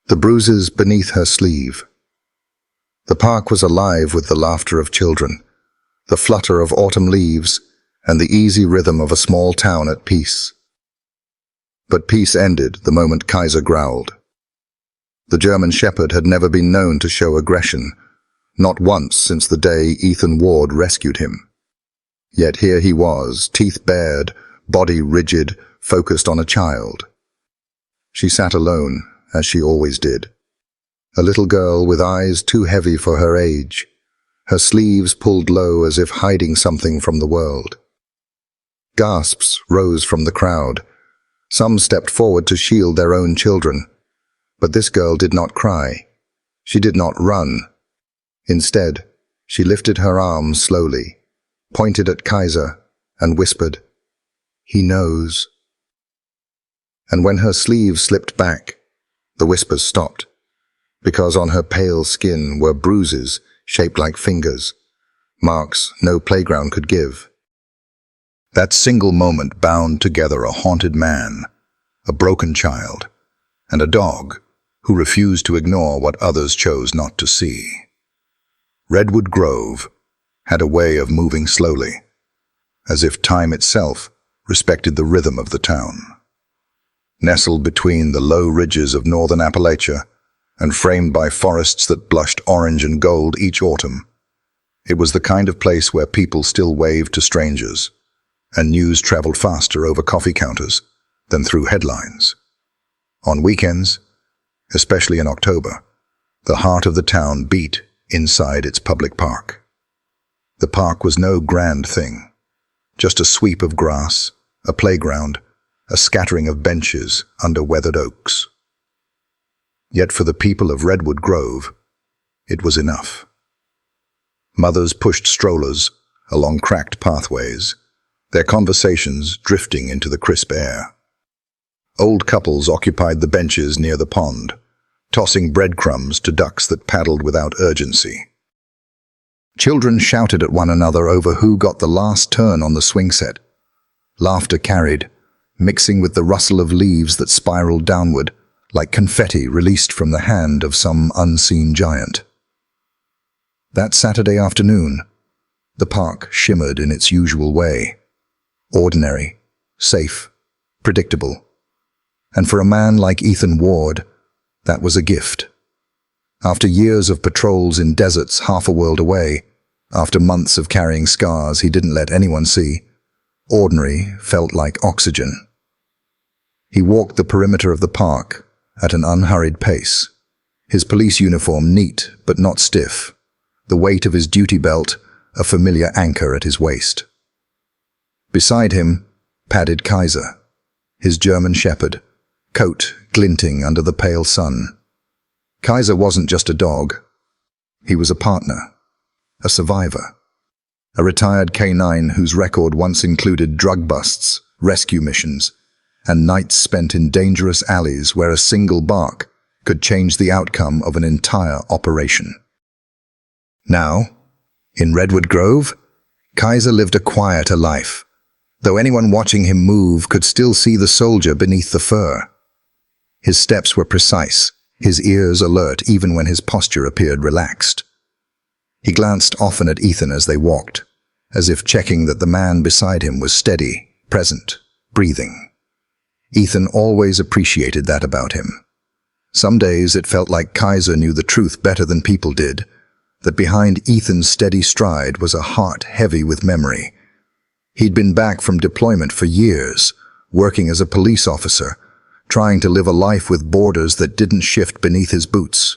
the bruises beneath her sleeve. The park was alive with the laughter of children, the flutter of autumn leaves, and the easy rhythm of a small town at peace. But peace ended the moment Kaiser growled. The German Shepherd had never been known to show aggression, not once since the day Ethan Ward rescued him. Yet here he was, teeth bared, body rigid, focused on a child. She sat alone, as she always did. A little girl with eyes too heavy for her age, her sleeves pulled low as if hiding something from the world. Gasps rose from the crowd. Some stepped forward to shield their own children. But this girl did not cry. She did not run. Instead, she lifted her arms slowly, pointed at Kaiser, and whispered, "He knows." And when her sleeve slipped back, the whispers stopped, because on her pale skin were bruises shaped like fingers, marks no playground could give. That single moment bound together a haunted man, a broken child, and a dog who refused to ignore what others chose not to see. Redwood Grove had a way of moving slowly, as if time itself respected the rhythm of the town. Nestled between the low ridges of northern Appalachia and framed by forests that blushed orange and gold each autumn, it was the kind of place where people still waved to strangers, and news traveled faster over coffee counters than through headlines. On weekends, especially in October, the heart of the town beat inside its public park. The park was no grand thing, just a sweep of grass, a playground, a scattering of benches under weathered oaks. Yet for the people of Redwood Grove, it was enough. Mothers pushed strollers along cracked pathways, their conversations drifting into the crisp air. Old couples occupied the benches near the pond, tossing breadcrumbs to ducks that paddled without urgency. Children shouted at one another over who got the last turn on the swing set. Laughter carried, mixing with the rustle of leaves that spiraled downward, like confetti released from the hand of some unseen giant. That Saturday afternoon, the park shimmered in its usual way. Ordinary, safe, predictable. And for a man like Ethan Ward, that was a gift. After years of patrols in deserts half a world away, after months of carrying scars he didn't let anyone see, ordinary felt like oxygen. He walked the perimeter of the park at an unhurried pace, his police uniform neat but not stiff, the weight of his duty belt a familiar anchor at his waist. Beside him padded Kaiser, his German Shepherd, coat glinting under the pale sun. Kaiser wasn't just a dog. He was a partner, a survivor, a retired canine whose record once included drug busts, rescue missions, and nights spent in dangerous alleys where a single bark could change the outcome of an entire operation. Now, in Redwood Grove, Kaiser lived a quieter life, though anyone watching him move could still see the soldier beneath the fur. His steps were precise, his ears alert even when his posture appeared relaxed. He glanced often at Ethan as they walked, as if checking that the man beside him was steady, present, breathing. Ethan always appreciated that about him. Some days it felt like Kaiser knew the truth better than people did, that behind Ethan's steady stride was a heart heavy with memory. He'd been back from deployment for years, working as a police officer, trying to live a life with borders that didn't shift beneath his boots.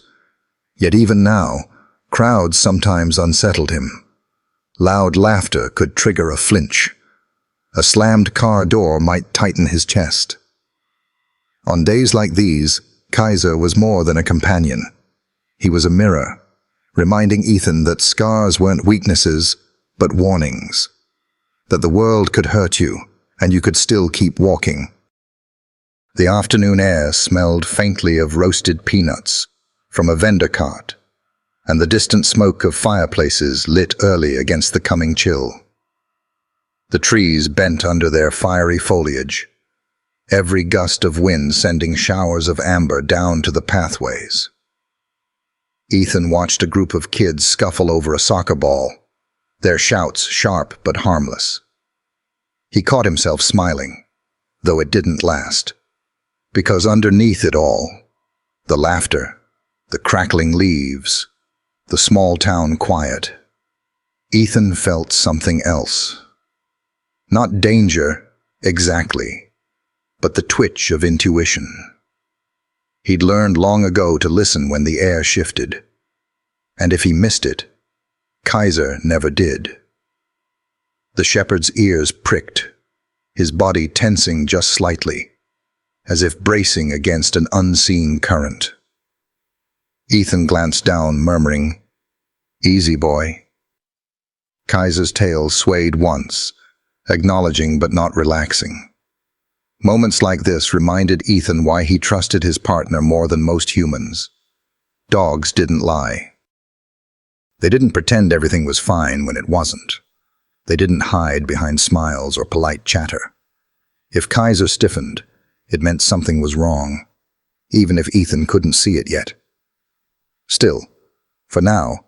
Yet even now, crowds sometimes unsettled him. Loud laughter could trigger a flinch. A slammed car door might tighten his chest. On days like these, Kaiser was more than a companion. He was a mirror, reminding Ethan that scars weren't weaknesses, but warnings. That the world could hurt you, and you could still keep walking. The afternoon air smelled faintly of roasted peanuts from a vendor cart, and the distant smoke of fireplaces lit early against the coming chill. The trees bent under their fiery foliage, every gust of wind sending showers of amber down to the pathways. Ethan watched a group of kids scuffle over a soccer ball, their shouts sharp but harmless. He caught himself smiling, though it didn't last, because underneath it all, the laughter, the crackling leaves, the small town quiet, Ethan felt something else. Not danger, exactly, but the twitch of intuition. He'd learned long ago to listen when the air shifted, and if he missed it, Kaiser never did. The shepherd's ears pricked, his body tensing just slightly, as if bracing against an unseen current. Ethan glanced down, murmuring, "Easy, boy." Kaiser's tail swayed once, acknowledging but not relaxing. Moments like this reminded Ethan why he trusted his partner more than most humans. Dogs didn't lie. They didn't pretend everything was fine when it wasn't. They didn't hide behind smiles or polite chatter. If Kaiser stiffened, it meant something was wrong, even if Ethan couldn't see it yet. Still, for now,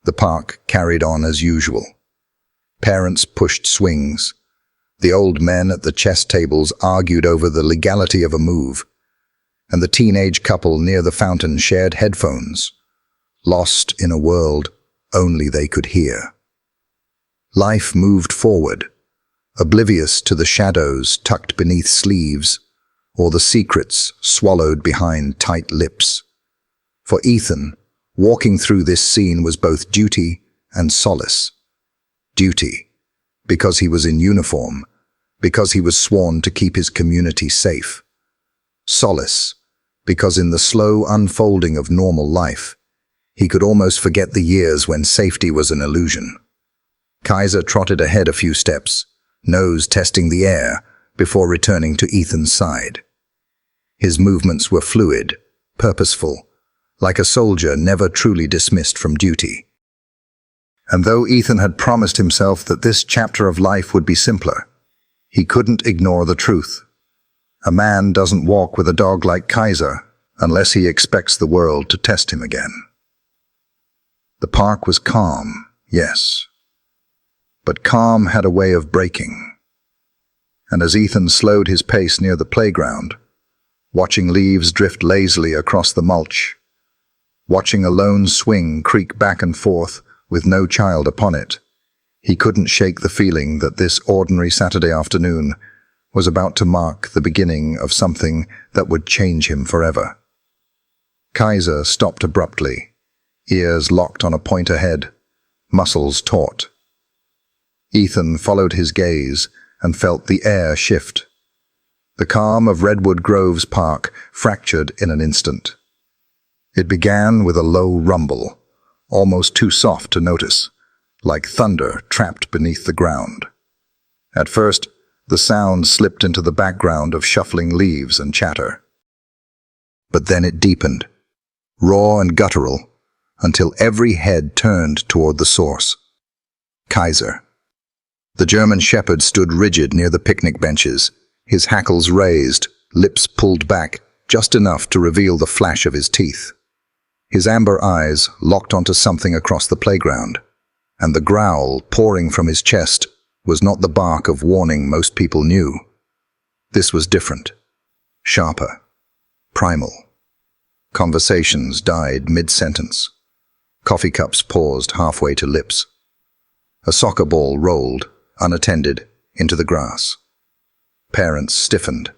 the park carried on as usual. Parents pushed swings. The old men at the chess tables argued over the legality of a move, and the teenage couple near the fountain shared headphones, lost in a world only they could hear. Life moved forward, oblivious to the shadows tucked beneath sleeves or the secrets swallowed behind tight lips. For Ethan, walking through this scene was both duty and solace. Duty, because he was in uniform, because he was sworn to keep his community safe. Solace, because in the slow unfolding of normal life, he could almost forget the years when safety was an illusion. Kaiser trotted ahead a few steps, nose testing the air, before returning to Ethan's side. His movements were fluid, purposeful, like a soldier never truly dismissed from duty. And though Ethan had promised himself that this chapter of life would be simpler, he couldn't ignore the truth. A man doesn't walk with a dog like Kaiser unless he expects the world to test him again. The park was calm, yes, but calm had a way of breaking. And as Ethan slowed his pace near the playground, watching leaves drift lazily across the mulch, watching a lone swing creak back and forth with no child upon it, he couldn't shake the feeling that this ordinary Saturday afternoon was about to mark the beginning of something that would change him forever. Kaiser stopped abruptly, ears locked on a point ahead, muscles taut. Ethan followed his gaze and felt the air shift. The calm of Redwood Grove's park fractured in an instant. It began with a low rumble, almost too soft to notice, like thunder trapped beneath the ground. At first, the sound slipped into the background of shuffling leaves and chatter. But then it deepened, raw and guttural, until every head turned toward the source. Kaiser. The German shepherd stood rigid near the picnic benches, his hackles raised, lips pulled back, just enough to reveal the flash of his teeth. His amber eyes locked onto something across the playground, and the growl pouring from his chest was not the bark of warning most people knew. This was different, sharper, primal. Conversations died mid-sentence. Coffee cups paused halfway to lips. A soccer ball rolled, unattended, into the grass. Parents stiffened,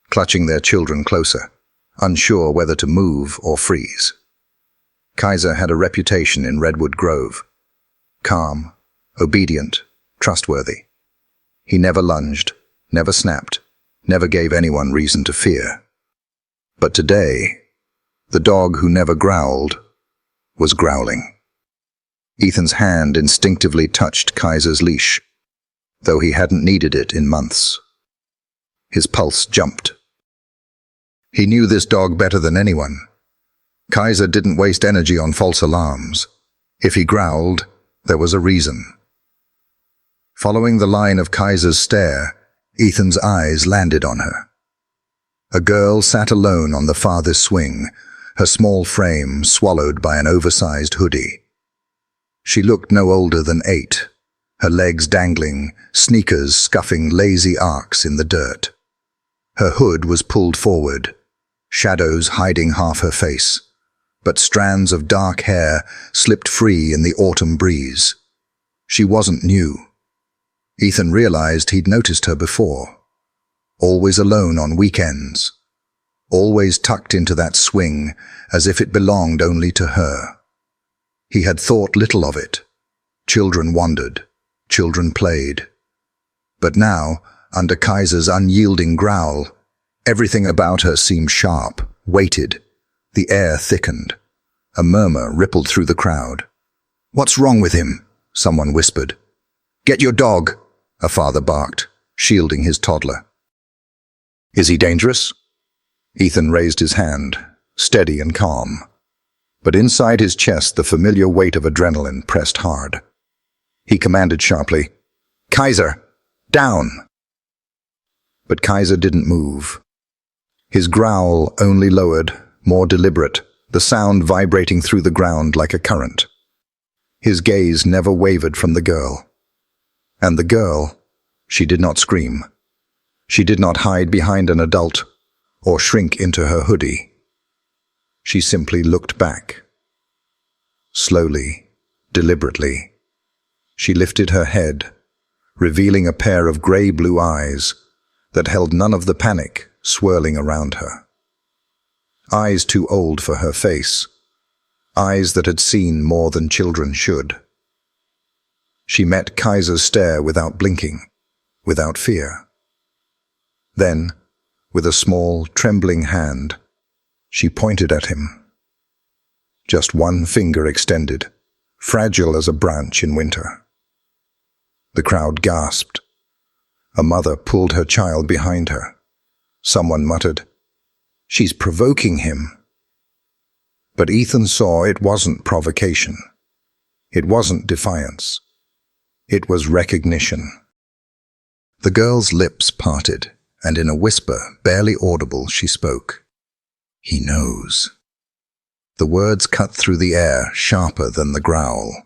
clutching their children closer, unsure whether to move or freeze. Kaiser had a reputation in Redwood Grove. Calm, obedient, trustworthy. He never lunged, never snapped, never gave anyone reason to fear. But today, the dog who never growled was growling. Ethan's hand instinctively touched Kaiser's leash, though he hadn't needed it in months. His pulse jumped. He knew this dog better than anyone. Kaiser didn't waste energy on false alarms. If he growled, there was a reason. Following the line of Kaiser's stare, Ethan's eyes landed on her. A girl sat alone on the farthest swing, her small frame swallowed by an oversized hoodie. She looked no older than 8, her legs dangling, sneakers scuffing lazy arcs in the dirt. Her hood was pulled forward, shadows hiding half her face, but strands of dark hair slipped free in the autumn breeze. She wasn't new. Ethan realized he'd noticed her before. Always alone on weekends. Always tucked into that swing as if it belonged only to her. He had thought little of it. Children wandered. Children played. But now, under Kaiser's unyielding growl, everything about her seemed sharp, weighted. The air thickened. A murmur rippled through the crowd. "What's wrong with him?" someone whispered. "Get your dog," a father barked, shielding his toddler. "Is he dangerous?" Ethan raised his hand, steady and calm. But inside his chest the familiar weight of adrenaline pressed hard. He commanded sharply, "Kaiser, down!" But Kaiser didn't move. His growl only lowered, more deliberate, the sound vibrating through the ground like a current. His gaze never wavered from the girl. And the girl, she did not scream. She did not hide behind an adult or shrink into her hoodie. She simply looked back. Slowly, deliberately, she lifted her head, revealing a pair of grey-blue eyes that held none of the panic swirling around her. Eyes too old for her face, eyes that had seen more than children should. She met Kaiser's stare without blinking, without fear. Then, with a small, trembling hand, she pointed at him. Just one finger extended, fragile as a branch in winter. The crowd gasped. A mother pulled her child behind her. Someone muttered, "She's provoking him." But Ethan saw it wasn't provocation. It wasn't defiance. It was recognition. The girl's lips parted, and in a whisper, barely audible, she spoke. "He knows." The words cut through the air, sharper than the growl.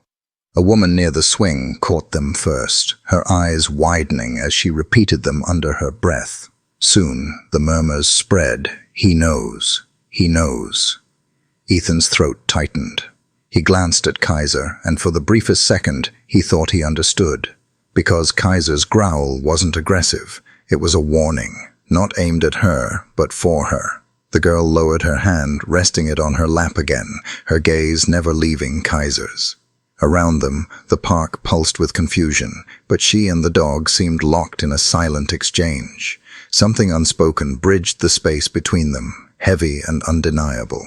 A woman near the swing caught them first, her eyes widening as she repeated them under her breath. Soon, the murmurs spread. "He knows. He knows." Ethan's throat tightened. He glanced at Kaiser, and for the briefest second, he thought he understood. Because Kaiser's growl wasn't aggressive. It was a warning, not aimed at her, but for her. The girl lowered her hand, resting it on her lap again, her gaze never leaving Kaiser's. Around them, the park pulsed with confusion, but she and the dog seemed locked in a silent exchange. Something unspoken bridged the space between them, heavy and undeniable.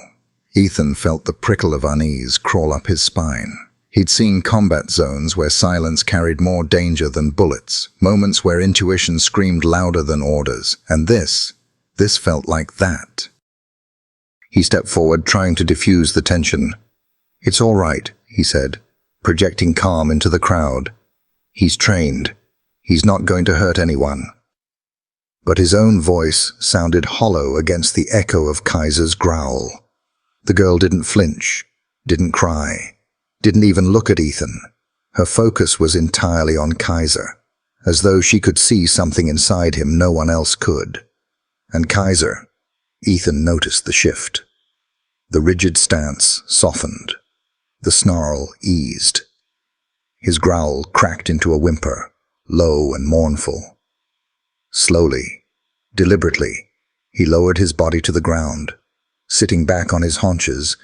Ethan felt the prickle of unease crawl up his spine. He'd seen combat zones where silence carried more danger than bullets, moments where intuition screamed louder than orders, and this felt like that. He stepped forward, trying to diffuse the tension. "It's all right," he said, projecting calm into the crowd. "He's trained. He's not going to hurt anyone." But his own voice sounded hollow against the echo of Kaiser's growl. The girl didn't flinch, didn't cry, didn't even look at Ethan. Her focus was entirely on Kaiser, as though she could see something inside him no one else could. And Kaiser, Ethan noticed the shift. The rigid stance softened. The snarl eased. His growl cracked into a whimper, low and mournful. Slowly, deliberately, he lowered his body to the ground, sitting back on his haunches,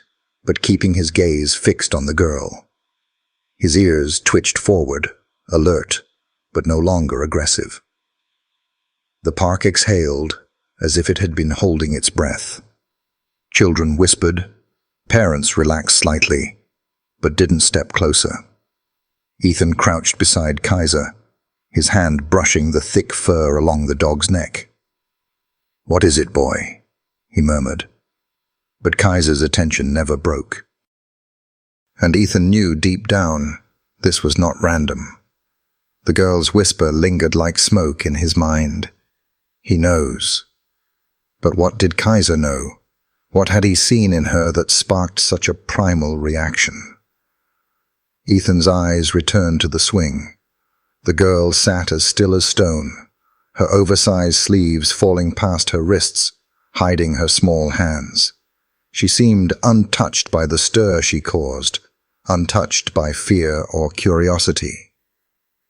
but keeping his gaze fixed on the girl. His ears twitched forward, alert, but no longer aggressive. The park exhaled as if it had been holding its breath. Children whispered, parents relaxed slightly, but didn't step closer. Ethan crouched beside Kaiser, his hand brushing the thick fur along the dog's neck. "What is it, boy?" he murmured. But Kaiser's attention never broke. And Ethan knew deep down this was not random. The girl's whisper lingered like smoke in his mind. He knows. But what did Kaiser know? What had he seen in her that sparked such a primal reaction? Ethan's eyes returned to the swing. The girl sat as still as stone, her oversized sleeves falling past her wrists, hiding her small hands. She seemed untouched by the stir she caused, untouched by fear or curiosity.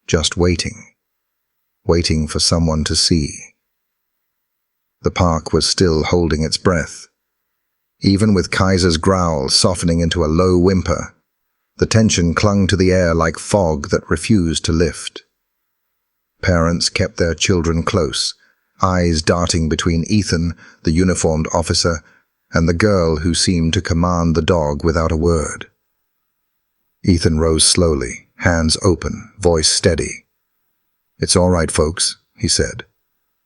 Just waiting. Waiting for someone to see. The park was still holding its breath. Even with Kaiser's growl softening into a low whimper, the tension clung to the air like fog that refused to lift. Parents kept their children close, eyes darting between Ethan, the uniformed officer, and the girl who seemed to command the dog without a word. Ethan rose slowly, hands open, voice steady. "It's all right, folks," he said,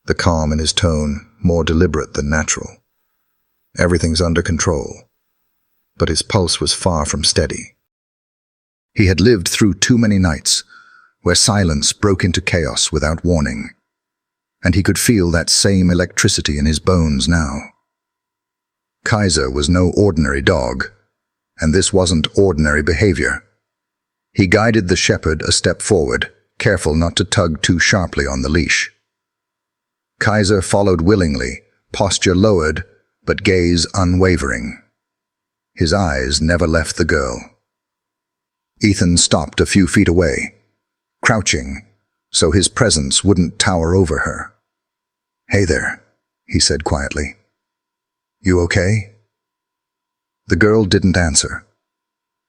the calm in his tone more deliberate than natural. "Everything's under control." But his pulse was far from steady. He had lived through too many nights where silence broke into chaos without warning, and he could feel that same electricity in his bones now. Kaiser was no ordinary dog, and this wasn't ordinary behavior. He guided the shepherd a step forward, careful not to tug too sharply on the leash. Kaiser followed willingly, posture lowered, but gaze unwavering. His eyes never left the girl. Ethan stopped a few feet away, crouching, so his presence wouldn't tower over her. "Hey there," he said quietly. "You okay?" The girl didn't answer.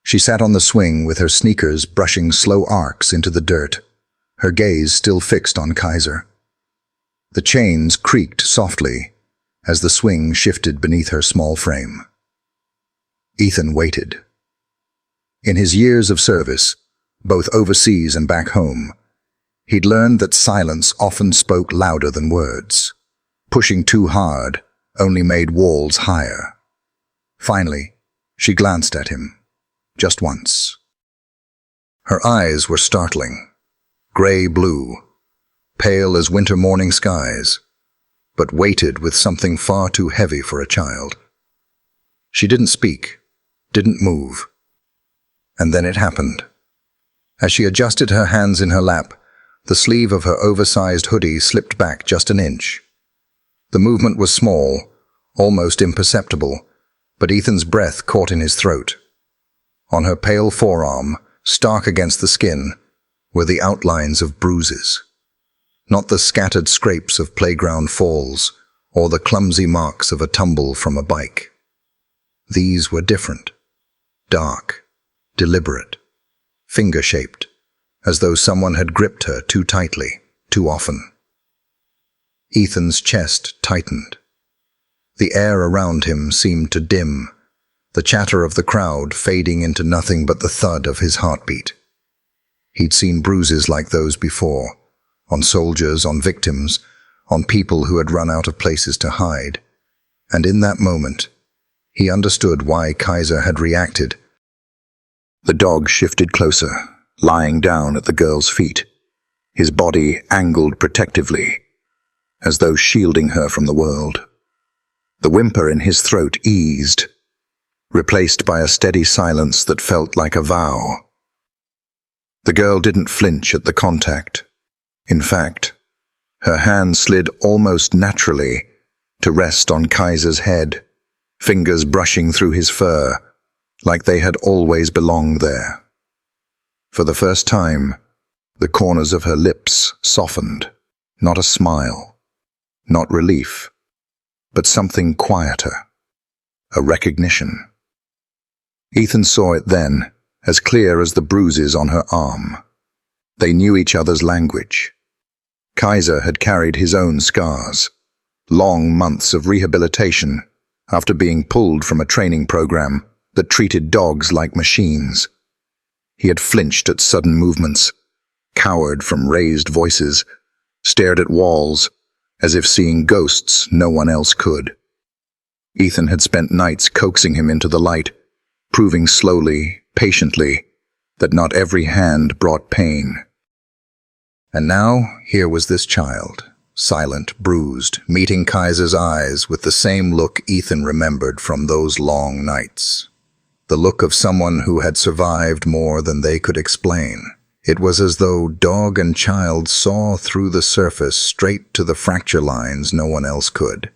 She sat on the swing with her sneakers brushing slow arcs into the dirt, her gaze still fixed on Kaiser. The chains creaked softly as the swing shifted beneath her small frame. Ethan waited. In his years of service, both overseas and back home, he'd learned that silence often spoke louder than words. Pushing too hard only made walls higher. Finally, she glanced at him, just once. Her eyes were startling, gray-blue, pale as winter morning skies, but weighted with something far too heavy for a child. She didn't speak, didn't move. And then it happened. As she adjusted her hands in her lap, the sleeve of her oversized hoodie slipped back just an inch. The movement was small, almost imperceptible, but Ethan's breath caught in his throat. On her pale forearm, stark against the skin, were the outlines of bruises. Not the scattered scrapes of playground falls or the clumsy marks of a tumble from a bike. These were different, dark, deliberate, finger-shaped, as though someone had gripped her too tightly, too often. Ethan's chest tightened. The air around him seemed to dim, the chatter of the crowd fading into nothing but the thud of his heartbeat. He'd seen bruises like those before, on soldiers, on victims, on people who had run out of places to hide. And in that moment, he understood why Kaiser had reacted. The dog shifted closer, lying down at the girl's feet, his body angled protectively, as though shielding her from the world. The whimper in his throat eased, replaced by a steady silence that felt like a vow. The girl didn't flinch at the contact. In fact, her hand slid almost naturally to rest on Kaiser's head, fingers brushing through his fur, like they had always belonged there. For the first time, the corners of her lips softened, not a smile, not relief, but something quieter, a recognition. Ethan saw it then, as clear as the bruises on her arm. They knew each other's language. Kaiser had carried his own scars, long months of rehabilitation after being pulled from a training program that treated dogs like machines. He had flinched at sudden movements, cowered from raised voices, stared at walls, as if seeing ghosts no one else could. Ethan had spent nights coaxing him into the light, proving slowly, patiently, that not every hand brought pain. And now, here was this child, silent, bruised, meeting Kaiser's eyes with the same look Ethan remembered from those long nights. The look of someone who had survived more than they could explain. It was as though dog and child saw through the surface straight to the fracture lines no one else could.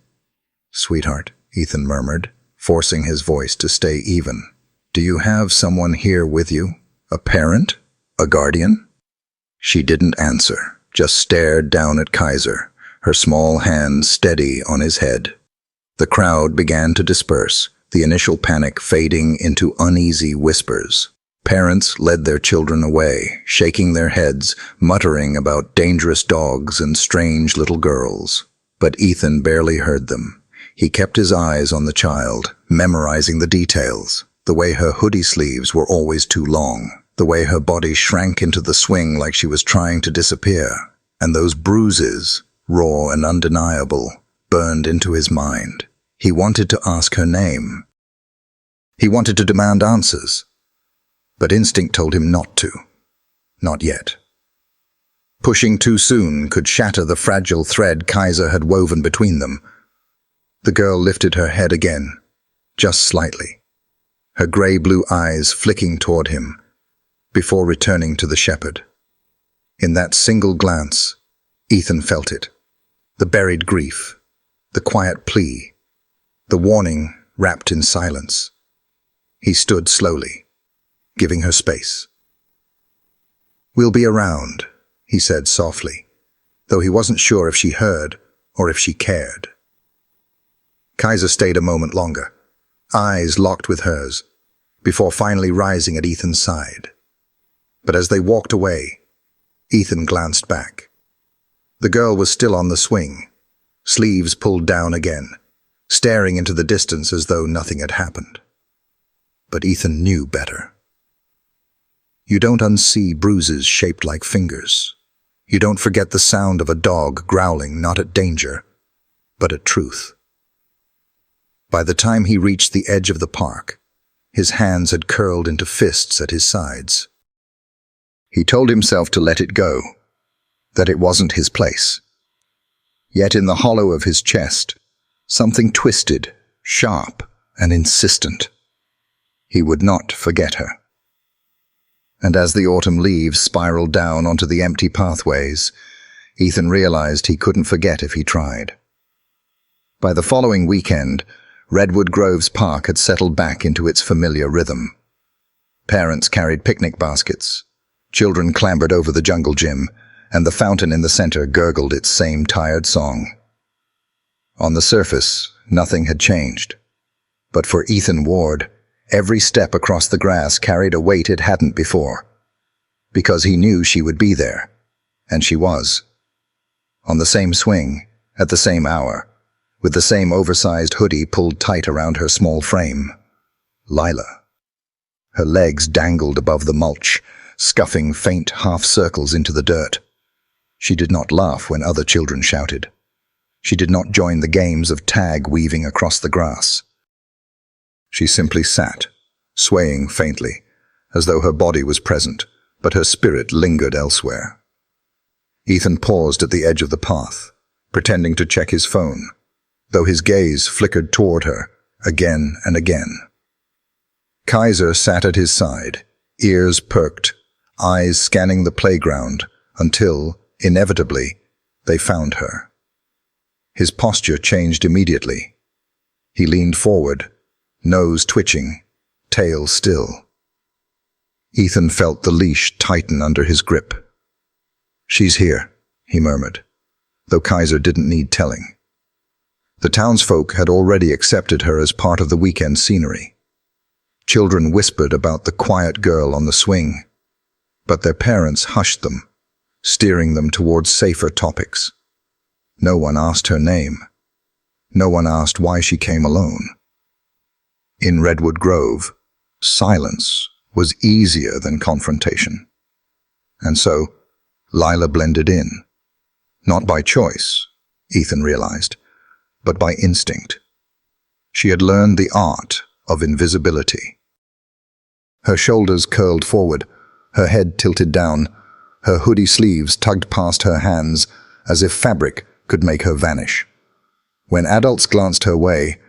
"Sweetheart," Ethan murmured, forcing his voice to stay even. "Do you have someone here with you? A parent? A guardian?" She didn't answer, just stared down at Kaiser, her small hand steady on his head. The crowd began to disperse, the initial panic fading into uneasy whispers. Parents led their children away, shaking their heads, muttering about dangerous dogs and strange little girls. But Ethan barely heard them. He kept his eyes on the child, memorizing the details. The way her hoodie sleeves were always too long, the way her body shrank into the swing like she was trying to disappear, and those bruises, raw and undeniable, burned into his mind. He wanted to ask her name. He wanted to demand answers. But instinct told him not to. Not yet. Pushing too soon could shatter the fragile thread Kaiser had woven between them. The girl lifted her head again, just slightly, her grey-blue eyes flicking toward him, before returning to the shepherd. In that single glance, Ethan felt it. The buried grief, the quiet plea, the warning wrapped in silence. He stood slowly, giving her space. "We'll be around," he said softly, though he wasn't sure if she heard or if she cared. Kaiser stayed a moment longer, eyes locked with hers, before finally rising at Ethan's side. But as they walked away, Ethan glanced back. The girl was still on the swing, sleeves pulled down again, staring into the distance as though nothing had happened. But Ethan knew better. You don't unsee bruises shaped like fingers. You don't forget the sound of a dog growling not at danger, but at truth. By the time he reached the edge of the park, his hands had curled into fists at his sides. He told himself to let it go, that it wasn't his place. Yet in the hollow of his chest, something twisted, sharp, and insistent. He would not forget her. And as the autumn leaves spiraled down onto the empty pathways, Ethan realized he couldn't forget if he tried. By the following weekend, Redwood Grove's park had settled back into its familiar rhythm. Parents carried picnic baskets, children clambered over the jungle gym, and the fountain in the center gurgled its same tired song. On the surface, nothing had changed. But for Ethan Ward, every step across the grass carried a weight it hadn't before, because he knew she would be there, and she was. On the same swing, at the same hour, with the same oversized hoodie pulled tight around her small frame. Lila. Her legs dangled above the mulch, scuffing faint half-circles into the dirt. She did not laugh when other children shouted. She did not join the games of tag weaving across the grass. She simply sat, swaying faintly, as though her body was present, but her spirit lingered elsewhere. Ethan paused at the edge of the path, pretending to check his phone, though his gaze flickered toward her, again and again. Kaiser sat at his side, ears perked, eyes scanning the playground, until, inevitably, they found her. His posture changed immediately. He leaned forward, nose twitching, tail still. Ethan felt the leash tighten under his grip. "She's here," he murmured, though Kaiser didn't need telling. The townsfolk had already accepted her as part of the weekend scenery. Children whispered about the quiet girl on the swing, but their parents hushed them, steering them towards safer topics. No one asked her name. No one asked why she came alone. In Redwood Grove, silence was easier than confrontation. And so, Lila blended in. Not by choice, Ethan realized, but by instinct. She had learned the art of invisibility. Her shoulders curled forward, her head tilted down, her hoodie sleeves tugged past her hands as if fabric could make her vanish. When adults glanced her way,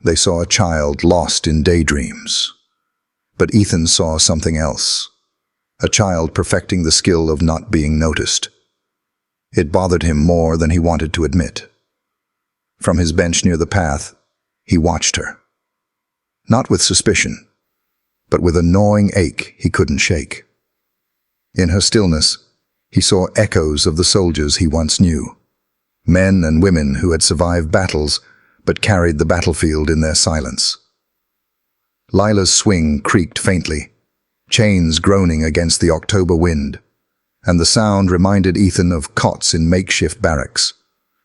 they saw a child lost in daydreams. But Ethan saw something else. A child perfecting the skill of not being noticed. It bothered him more than he wanted to admit. From his bench near the path, he watched her. Not with suspicion, but with a gnawing ache he couldn't shake. In her stillness, he saw echoes of the soldiers he once knew. Men and women who had survived battles but carried the battlefield in their silence. Lila's swing creaked faintly, chains groaning against the October wind, and the sound reminded Ethan of cots in makeshift barracks,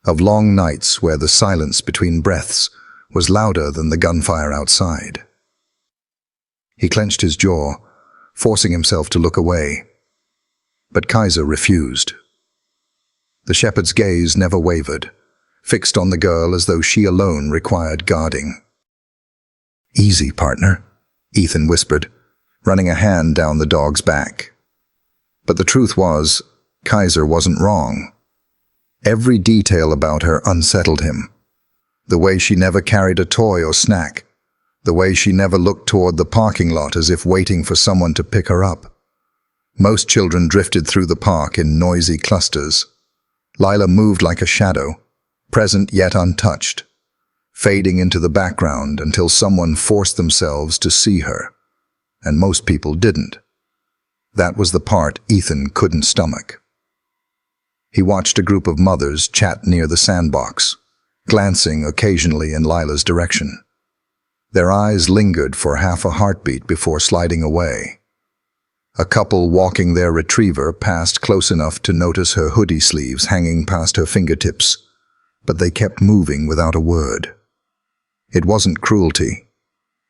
of long nights where the silence between breaths was louder than the gunfire outside. He clenched his jaw, forcing himself to look away. But Kaiser refused. The shepherd's gaze never wavered, fixed on the girl as though she alone required guarding. "Easy, partner," Ethan whispered, running a hand down the dog's back. But the truth was, Kaiser wasn't wrong. Every detail about her unsettled him. The way she never carried a toy or snack. The way she never looked toward the parking lot as if waiting for someone to pick her up. Most children drifted through the park in noisy clusters. Lila moved like a shadow, present yet untouched, fading into the background until someone forced themselves to see her. And most people didn't. That was the part Ethan couldn't stomach. He watched a group of mothers chat near the sandbox, glancing occasionally in Lila's direction. Their eyes lingered for half a heartbeat before sliding away. A couple walking their retriever passed close enough to notice her hoodie sleeves hanging past her fingertips, but they kept moving without a word. It wasn't cruelty.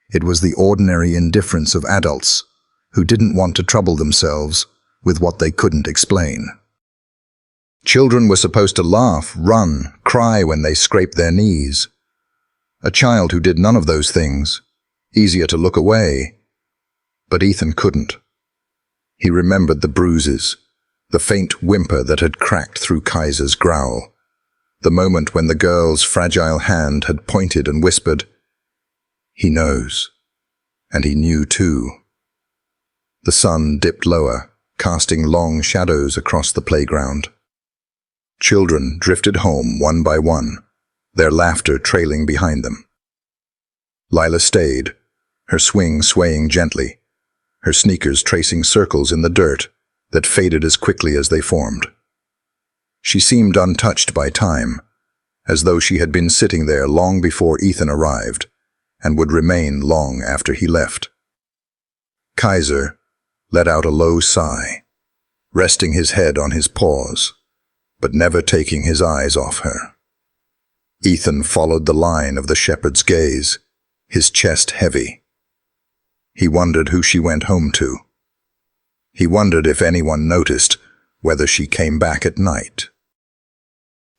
It was the ordinary indifference of adults who didn't want to trouble themselves with what they couldn't explain. Children were supposed to laugh, run, cry when they scraped their knees. A child who did none of those things, easier to look away. But Ethan couldn't. He remembered the bruises, the faint whimper that had cracked through Kaiser's growl, the moment when the girl's fragile hand had pointed and whispered, "He knows." And he knew too. The sun dipped lower, casting long shadows across the playground. Children drifted home one by one, their laughter trailing behind them. Lila stayed, her swing swaying gently, her sneakers tracing circles in the dirt that faded as quickly as they formed. She seemed untouched by time, as though she had been sitting there long before Ethan arrived, and would remain long after he left. Kaiser let out a low sigh, resting his head on his paws, but never taking his eyes off her. Ethan followed the line of the shepherd's gaze, his chest heavy. He wondered who she went home to. He wondered if anyone noticed whether she came back at night.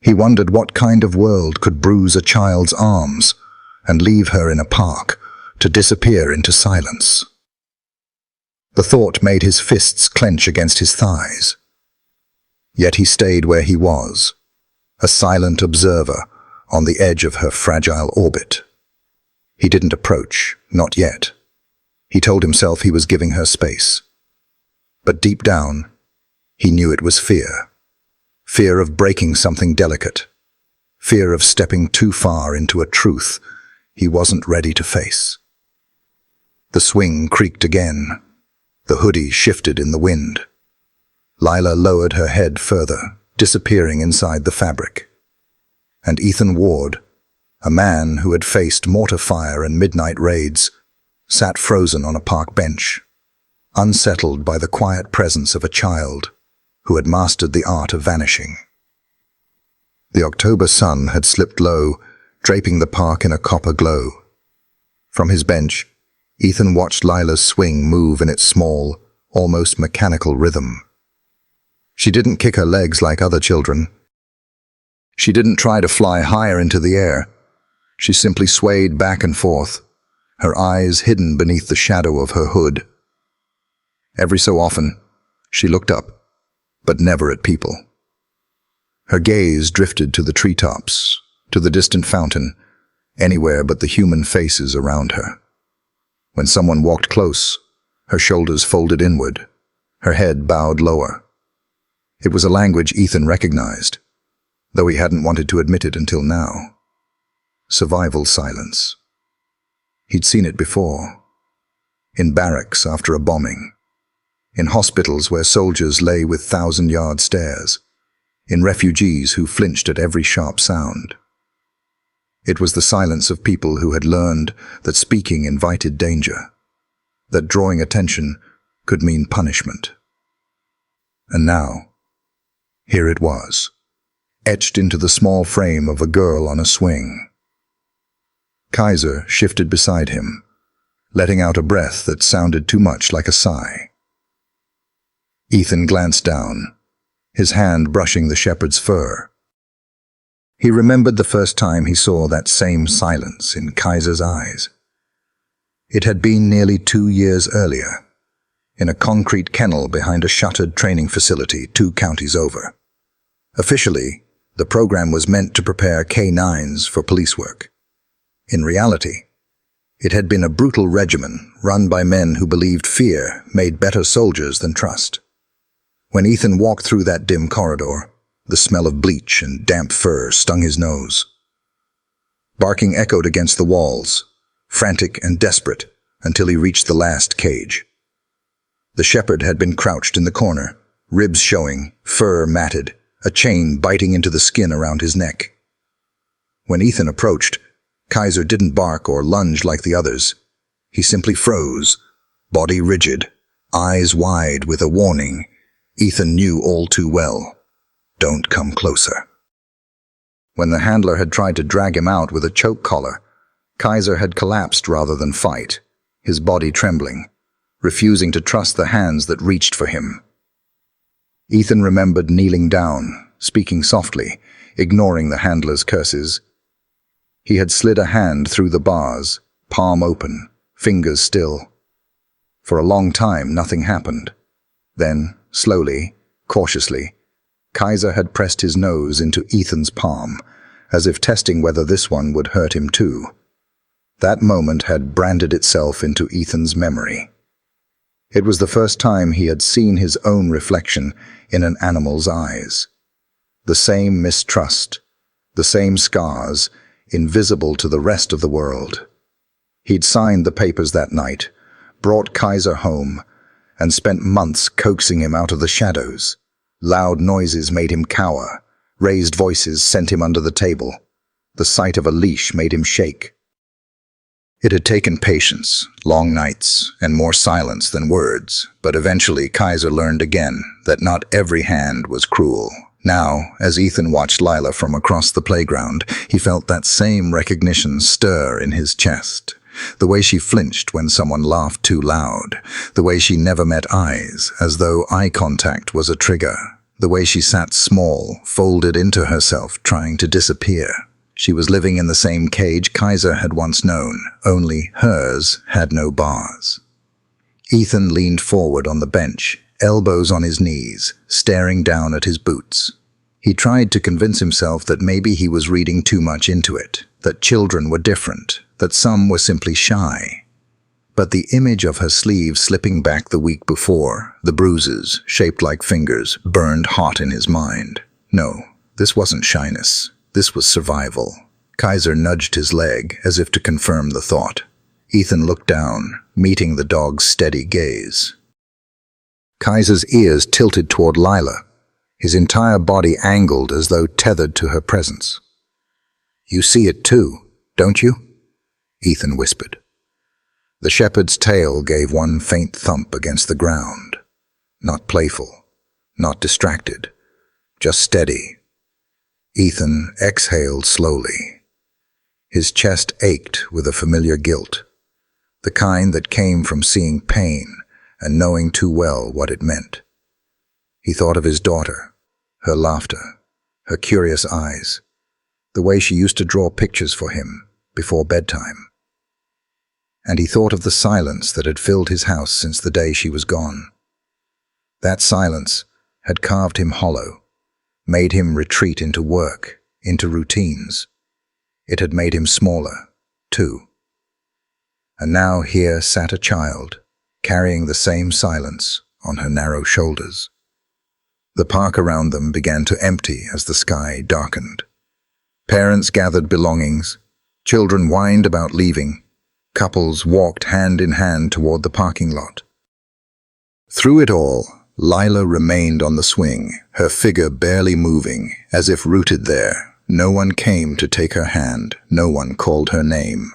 He wondered what kind of world could bruise a child's arms and leave her in a park to disappear into silence. The thought made his fists clench against his thighs. Yet he stayed where he was, a silent observer on the edge of her fragile orbit. He didn't approach, not yet. He told himself he was giving her space. But deep down, he knew it was fear. Fear of breaking something delicate. Fear of stepping too far into a truth he wasn't ready to face. The swing creaked again. The hoodie shifted in the wind. Lila lowered her head further, disappearing inside the fabric. And Ethan Ward, a man who had faced mortar fire and midnight raids, sat frozen on a park bench, unsettled by the quiet presence of a child who had mastered the art of vanishing. The October sun had slipped low, draping the park in a copper glow. From his bench, Ethan watched Lila's swing move in its small, almost mechanical rhythm. She didn't kick her legs like other children. She didn't try to fly higher into the air. She simply swayed back and forth, her eyes hidden beneath the shadow of her hood. Every so often, she looked up, but never at people. Her gaze drifted to the treetops, to the distant fountain, anywhere but the human faces around her. When someone walked close, her shoulders folded inward, her head bowed lower. It was a language Ethan recognized, though he hadn't wanted to admit it until now. Survival silence. He'd seen it before. In barracks after a bombing. In hospitals where soldiers lay with thousand-yard stares. In refugees who flinched at every sharp sound. It was the silence of people who had learned that speaking invited danger, that drawing attention could mean punishment. And now, here it was, etched into the small frame of a girl on a swing. Kaiser shifted beside him, letting out a breath that sounded too much like a sigh. Ethan glanced down, his hand brushing the shepherd's fur. He remembered the first time he saw that same silence in Kaiser's eyes. It had been nearly 2 years earlier, in a concrete kennel behind a shuttered training facility 2 counties over. Officially, the program was meant to prepare K-9s for police work. In reality, it had been a brutal regimen run by men who believed fear made better soldiers than trust. When Ethan walked through that dim corridor, the smell of bleach and damp fur stung his nose. Barking echoed against the walls, frantic and desperate, until he reached the last cage. The shepherd had been crouched in the corner, ribs showing, fur matted, a chain biting into the skin around his neck. When Ethan approached, Kaiser didn't bark or lunge like the others. He simply froze, body rigid, eyes wide with a warning Ethan knew all too well. Don't come closer. When the handler had tried to drag him out with a choke collar, Kaiser had collapsed rather than fight, his body trembling, refusing to trust the hands that reached for him. Ethan remembered kneeling down, speaking softly, ignoring the handler's curses. He had slid a hand through the bars, palm open, fingers still. For a long time, nothing happened. Then, slowly, cautiously, Kaiser had pressed his nose into Ethan's palm, as if testing whether this one would hurt him too. That moment had branded itself into Ethan's memory. It was the first time he had seen his own reflection in an animal's eyes. The same mistrust, the same scars, invisible to the rest of the world. He'd signed the papers that night, brought Kaiser home, and spent months coaxing him out of the shadows. Loud noises made him cower. Raised voices sent him under the table. The sight of a leash made him shake. It had taken patience, long nights, and more silence than words, but eventually Kaiser learned again that not every hand was cruel. Now, as Ethan watched Lila from across the playground, he felt that same recognition stir in his chest. The way she flinched when someone laughed too loud. The way she never met eyes, as though eye contact was a trigger. The way she sat small, folded into herself, trying to disappear. She was living in the same cage Kaiser had once known, only hers had no bars. Ethan leaned forward on the bench, elbows on his knees, staring down at his boots. He tried to convince himself that maybe he was reading too much into it, that children were different, that some were simply shy. But the image of her sleeve slipping back the week before, the bruises, shaped like fingers, burned hot in his mind. No, this wasn't shyness. This was survival. Kaiser nudged his leg, as if to confirm the thought. Ethan looked down, meeting the dog's steady gaze. Kaiser's ears tilted toward Lila, his entire body angled as though tethered to her presence. "You see it too, don't you?" Ethan whispered. The shepherd's tail gave one faint thump against the ground. Not playful, not distracted, just steady. Ethan exhaled slowly. His chest ached with a familiar guilt, the kind that came from seeing pain and knowing too well what it meant. He thought of his daughter, her laughter, her curious eyes, the way she used to draw pictures for him before bedtime. And he thought of the silence that had filled his house since the day she was gone. That silence had carved him hollow, made him retreat into work, into routines. It had made him smaller, too. And now here sat a child, carrying the same silence on her narrow shoulders. The park around them began to empty as the sky darkened. Parents gathered belongings, children whined about leaving, couples walked hand in hand toward the parking lot. Through it all, Lila remained on the swing, her figure barely moving, as if rooted there. No one came to take her hand, no one called her name.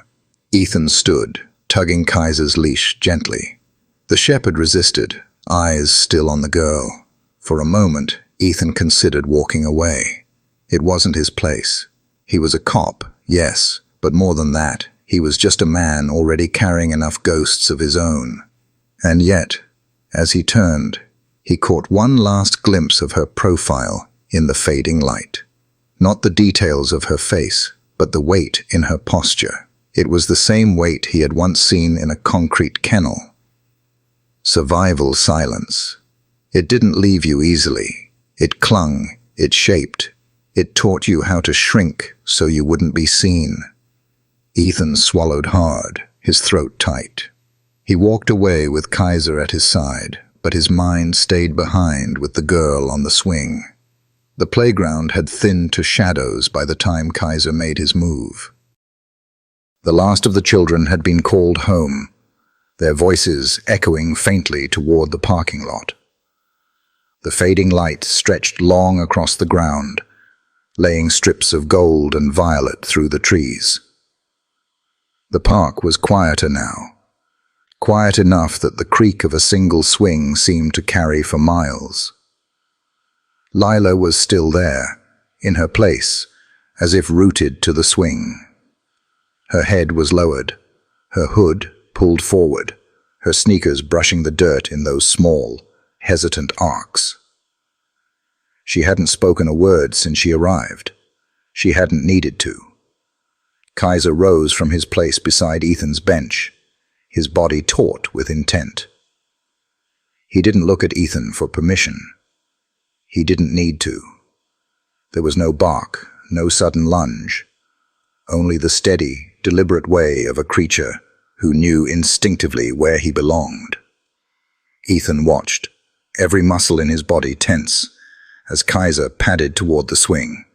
Ethan stood, tugging Kaiser's leash gently. The shepherd resisted, eyes still on the girl. For a moment, Ethan considered walking away. It wasn't his place. He was a cop, yes, but more than that, he was just a man already carrying enough ghosts of his own. And yet, as he turned, he caught one last glimpse of her profile in the fading light. Not the details of her face, but the weight in her posture. It was the same weight he had once seen in a concrete kennel. Survival silence. It didn't leave you easily. It clung, it shaped, it taught you how to shrink so you wouldn't be seen. Ethan swallowed hard, his throat tight. He walked away with Kaiser at his side, but his mind stayed behind with the girl on the swing. The playground had thinned to shadows by the time Kaiser made his move. The last of the children had been called home, their voices echoing faintly toward the parking lot. The fading light stretched long across the ground, laying strips of gold and violet through the trees. The park was quieter now, quiet enough that the creak of a single swing seemed to carry for miles. Lila was still there, in her place, as if rooted to the swing. Her head was lowered, her hood pulled forward, her sneakers brushing the dirt in those small, hesitant arcs. She hadn't spoken a word since she arrived. She hadn't needed to. Kaiser rose from his place beside Ethan's bench, his body taut with intent. He didn't look at Ethan for permission. He didn't need to. There was no bark, no sudden lunge, only the steady, deliberate way of a creature who knew instinctively where he belonged. Ethan watched, every muscle in his body tense, as Kaiser padded toward the swing.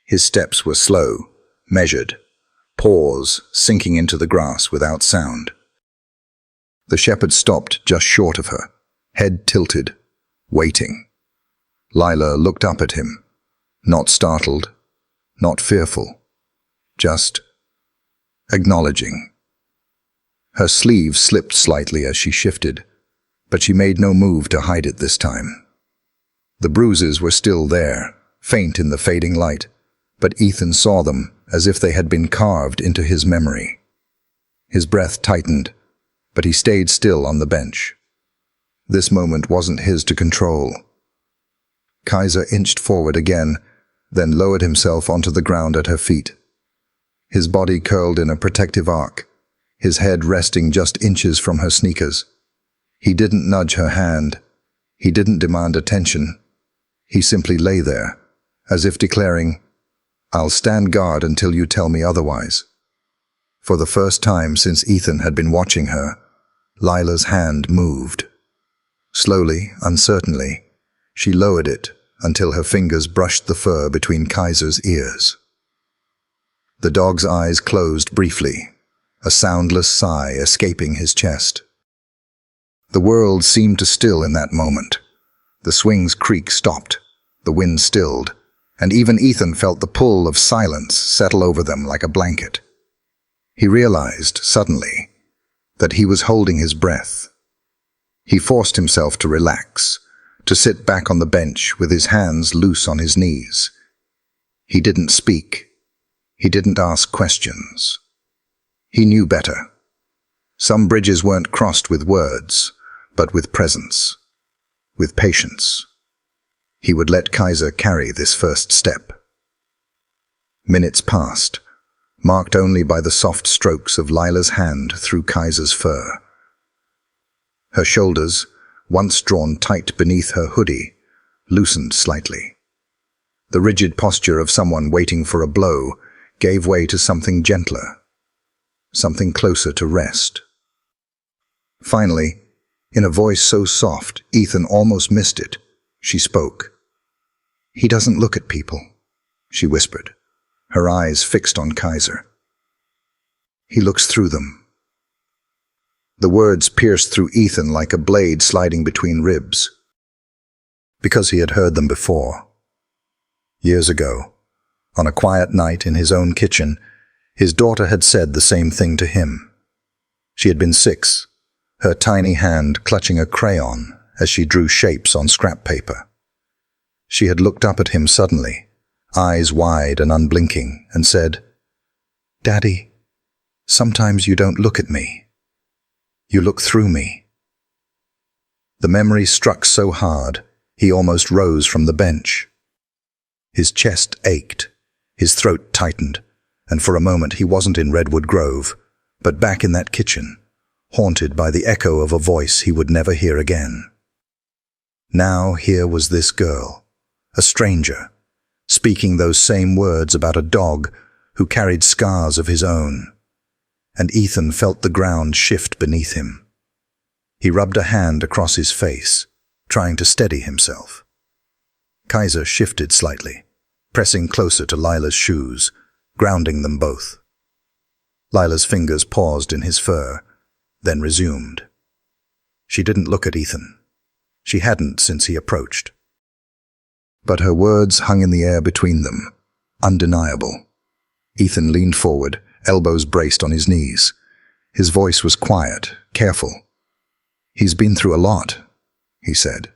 His steps were slow, measured, paws sinking into the grass without sound. The shepherd stopped just short of her, head tilted, waiting. Lila looked up at him, not startled, not fearful, just acknowledging. Her sleeve slipped slightly as she shifted, but she made no move to hide it this time. The bruises were still there, faint in the fading light, but Ethan saw them as if they had been carved into his memory. His breath tightened, but he stayed still on the bench. This moment wasn't his to control. Kaiser inched forward again, then lowered himself onto the ground at her feet. His body curled in a protective arc, his head resting just inches from her sneakers. He didn't nudge her hand. He didn't demand attention. He simply lay there, as if declaring, "I'll stand guard until you tell me otherwise." For the first time since Ethan had been watching her, Lila's hand moved. Slowly, uncertainly, she lowered it until her fingers brushed the fur between Kaiser's ears. The dog's eyes closed briefly, a soundless sigh escaping his chest. The world seemed to still in that moment. The swing's creak stopped, the wind stilled, and even Ethan felt the pull of silence settle over them like a blanket. He realized, suddenly, that he was holding his breath. He forced himself to relax, to sit back on the bench with his hands loose on his knees. He didn't speak. He didn't ask questions. He knew better. Some bridges weren't crossed with words, but with presence, with patience. He would let Kaiser carry this first step. Minutes passed, marked only by the soft strokes of Lila's hand through Kaiser's fur. Her shoulders, once drawn tight beneath her hoodie, loosened slightly. The rigid posture of someone waiting for a blow gave way to something gentler, something closer to rest. Finally, in a voice so soft, Ethan almost missed it, she spoke. "He doesn't look at people," she whispered, her eyes fixed on Kaiser. "He looks through them." The words pierced through Ethan like a blade sliding between ribs, because he had heard them before. Years ago, on a quiet night in his own kitchen, his daughter had said the same thing to him. She had been 6, her tiny hand clutching a crayon as she drew shapes on scrap paper. She had looked up at him suddenly, eyes wide and unblinking, and said, "Daddy, sometimes you don't look at me. You look through me." The memory struck so hard, he almost rose from the bench. His chest ached, his throat tightened, and for a moment he wasn't in Redwood Grove, but back in that kitchen, haunted by the echo of a voice he would never hear again. Now here was this girl, a stranger, speaking those same words about a dog who carried scars of his own, and Ethan felt the ground shift beneath him. He rubbed a hand across his face, trying to steady himself. Kaiser shifted slightly, pressing closer to Lila's shoes, grounding them both. Lila's fingers paused in his fur, then resumed. She didn't look at Ethan. She hadn't since he approached. But her words hung in the air between them, undeniable. Ethan leaned forward, elbows braced on his knees. His voice was quiet, careful. "He's been through a lot," he said.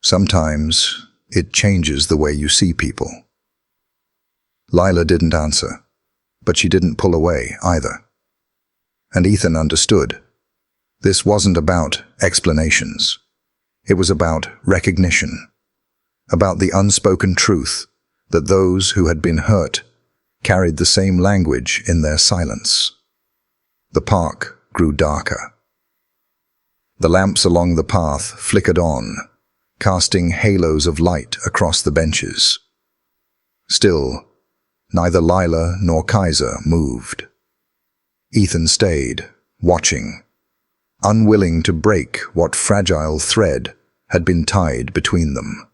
"Sometimes it changes the way you see people." Lila didn't answer, but she didn't pull away either. And Ethan understood. This wasn't about explanations. It was about recognition, about the unspoken truth that those who had been hurt carried the same language in their silence. The park grew darker. The lamps along the path flickered on, casting halos of light across the benches. Still, neither Lila nor Kaiser moved. Ethan stayed, watching, unwilling to break what fragile thread had been tied between them.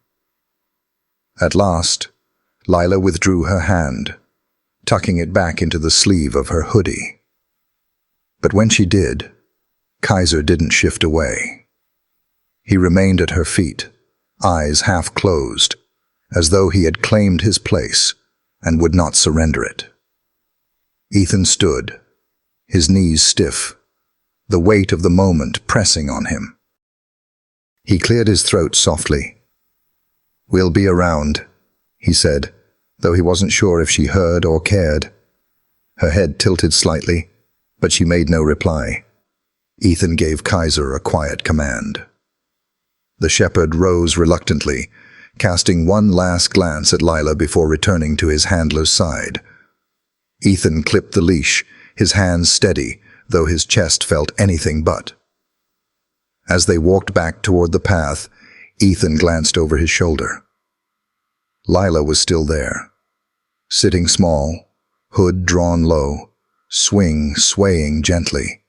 At last, Lila withdrew her hand, tucking it back into the sleeve of her hoodie. But when she did, Kaiser didn't shift away. He remained at her feet, eyes half closed, as though he had claimed his place and would not surrender it. Ethan stood, his knees stiff, the weight of the moment pressing on him. He cleared his throat softly. "We'll be around," he said, though he wasn't sure if she heard or cared. Her head tilted slightly, but she made no reply. Ethan gave Kaiser a quiet command. The shepherd rose reluctantly, casting one last glance at Lila before returning to his handler's side. Ethan clipped the leash, his hands steady, though his chest felt anything but. As they walked back toward the path, Ethan glanced over his shoulder. Lila was still there, sitting small, hood drawn low, swaying gently.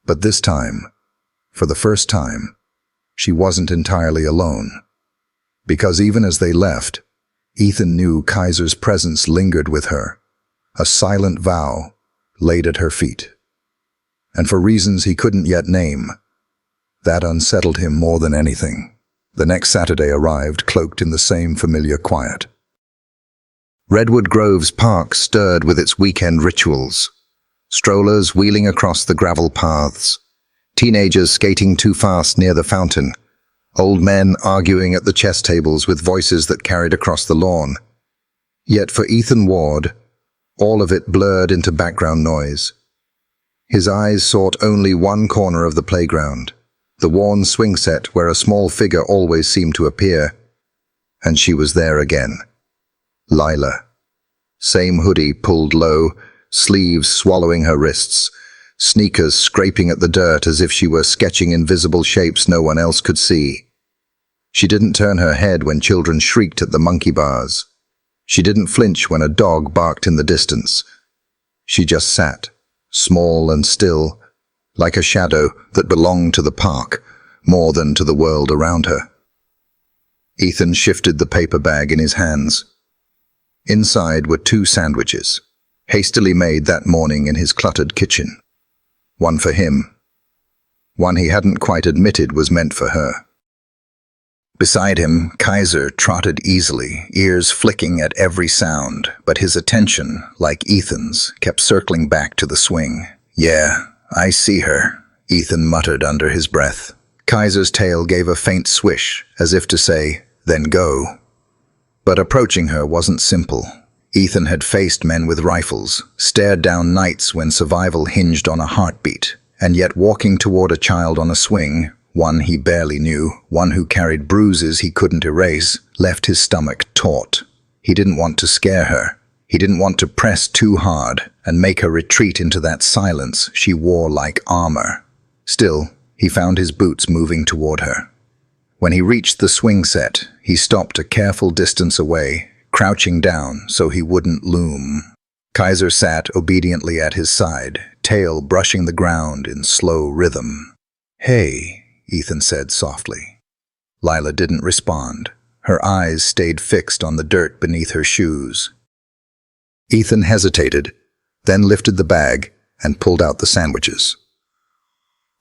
But this time, for the first time, she wasn't entirely alone. Because even as they left, Ethan knew Kaiser's presence lingered with her, a silent vow laid at her feet. And for reasons he couldn't yet name, that unsettled him more than anything. The next Saturday arrived, cloaked in the same familiar quiet. Redwood Grove's park stirred with its weekend rituals. Strollers wheeling across the gravel paths, teenagers skating too fast near the fountain, old men arguing at the chess tables with voices that carried across the lawn. Yet for Ethan Ward, all of it blurred into background noise. His eyes sought only one corner of the playground, the worn swing set where a small figure always seemed to appear. And she was there again. Lila. Same hoodie pulled low, sleeves swallowing her wrists, sneakers scraping at the dirt as if she were sketching invisible shapes no one else could see. She didn't turn her head when children shrieked at the monkey bars. She didn't flinch when a dog barked in the distance. She just sat, small and still, like a shadow that belonged to the park more than to the world around her. Ethan shifted the paper bag in his hands. Inside were 2 sandwiches, hastily made that morning in his cluttered kitchen. One for him. One he hadn't quite admitted was meant for her. Beside him, Kaiser trotted easily, ears flicking at every sound, but his attention, like Ethan's, kept circling back to the swing. "Yeah, I see her," Ethan muttered under his breath. Kaiser's tail gave a faint swish, as if to say, "Then go." But approaching her wasn't simple. Ethan had faced men with rifles, stared down nights when survival hinged on a heartbeat, and yet walking toward a child on a swing, one he barely knew, one who carried bruises he couldn't erase, left his stomach taut. He didn't want to scare her. He didn't want to press too hard and make her retreat into that silence she wore like armor. Still, he found his boots moving toward her. When he reached the swing set, he stopped a careful distance away, crouching down so he wouldn't loom. Kaiser sat obediently at his side, tail brushing the ground in slow rhythm. "Hey," Ethan said softly. Lila didn't respond. Her eyes stayed fixed on the dirt beneath her shoes. Ethan hesitated, then lifted the bag and pulled out the sandwiches.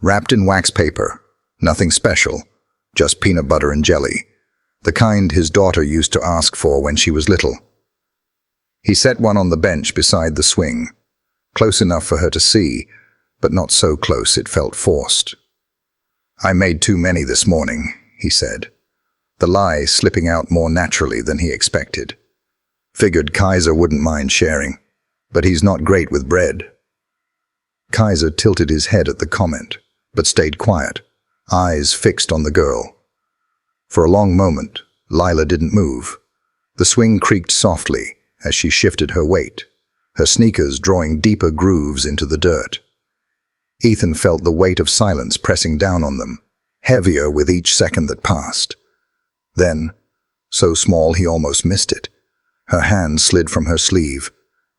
Wrapped in wax paper, nothing special, just peanut butter and jelly, the kind his daughter used to ask for when she was little. He set one on the bench beside the swing, close enough for her to see, but not so close it felt forced. "I made too many this morning," he said, the lie slipping out more naturally than he expected. Figured Kaiser wouldn't mind sharing, but he's not great with bread. Kaiser tilted his head at the comment, but stayed quiet, eyes fixed on the girl. For a long moment, Lila didn't move. The swing creaked softly as she shifted her weight, her sneakers drawing deeper grooves into the dirt. Ethan felt the weight of silence pressing down on them, heavier with each second that passed. Then, so small he almost missed it, her hand slid from her sleeve,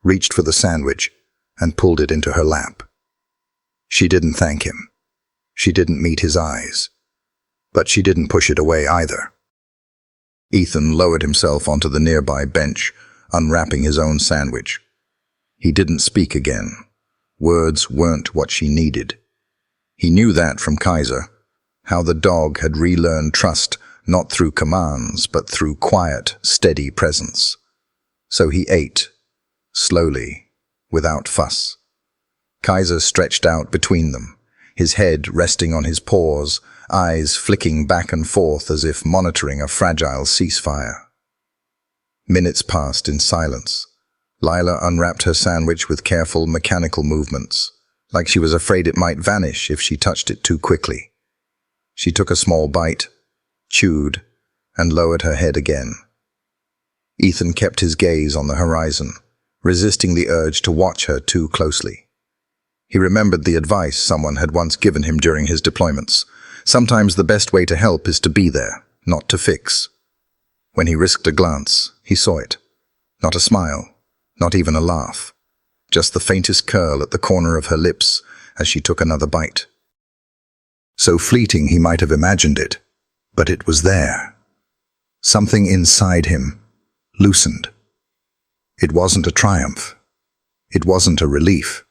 reached for the sandwich, and pulled it into her lap. She didn't thank him. She didn't meet his eyes. But she didn't push it away either. Ethan lowered himself onto the nearby bench, unwrapping his own sandwich. He didn't speak again. Words weren't what she needed. He knew that from Kaiser, how the dog had relearned trust not through commands, but through quiet, steady presence. So he ate, slowly, without fuss. Kaiser stretched out between them, his head resting on his paws, eyes flicking back and forth as if monitoring a fragile ceasefire. Minutes passed in silence. Lila unwrapped her sandwich with careful, mechanical movements, like she was afraid it might vanish if she touched it too quickly. She took a small bite, chewed, and lowered her head again. Ethan kept his gaze on the horizon, resisting the urge to watch her too closely. He remembered the advice someone had once given him during his deployments. Sometimes the best way to help is to be there, not to fix. When he risked a glance, he saw it. Not a smile, not even a laugh. Just the faintest curl at the corner of her lips as she took another bite. So fleeting he might have imagined it, but it was there. Something inside him loosened. It wasn't a triumph. It wasn't a relief.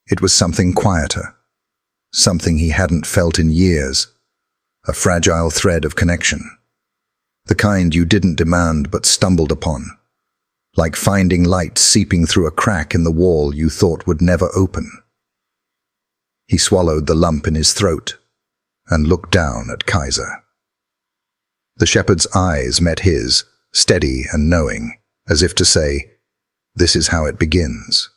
It was something quieter, something he hadn't felt in years, a fragile thread of connection. The kind you didn't demand but stumbled upon, like finding light seeping through a crack in the wall you thought would never open. He swallowed the lump in his throat and looked down at Kaiser. The shepherd's eyes met his, steady and knowing, as if to say, "This is how it begins."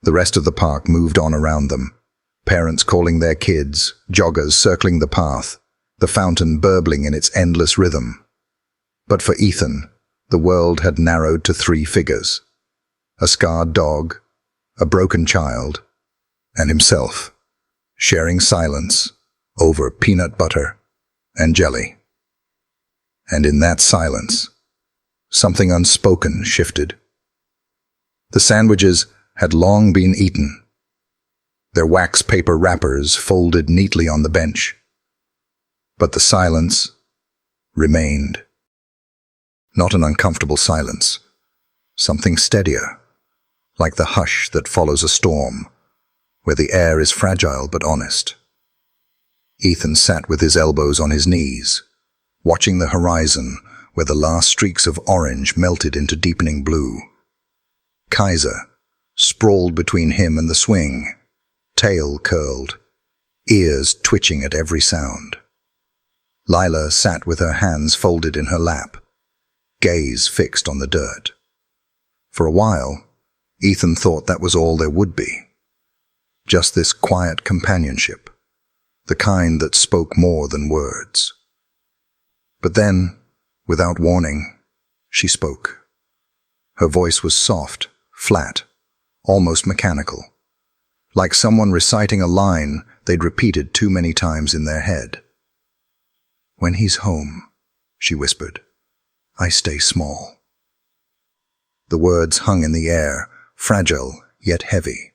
The rest of the park moved on around them, parents calling their kids, joggers circling the path, the fountain burbling in its endless rhythm. But for Ethan, the world had narrowed to 3 figures: a scarred dog, a broken child, and himself, sharing silence over peanut butter and jelly. And in that silence, something unspoken shifted. The sandwiches had long been eaten, their wax paper wrappers folded neatly on the bench. But the silence remained. Not an uncomfortable silence, something steadier, like the hush that follows a storm, where the air is fragile but honest. Ethan sat with his elbows on his knees, watching the horizon where the last streaks of orange melted into deepening blue. Kaiser sprawled between him and the swing, tail curled, ears twitching at every sound. Lila sat with her hands folded in her lap, gaze fixed on the dirt. For a while, Ethan thought that was all there would be. Just this quiet companionship, the kind that spoke more than words. But then, without warning, she spoke. Her voice was soft, flat, almost mechanical, like someone reciting a line they'd repeated too many times in their head. "When he's home," she whispered, "I stay small." The words hung in the air, fragile yet heavy.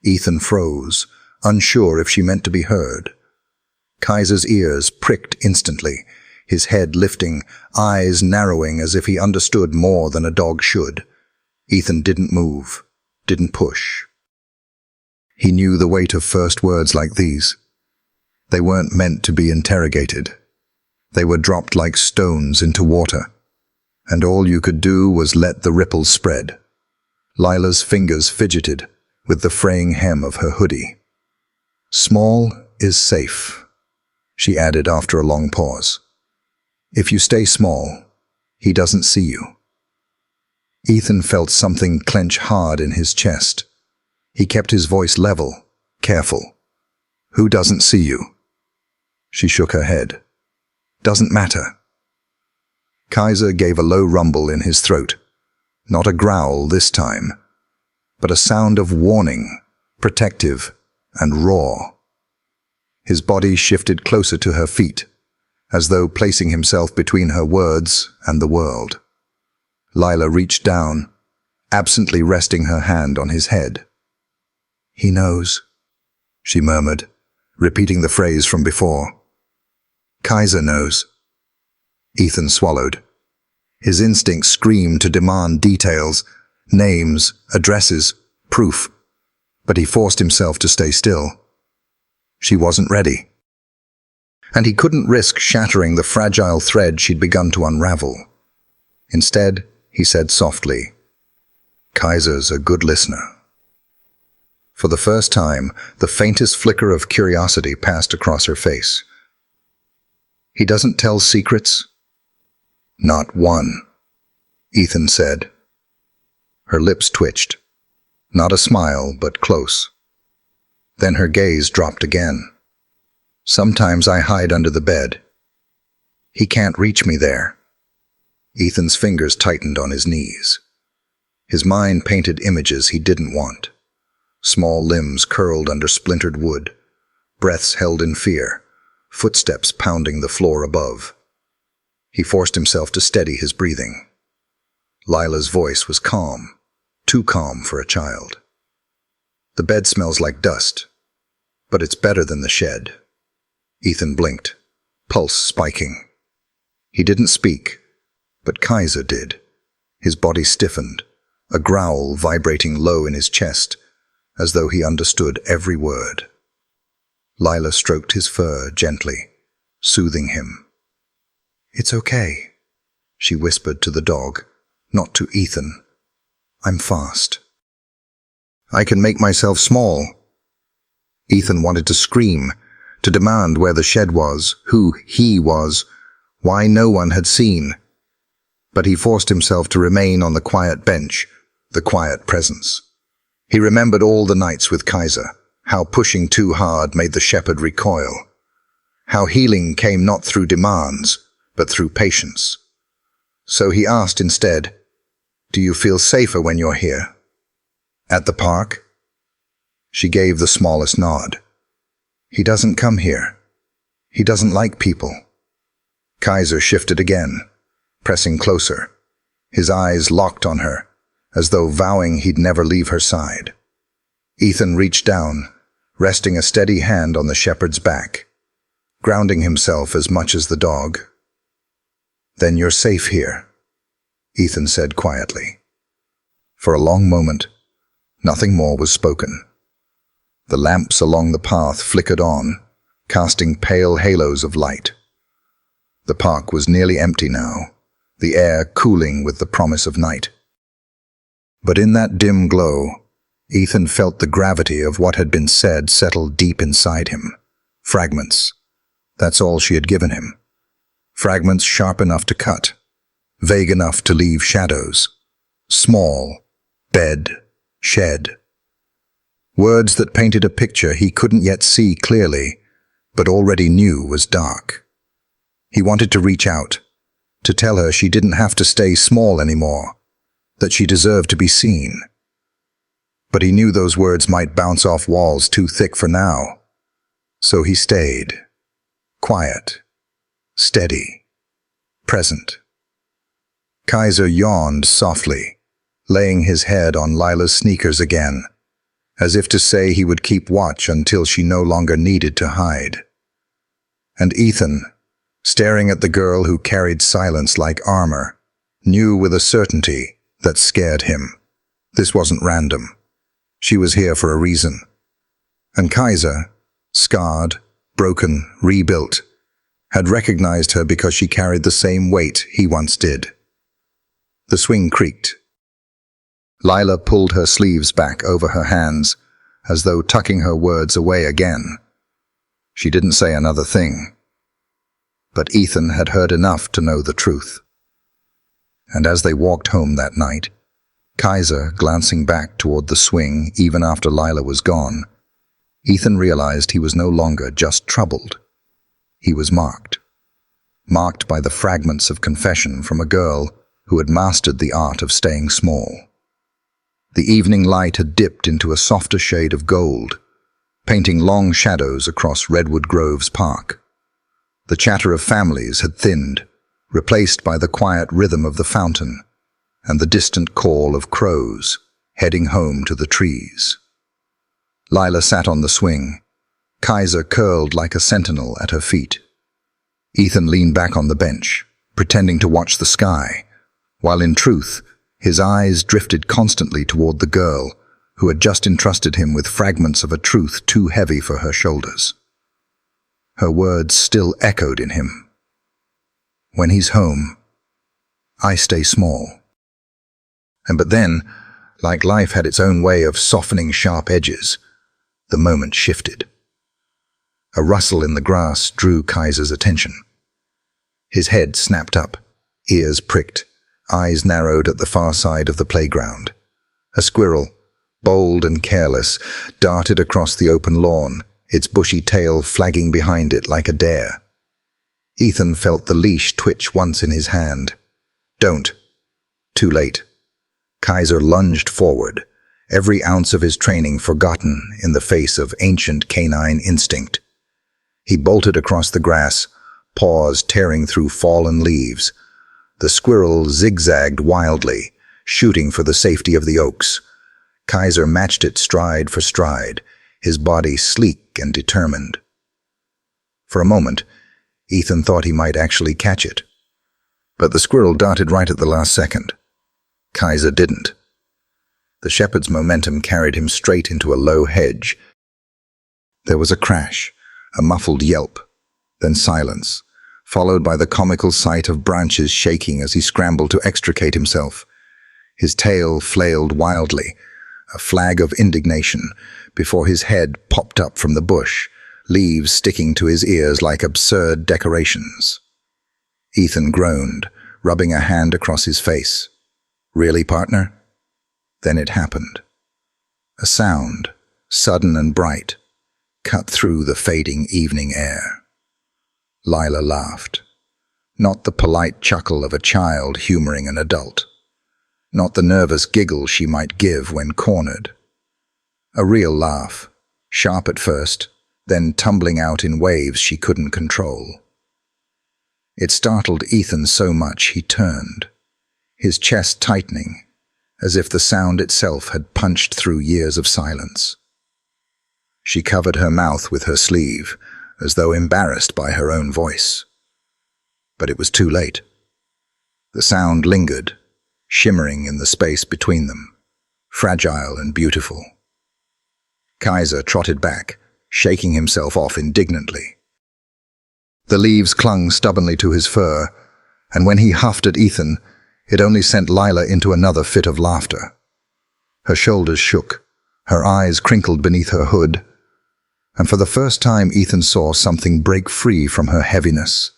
Ethan froze, unsure if she meant to be heard. Kaiser's ears pricked instantly, his head lifting, eyes narrowing as if he understood more than a dog should. Ethan didn't move, didn't push. He knew the weight of first words like these. They weren't meant to be interrogated. They were dropped like stones into water, and all you could do was let the ripples spread. Lila's fingers fidgeted with the fraying hem of her hoodie. "Small is safe," she added after a long pause. "If you stay small, he doesn't see you." Ethan felt something clench hard in his chest. He kept his voice level, careful. "Who doesn't see you?" She shook her head. "Doesn't matter." Kaiser gave a low rumble in his throat. Not a growl this time, but a sound of warning, protective and raw. His body shifted closer to her feet, as though placing himself between her words and the world. Lila reached down, absently resting her hand on his head. "He knows," she murmured, repeating the phrase from before. "Kaiser knows." Ethan swallowed. His instincts screamed to demand details, names, addresses, proof, but he forced himself to stay still. She wasn't ready. And he couldn't risk shattering the fragile thread she'd begun to unravel. Instead, he said softly, "Kaiser's a good listener." For the first time, the faintest flicker of curiosity passed across her face. "He doesn't tell secrets?" "Not one," Ethan said. Her lips twitched. Not a smile, but close. Then her gaze dropped again. "Sometimes I hide under the bed. He can't reach me there." Ethan's fingers tightened on his knees. His mind painted images he didn't want. Small limbs curled under splintered wood, breaths held in fear, footsteps pounding the floor above. He forced himself to steady his breathing. Lila's voice was calm, too calm for a child. "The bed smells like dust, but it's better than the shed." Ethan blinked, pulse spiking. He didn't speak, but Kaiser did. His body stiffened, a growl vibrating low in his chest, as though he understood every word. Lila stroked his fur gently, soothing him. "It's okay," she whispered to the dog, not to Ethan. "I'm fast. I can make myself small." Ethan wanted to scream, to demand where the shed was, who he was, why no one had seen. But he forced himself to remain on the quiet bench, the quiet presence. He remembered all the nights with Kaiser, how pushing too hard made the shepherd recoil, how healing came not through demands, but through patience. So he asked instead, "Do you feel safer when you're here?" "At the park?" She gave the smallest nod. "He doesn't come here. He doesn't like people." Kaiser shifted again, pressing closer, his eyes locked on her, as though vowing he'd never leave her side. Ethan reached down, resting a steady hand on the shepherd's back, grounding himself as much as the dog. "Then you're safe here," Ethan said quietly. For a long moment, nothing more was spoken. The lamps along the path flickered on, casting pale halos of light. The park was nearly empty now, the air cooling with the promise of night. But in that dim glow, Ethan felt the gravity of what had been said settle deep inside him. Fragments. That's all she had given him. Fragments sharp enough to cut, vague enough to leave shadows. Small, bed, shed. Words that painted a picture he couldn't yet see clearly, but already knew was dark. He wanted to reach out, to tell her she didn't have to stay small anymore, that she deserved to be seen. But he knew those words might bounce off walls too thick for now. So he stayed, quiet, steady, present. Kaiser yawned softly, laying his head on Lila's sneakers again, as if to say he would keep watch until she no longer needed to hide. And Ethan, staring at the girl who carried silence like armor, knew with a certainty that scared him. This wasn't random. She was here for a reason. And Kaiser, scarred, broken, rebuilt, had recognized her because she carried the same weight he once did. The swing creaked. Lila pulled her sleeves back over her hands, as though tucking her words away again. She didn't say another thing. But Ethan had heard enough to know the truth. And as they walked home that night, Kaiser glancing back toward the swing even after Lila was gone, Ethan realized he was no longer just troubled. He was marked. Marked by the fragments of confession from a girl who had mastered the art of staying small. The evening light had dipped into a softer shade of gold, painting long shadows across Redwood Grove's park. The chatter of families had thinned, replaced by the quiet rhythm of the fountain and the distant call of crows heading home to the trees. Lila sat on the swing, Kaiser curled like a sentinel at her feet. Ethan leaned back on the bench, pretending to watch the sky, while in truth, his eyes drifted constantly toward the girl who had just entrusted him with fragments of a truth too heavy for her shoulders. Her words still echoed in him. "When he's home, I stay small." But then, like life had its own way of softening sharp edges, the moment shifted. A rustle in the grass drew Kaiser's attention. His head snapped up, ears pricked, eyes narrowed at the far side of the playground. A squirrel, bold and careless, darted across the open lawn, its bushy tail flagging behind it like a dare. Ethan felt the leash twitch once in his hand. "Don't." Too late. Kaiser lunged forward, every ounce of his training forgotten in the face of ancient canine instinct. He bolted across the grass, paws tearing through fallen leaves. The squirrel zigzagged wildly, shooting for the safety of the oaks. Kaiser matched it stride for stride, his body sleek and determined. For a moment, Ethan thought he might actually catch it. But the squirrel darted right at the last second. Kaiser didn't. The shepherd's momentum carried him straight into a low hedge. There was a crash, a muffled yelp, then silence, followed by the comical sight of branches shaking as he scrambled to extricate himself. His tail flailed wildly, a flag of indignation, before his head popped up from the bush, leaves sticking to his ears like absurd decorations. Ethan groaned, rubbing a hand across his face. "Really, partner?" Then it happened. A sound, sudden and bright, cut through the fading evening air. Lila laughed. Not the polite chuckle of a child humoring an adult. Not the nervous giggle she might give when cornered. A real laugh, sharp at first, then tumbling out in waves she couldn't control. It startled Ethan so much he turned, his chest tightening, as if the sound itself had punched through years of silence. She covered her mouth with her sleeve, as though embarrassed by her own voice. But it was too late. The sound lingered, shimmering in the space between them, fragile and beautiful. Kaiser trotted back, shaking himself off indignantly. The leaves clung stubbornly to his fur, and when he huffed at Ethan, it only sent Lila into another fit of laughter. Her shoulders shook, her eyes crinkled beneath her hood, and for the first time Ethan saw something break free from her heaviness,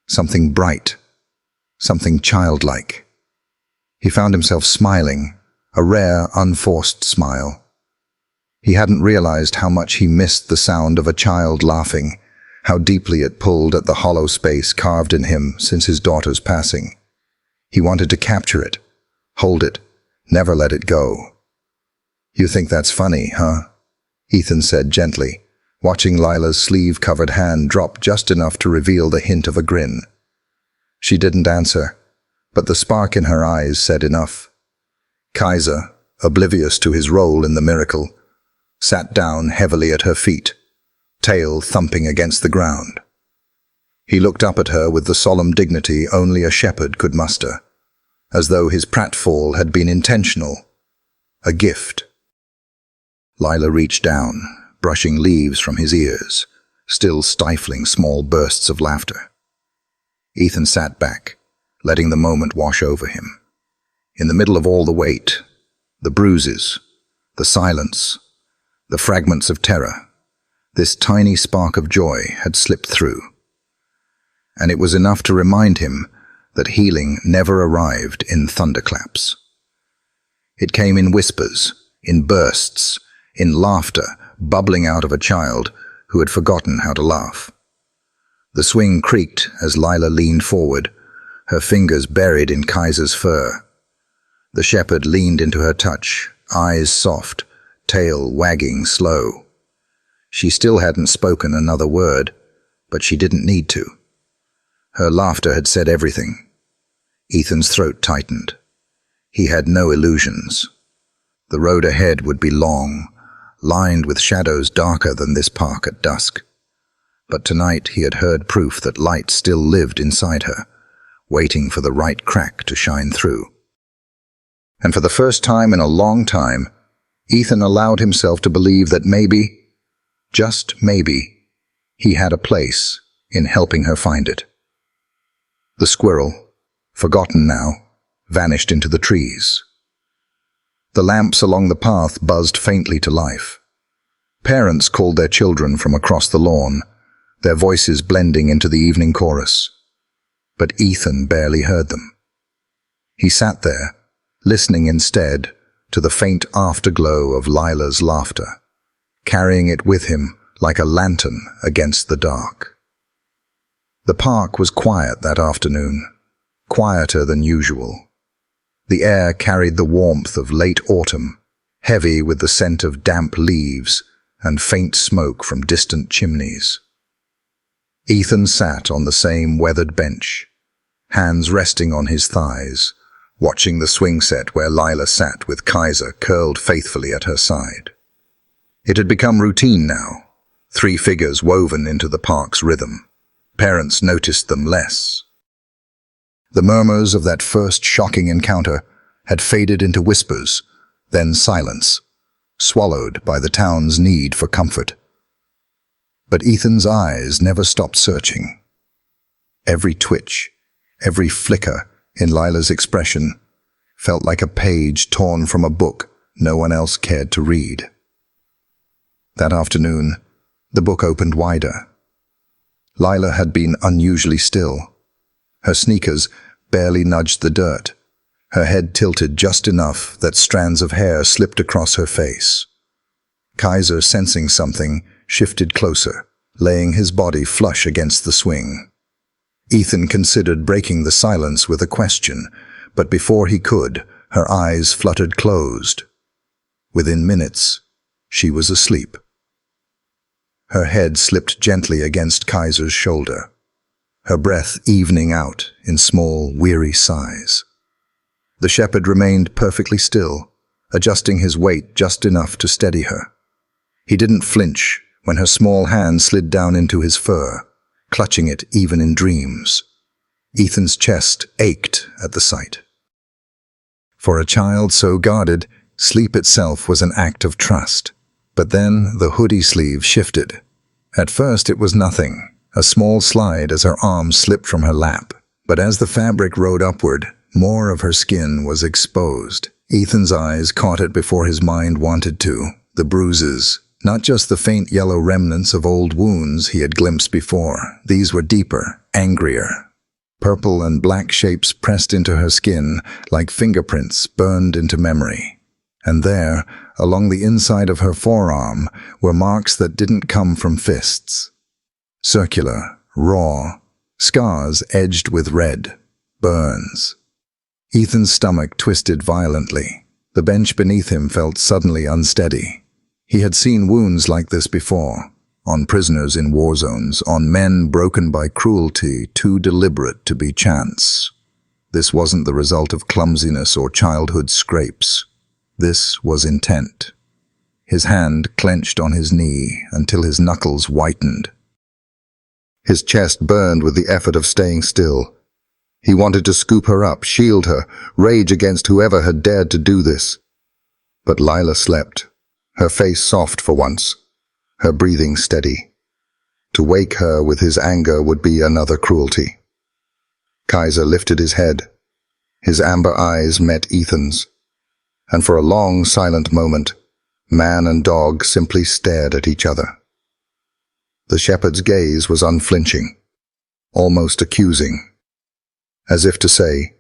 something bright, something childlike. He found himself smiling, a rare, unforced smile. He hadn't realized how much he missed the sound of a child laughing, how deeply it pulled at the hollow space carved in him since his daughter's passing. He wanted to capture it, hold it, never let it go. "You think that's funny, huh?" Ethan said gently, watching Lila's sleeve-covered hand drop just enough to reveal the hint of a grin. She didn't answer, but the spark in her eyes said enough. Kaiser, oblivious to his role in the miracle, sat down heavily at her feet, tail thumping against the ground. He looked up at her with the solemn dignity only a shepherd could muster, as though his pratfall had been intentional, a gift. Lila reached down, brushing leaves from his ears, still stifling small bursts of laughter. Ethan sat back, letting the moment wash over him. In the middle of all the weight, the bruises, the silence, the fragments of terror, this tiny spark of joy had slipped through. And it was enough to remind him that healing never arrived in thunderclaps. It came in whispers, in bursts, in laughter bubbling out of a child who had forgotten how to laugh. The swing creaked as Lila leaned forward, her fingers buried in Kaiser's fur. The shepherd leaned into her touch, eyes soft, tail wagging slow. She still hadn't spoken another word, but she didn't need to. Her laughter had said everything. Ethan's throat tightened. He had no illusions. The road ahead would be long, lined with shadows darker than this park at dusk. But tonight he had heard proof that light still lived inside her, waiting for the right crack to shine through. And for the first time in a long time, Ethan allowed himself to believe that maybe, just maybe, he had a place in helping her find it. The squirrel, forgotten now, vanished into the trees. The lamps along the path buzzed faintly to life. Parents called their children from across the lawn, their voices blending into the evening chorus. But Ethan barely heard them. He sat there, listening instead to the faint afterglow of Lila's laughter, carrying it with him like a lantern against the dark. The park was quiet that afternoon, quieter than usual. The air carried the warmth of late autumn, heavy with the scent of damp leaves and faint smoke from distant chimneys. Ethan sat on the same weathered bench, hands resting on his thighs, watching the swing set where Lila sat with Kaiser curled faithfully at her side. It had become routine now, 3 figures woven into the park's rhythm. Parents noticed them less. The murmurs of that first shocking encounter had faded into whispers, then silence, swallowed by the town's need for comfort. But Ethan's eyes never stopped searching. Every twitch, every flicker in Lila's expression felt like a page torn from a book no one else cared to read. That afternoon, the book opened wider. Lila had been unusually still. Her sneakers barely nudged the dirt, her head tilted just enough that strands of hair slipped across her face. Kaiser, sensing something, shifted closer, laying his body flush against the swing. Ethan considered breaking the silence with a question, but before he could, her eyes fluttered closed. Within minutes, she was asleep. Her head slipped gently against Kaiser's shoulder. her breath evening out in small, weary sighs. The shepherd remained perfectly still, adjusting his weight just enough to steady her. He didn't flinch when her small hand slid down into his fur, clutching it even in dreams. Ethan's chest ached at the sight. For a child so guarded, sleep itself was an act of trust. But then the hoodie sleeve shifted. At first it was nothing, a small slide as her arm slipped from her lap. But as the fabric rode upward, more of her skin was exposed. Ethan's eyes caught it before his mind wanted to. The bruises, not just the faint yellow remnants of old wounds he had glimpsed before. These were deeper, angrier. Purple and black shapes pressed into her skin like fingerprints burned into memory. And there, along the inside of her forearm, were marks that didn't come from fists. Circular, raw, scars edged with red, burns. Ethan's stomach twisted violently. The bench beneath him felt suddenly unsteady. He had seen wounds like this before, on prisoners in war zones, on men broken by cruelty too deliberate to be chance. This wasn't the result of clumsiness or childhood scrapes. This was intent. His hand clenched on his knee until his knuckles whitened. His chest burned with the effort of staying still. He wanted to scoop her up, shield her, rage against whoever had dared to do this. But Lila slept, her face soft for once, her breathing steady. To wake her with his anger would be another cruelty. Kaiser lifted his head. His amber eyes met Ethan's, and for a long, silent moment, man and dog simply stared at each other. The shepherd's gaze was unflinching, almost accusing, as if to say,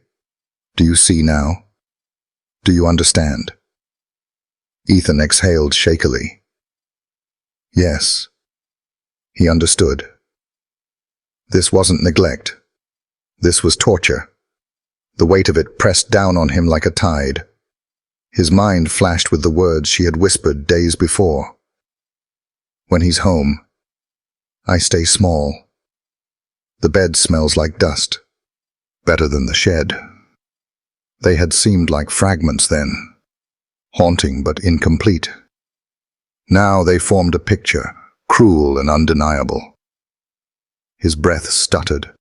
"Do you see now? Do you understand?" Ethan exhaled shakily. Yes, he understood. This wasn't neglect. This was torture. The weight of it pressed down on him like a tide. His mind flashed with the words she had whispered days before. When he's home, I stay small. The bed smells like dust, better than the shed. They had seemed like fragments then, haunting but incomplete. Now they formed a picture, cruel and undeniable. His breath stuttered,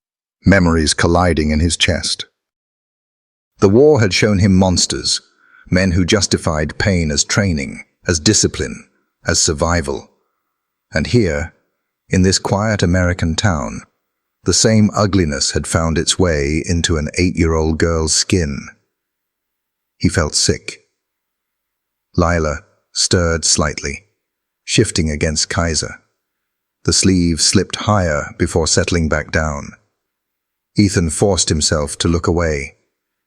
memories colliding in his chest. The war had shown him monsters, men who justified pain as training, as discipline, as survival. And here, in this quiet American town, the same ugliness had found its way into an 8-year-old girl's skin. He felt sick. Lila stirred slightly, shifting against Kaiser. The sleeve slipped higher before settling back down. Ethan forced himself to look away,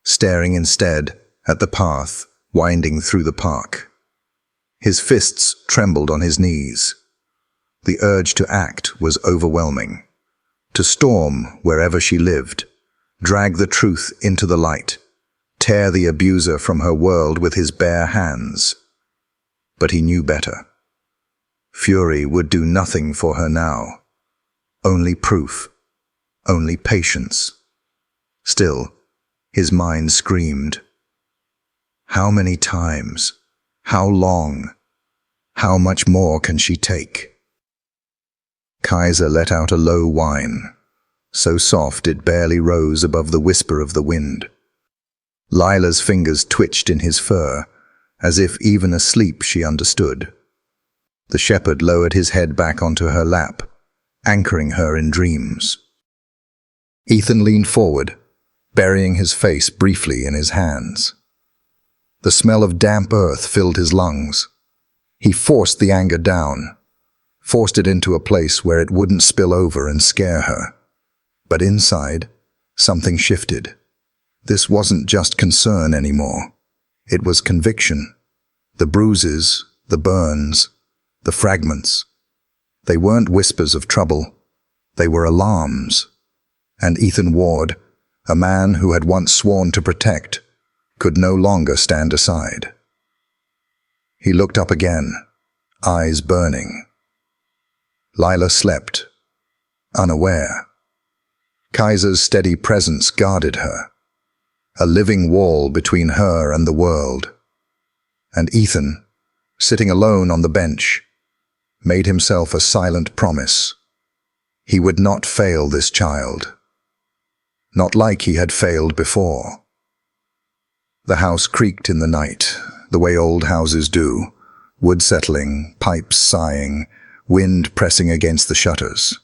staring instead at the path winding through the park. His fists trembled on his knees. The urge to act was overwhelming. To storm wherever she lived, drag the truth into the light, tear the abuser from her world with his bare hands. But he knew better. Fury would do nothing for her now. Only proof, only patience. Still, his mind screamed. How many times? How long? How much more can she take? Kaiser let out a low whine, so soft it barely rose above the whisper of the wind. Lila's fingers twitched in his fur, as if even asleep she understood. The shepherd lowered his head back onto her lap, anchoring her in dreams. Ethan leaned forward, burying his face briefly in his hands. The smell of damp earth filled his lungs. He forced the anger down, forced it into a place where it wouldn't spill over and scare her. But inside, something shifted. This wasn't just concern anymore. It was conviction. The bruises, the burns, the fragments. They weren't whispers of trouble. They were alarms. And Ethan Ward, a man who had once sworn to protect, could no longer stand aside. He looked up again, eyes burning. Lila slept, unaware. Kaiser's steady presence guarded her, a living wall between her and the world. And Ethan, sitting alone on the bench, made himself a silent promise. He would not fail this child. Not like he had failed before. The house creaked in the night, the way old houses do, wood settling, pipes sighing, wind pressing against the shutters.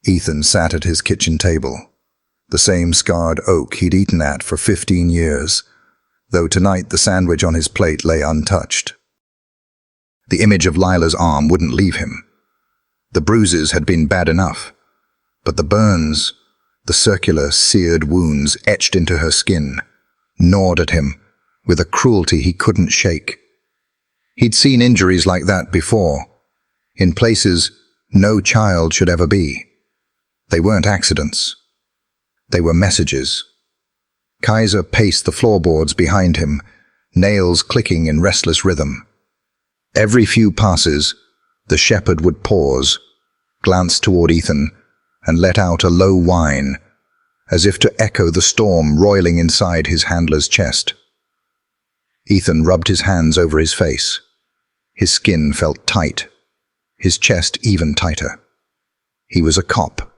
Ethan sat at his kitchen table, the same scarred oak he'd eaten at for 15 years, though tonight the sandwich on his plate lay untouched. The image of Lila's arm wouldn't leave him. The bruises had been bad enough, but the burns, the circular, seared wounds etched into her skin, gnawed at him with a cruelty he couldn't shake. He'd seen injuries like that before, in places no child should ever be. They weren't accidents. They were messages. Kaiser paced the floorboards behind him, nails clicking in restless rhythm. Every few passes, the shepherd would pause, glance toward Ethan, and let out a low whine, as if to echo the storm roiling inside his handler's chest. Ethan rubbed his hands over his face. His skin felt tight, his chest even tighter. He was a cop.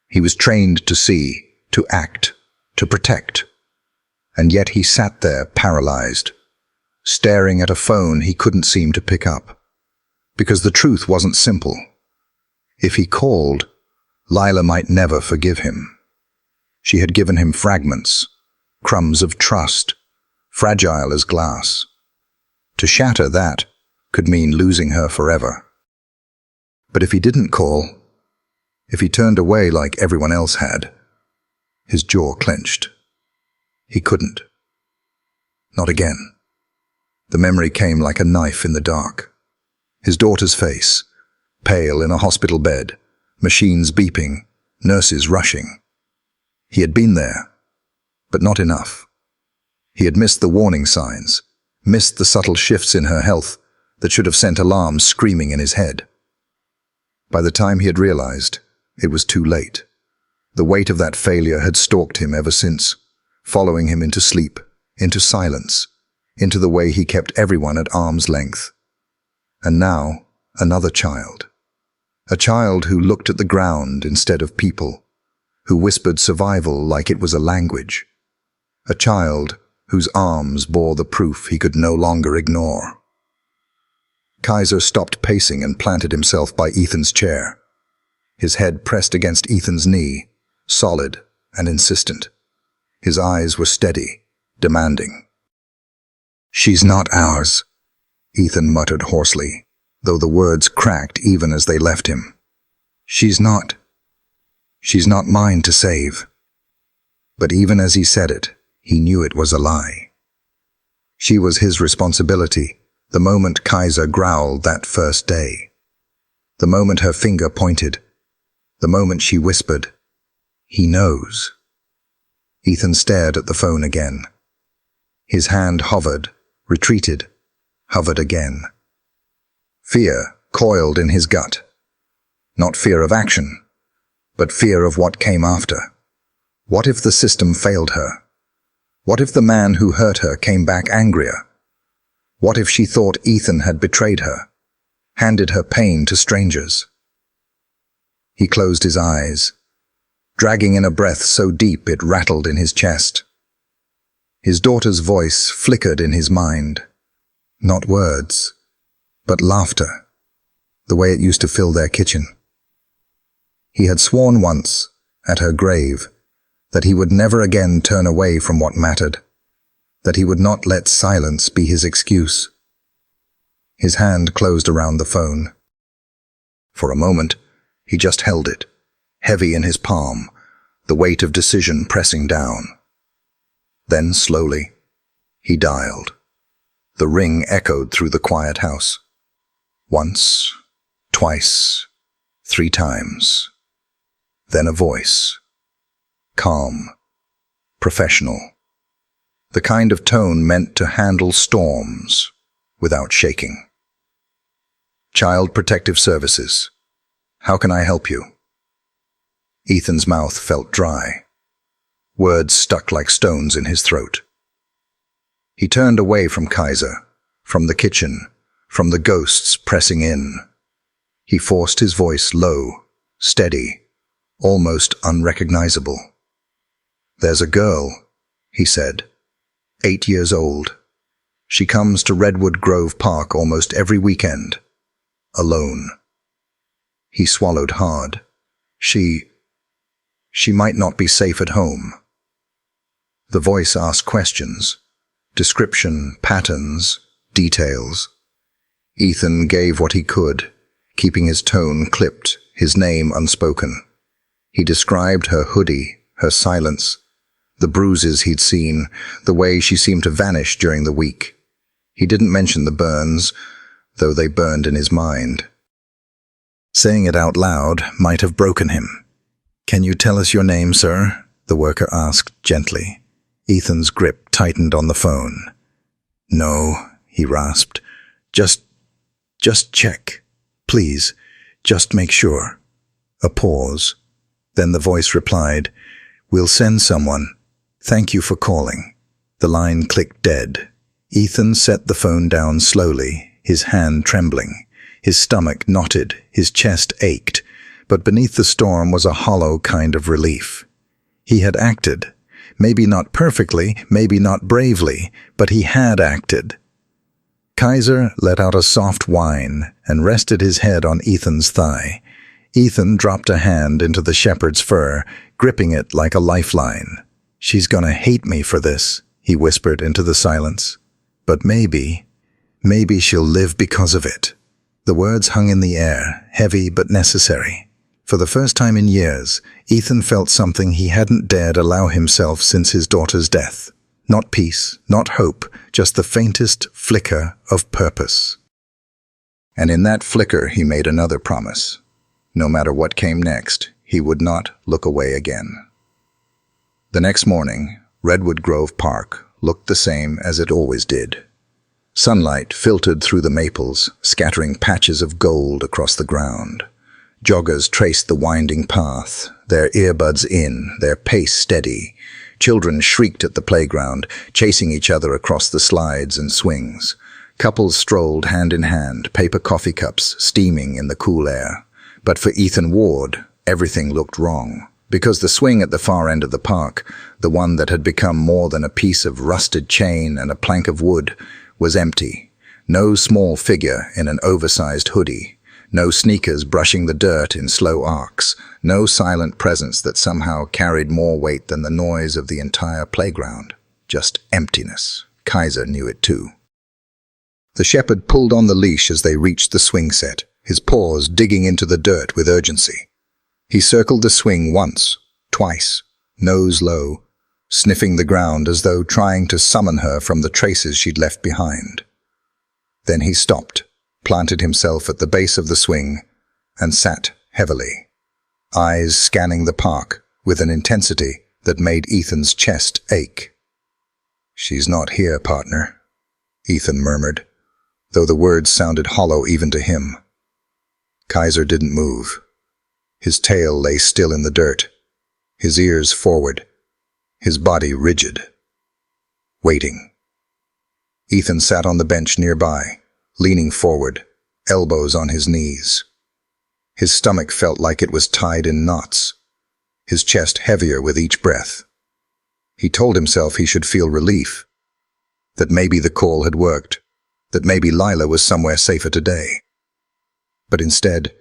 He was trained to see, to act, to protect. And yet he sat there paralyzed, staring at a phone he couldn't seem to pick up. Because the truth wasn't simple. If he called, Lila might never forgive him. She had given him fragments, crumbs of trust, fragile as glass. To shatter that could mean losing her forever. But if he didn't call, if he turned away like everyone else had, his jaw clenched. He couldn't. Not again. The memory came like a knife in the dark. His daughter's face, pale in a hospital bed, machines beeping, nurses rushing. He had been there, but not enough. He had missed the warning signs, missed the subtle shifts in her health that should have sent alarms screaming in his head. By the time he had realized, it was too late. The weight of that failure had stalked him ever since, following him into sleep, into silence, into the way he kept everyone at arm's length. And now, another child. A child who looked at the ground instead of people, who whispered survival like it was a language. A child whose arms bore the proof he could no longer ignore. Kaiser stopped pacing and planted himself by Ethan's chair. His head pressed against Ethan's knee, solid and insistent. His eyes were steady, demanding. "She's not ours," Ethan muttered hoarsely, though the words cracked even as they left him. She's not mine to save." But even as he said it, he knew it was a lie. She was his responsibility, the moment Kaiser growled that first day. The moment her finger pointed. The moment she whispered, "He knows." Ethan stared at the phone again. His hand hovered, retreated, hovered again. Fear coiled in his gut. Not fear of action, but fear of what came after. What if the system failed her? What if the man who hurt her came back angrier? What if she thought Ethan had betrayed her, handed her pain to strangers? He closed his eyes, dragging in a breath so deep it rattled in his chest. His daughter's voice flickered in his mind. Not words, but laughter, the way it used to fill their kitchen. He had sworn once, at her grave, that he would never again turn away from what mattered, that he would not let silence be his excuse. His hand closed around the phone. For a moment, he just held it, heavy in his palm, the weight of decision pressing down. Then, slowly, he dialed. The ring echoed through the quiet house. Once, twice, 3 times. Then a voice. Calm, professional. The kind of tone meant to handle storms without shaking. "Child Protective Services. How can I help you?" Ethan's mouth felt dry. Words stuck like stones in his throat. He turned away from Kaiser, from the kitchen, from the ghosts pressing in. He forced his voice low, steady, almost unrecognizable. "There's a girl," he said, 8 years old. "She comes to Redwood Grove Park almost every weekend, alone." He swallowed hard. She might not be safe at home. The voice asked questions. Description, patterns, details. Ethan gave what he could, keeping his tone clipped, his name unspoken. He described her hoodie, her silence, the bruises he'd seen, the way she seemed to vanish during the week. He didn't mention the burns, though they burned in his mind. Saying it out loud might have broken him. "Can you tell us your name, sir?" the worker asked gently. Ethan's grip tightened on the phone. "No," he rasped. Just check. Please, just make sure." A pause. Then the voice replied, "We'll send someone. Thank you for calling." The line clicked dead. Ethan set the phone down slowly, his hand trembling. His stomach knotted, his chest ached, but beneath the storm was a hollow kind of relief. He had acted. Maybe not perfectly, maybe not bravely, but he had acted. Kaiser let out a soft whine and rested his head on Ethan's thigh. Ethan dropped a hand into the shepherd's fur, gripping it like a lifeline. "She's gonna hate me for this," he whispered into the silence. "But maybe she'll live because of it." The words hung in the air, heavy but necessary. For the first time in years, Ethan felt something he hadn't dared allow himself since his daughter's death. Not peace, not hope, just the faintest flicker of purpose. And in that flicker he made another promise. No matter what came next, he would not look away again. The next morning, Redwood Grove Park looked the same as it always did. Sunlight filtered through the maples, scattering patches of gold across the ground. Joggers traced the winding path, their earbuds in, their pace steady. Children shrieked at the playground, chasing each other across the slides and swings. Couples strolled hand in hand, paper coffee cups steaming in the cool air. But for Ethan Ward, everything looked wrong. Because the swing at the far end of the park, the one that had become more than a piece of rusted chain and a plank of wood, was empty. No small figure in an oversized hoodie. No sneakers brushing the dirt in slow arcs. No silent presence that somehow carried more weight than the noise of the entire playground. Just emptiness. Kaiser knew it too. The shepherd pulled on the leash as they reached the swing set, his paws digging into the dirt with urgency. He circled the swing once, twice, nose low, sniffing the ground as though trying to summon her from the traces she'd left behind. Then he stopped, planted himself at the base of the swing, and sat heavily, eyes scanning the park with an intensity that made Ethan's chest ache. "She's not here, partner," Ethan murmured, though the words sounded hollow even to him. Kaiser didn't move. His tail lay still in the dirt, his ears forward, his body rigid, waiting. Ethan sat on the bench nearby, leaning forward, elbows on his knees. His stomach felt like it was tied in knots, his chest heavier with each breath. He told himself he should feel relief, that maybe the call had worked, that maybe Lila was somewhere safer today. But instead,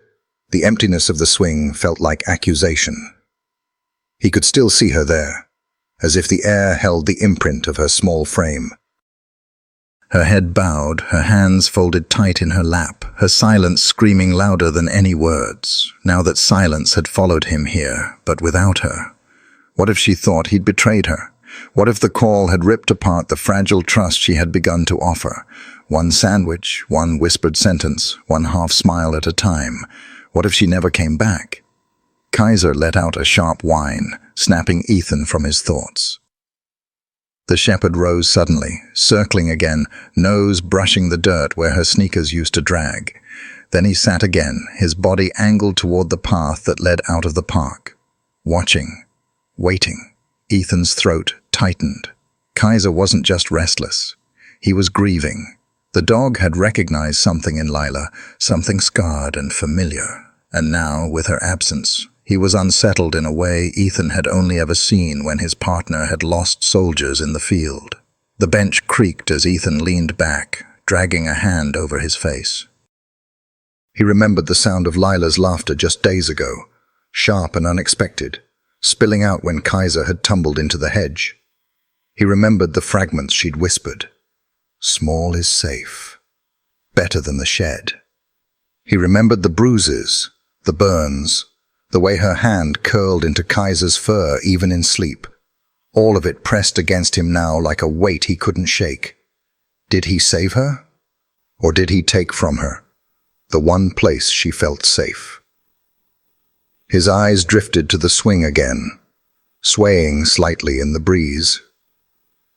the emptiness of the swing felt like accusation. He could still see her there, as if the air held the imprint of her small frame. Her head bowed, her hands folded tight in her lap, her silence screaming louder than any words, now that silence had followed him here, but without her. What if she thought he'd betrayed her? What if the call had ripped apart the fragile trust she had begun to offer? One sandwich, one whispered sentence, one half smile at a time. What if she never came back? Kaiser let out a sharp whine, snapping Ethan from his thoughts. The shepherd rose suddenly, circling again, nose brushing the dirt where her sneakers used to drag. Then he sat again, his body angled toward the path that led out of the park. watching, waiting. Ethan's throat tightened. Kaiser wasn't just restless. He was grieving. The dog had recognized something in Lila, something scarred and familiar. And now, with her absence, he was unsettled in a way Ethan had only ever seen when his partner had lost soldiers in the field. The bench creaked as Ethan leaned back, dragging a hand over his face. He remembered the sound of Lila's laughter just days ago, sharp and unexpected, spilling out when Kaiser had tumbled into the hedge. He remembered the fragments she'd whispered. Small is safe. Better than the shed. He remembered the bruises, the burns, the way her hand curled into Kaiser's fur even in sleep. All of it pressed against him now like a weight he couldn't shake. Did he save her? Or did he take from her the one place she felt safe? His eyes drifted to the swing again, swaying slightly in the breeze.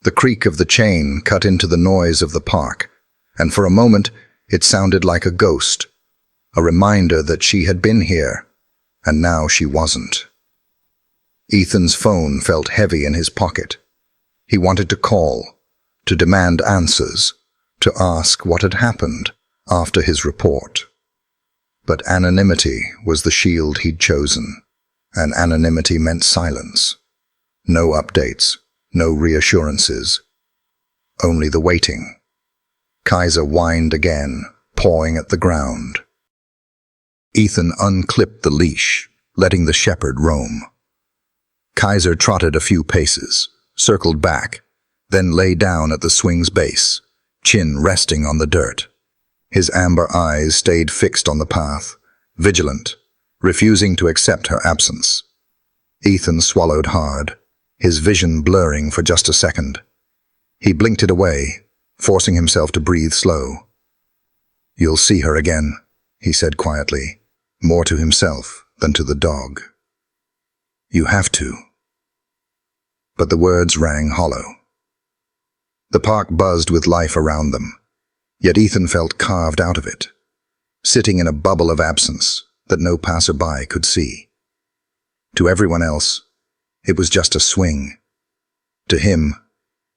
The creak of the chain cut into the noise of the park, and for a moment it sounded like a ghost, a reminder that she had been here, and now she wasn't. Ethan's phone felt heavy in his pocket. He wanted to call, to demand answers, to ask what had happened after his report. But anonymity was the shield he'd chosen, and anonymity meant silence. No updates, no reassurances, only the waiting. Kaiser whined again, pawing at the ground. Ethan unclipped the leash, letting the shepherd roam. Kaiser trotted a few paces, circled back, then lay down at the swing's base, chin resting on the dirt. His amber eyes stayed fixed on the path, vigilant, refusing to accept her absence. Ethan swallowed hard, his vision blurring for just a second. He blinked it away, forcing himself to breathe slow. "You'll see her again," he said quietly, more to himself than to the dog. "You have to." But the words rang hollow. The park buzzed with life around them, yet Ethan felt carved out of it, sitting in a bubble of absence that no passerby could see. To everyone else, it was just a swing. To him,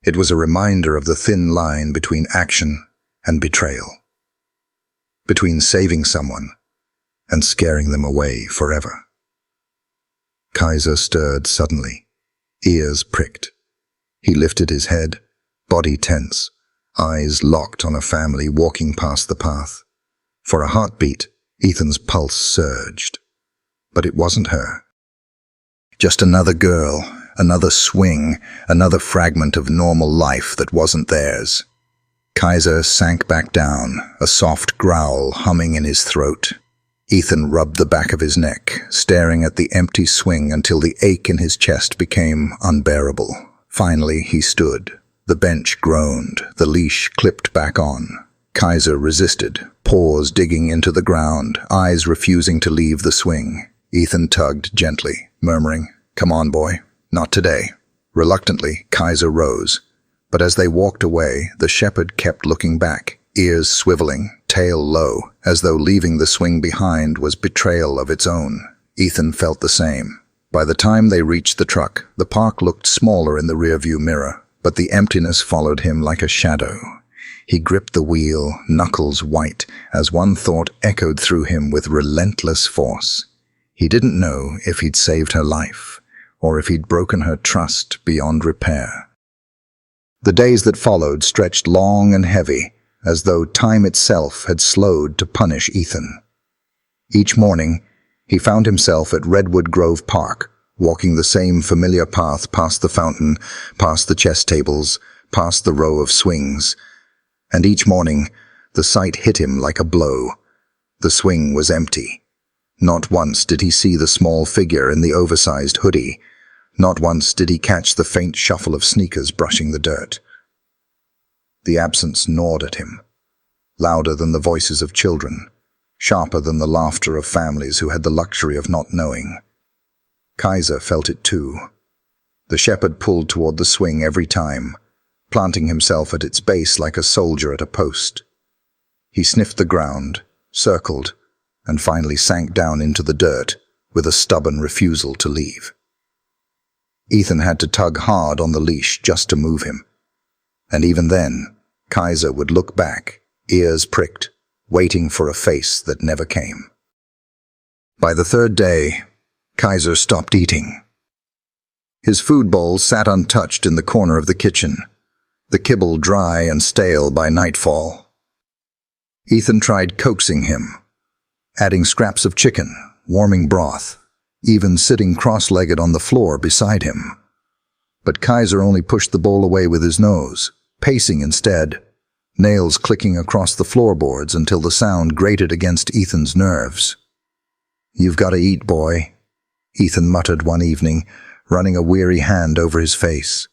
it was a reminder of the thin line between action and betrayal, between saving someone and scaring them away forever. Kaiser stirred suddenly, ears pricked. He lifted his head, body tense, eyes locked on a family walking past the path. For a heartbeat, Ethan's pulse surged. But it wasn't her. Just another girl, another swing, another fragment of normal life that wasn't theirs. Kaiser sank back down, a soft growl humming in his throat. Ethan rubbed the back of his neck, staring at the empty swing until the ache in his chest became unbearable. Finally, he stood. The bench groaned, the leash clipped back on. Kaiser resisted, paws digging into the ground, eyes refusing to leave the swing. Ethan tugged gently, murmuring, "Come on, boy, not today." Reluctantly, Kaiser rose. But as they walked away, the shepherd kept looking back, ears swiveling, tail low, as though leaving the swing behind was betrayal of its own. Ethan felt the same. By the time they reached the truck, the park looked smaller in the rearview mirror, but the emptiness followed him like a shadow. He gripped the wheel, knuckles white, as one thought echoed through him with relentless force. He didn't know if he'd saved her life, or if he'd broken her trust beyond repair. The days that followed stretched long and heavy, as though time itself had slowed to punish Ethan. Each morning, he found himself at Redwood Grove Park, walking the same familiar path past the fountain, past the chess tables, past the row of swings. And each morning, the sight hit him like a blow. The swing was empty. Not once did he see the small figure in the oversized hoodie. Not once did he catch the faint shuffle of sneakers brushing the dirt. The absence gnawed at him, louder than the voices of children, sharper than the laughter of families who had the luxury of not knowing. Kaiser felt it too. The shepherd pulled toward the swing every time, planting himself at its base like a soldier at a post. He sniffed the ground, circled, and finally sank down into the dirt with a stubborn refusal to leave. Ethan had to tug hard on the leash just to move him. And even then, Kaiser would look back, ears pricked, waiting for a face that never came. By the third day, Kaiser stopped eating. His food bowl sat untouched in the corner of the kitchen, the kibble dry and stale by nightfall. Ethan tried coaxing him, adding scraps of chicken, warming broth, even sitting cross-legged on the floor beside him. But Kaiser only pushed the bowl away with his nose, pacing instead, nails clicking across the floorboards until the sound grated against Ethan's nerves. "You've got to eat, boy," Ethan muttered one evening, running a weary hand over his face.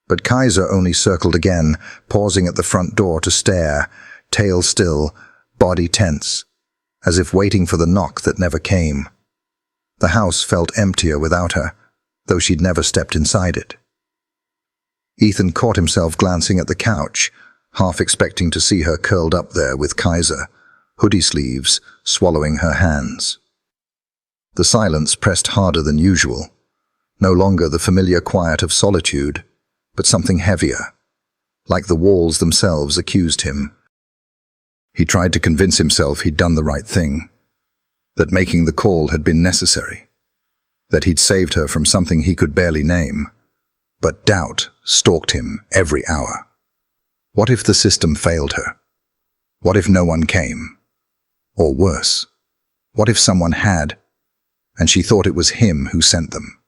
But Kaiser only circled again, pausing at the front door to stare, tail still, body tense, as if waiting for the knock that never came. The house felt emptier without her, though she'd never stepped inside it. Ethan caught himself glancing at the couch, half expecting to see her curled up there with Kaiser, hoodie sleeves swallowing her hands. The silence pressed harder than usual, no longer the familiar quiet of solitude, but something heavier, like the walls themselves accused him. He tried to convince himself he'd done the right thing, that making the call had been necessary, that he'd saved her from something he could barely name. But doubt stalked him every hour. What if the system failed her? What if no one came? Or worse, what if someone had, and she thought it was him who sent them?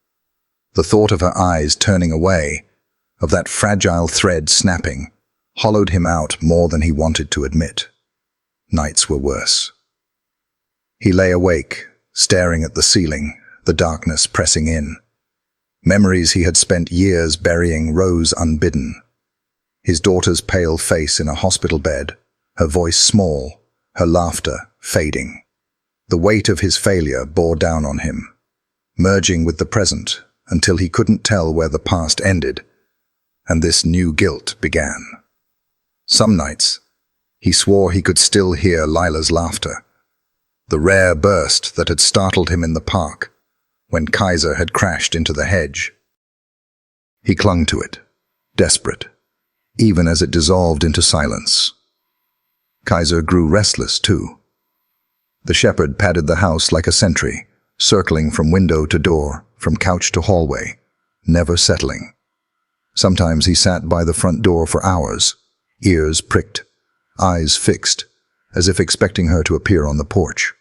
The thought of her eyes turning away, of that fragile thread snapping, hollowed him out more than he wanted to admit. Nights were worse. He lay awake, staring at the ceiling, the darkness pressing in. Memories he had spent years burying rose unbidden. His daughter's pale face in a hospital bed, her voice small, her laughter fading. The weight of his failure bore down on him, merging with the present until he couldn't tell where the past ended, and this new guilt began. Some nights, he swore he could still hear Lila's laughter, the rare burst that had startled him in the park when Kaiser had crashed into the hedge. He clung to it, desperate, even as it dissolved into silence. Kaiser grew restless, too. The shepherd padded the house like a sentry, circling from window to door, from couch to hallway, never settling. Sometimes he sat by the front door for hours, ears pricked, eyes fixed, as if expecting her to appear on the porch.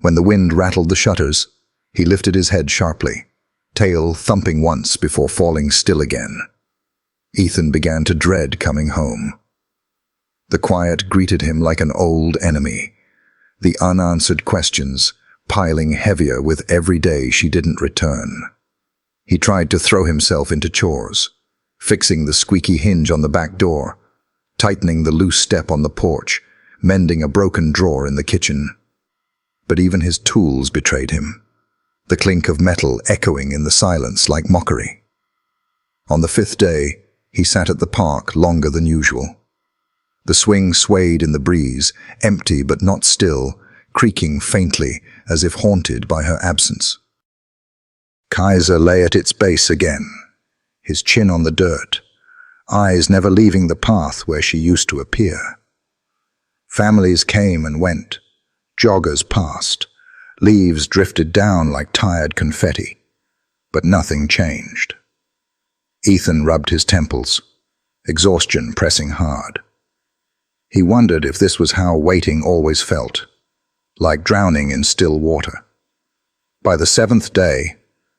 When the wind rattled the shutters, he lifted his head sharply, tail thumping once before falling still again. Ethan began to dread coming home. The quiet greeted him like an old enemy, the unanswered questions piling heavier with every day she didn't return. He tried to throw himself into chores, fixing the squeaky hinge on the back door, tightening the loose step on the porch, mending a broken drawer in the kitchen. But even his tools betrayed him, the clink of metal echoing in the silence like mockery. On the fifth day, he sat at the park longer than usual. The swing swayed in the breeze, empty but not still, creaking faintly as if haunted by her absence. Kaiser lay at its base again, his chin on the dirt, eyes never leaving the path where she used to appear. Families came and went, joggers passed, leaves drifted down like tired confetti, but nothing changed. Ethan rubbed his temples, exhaustion pressing hard. He wondered if this was how waiting always felt, like drowning in still water. By the seventh day,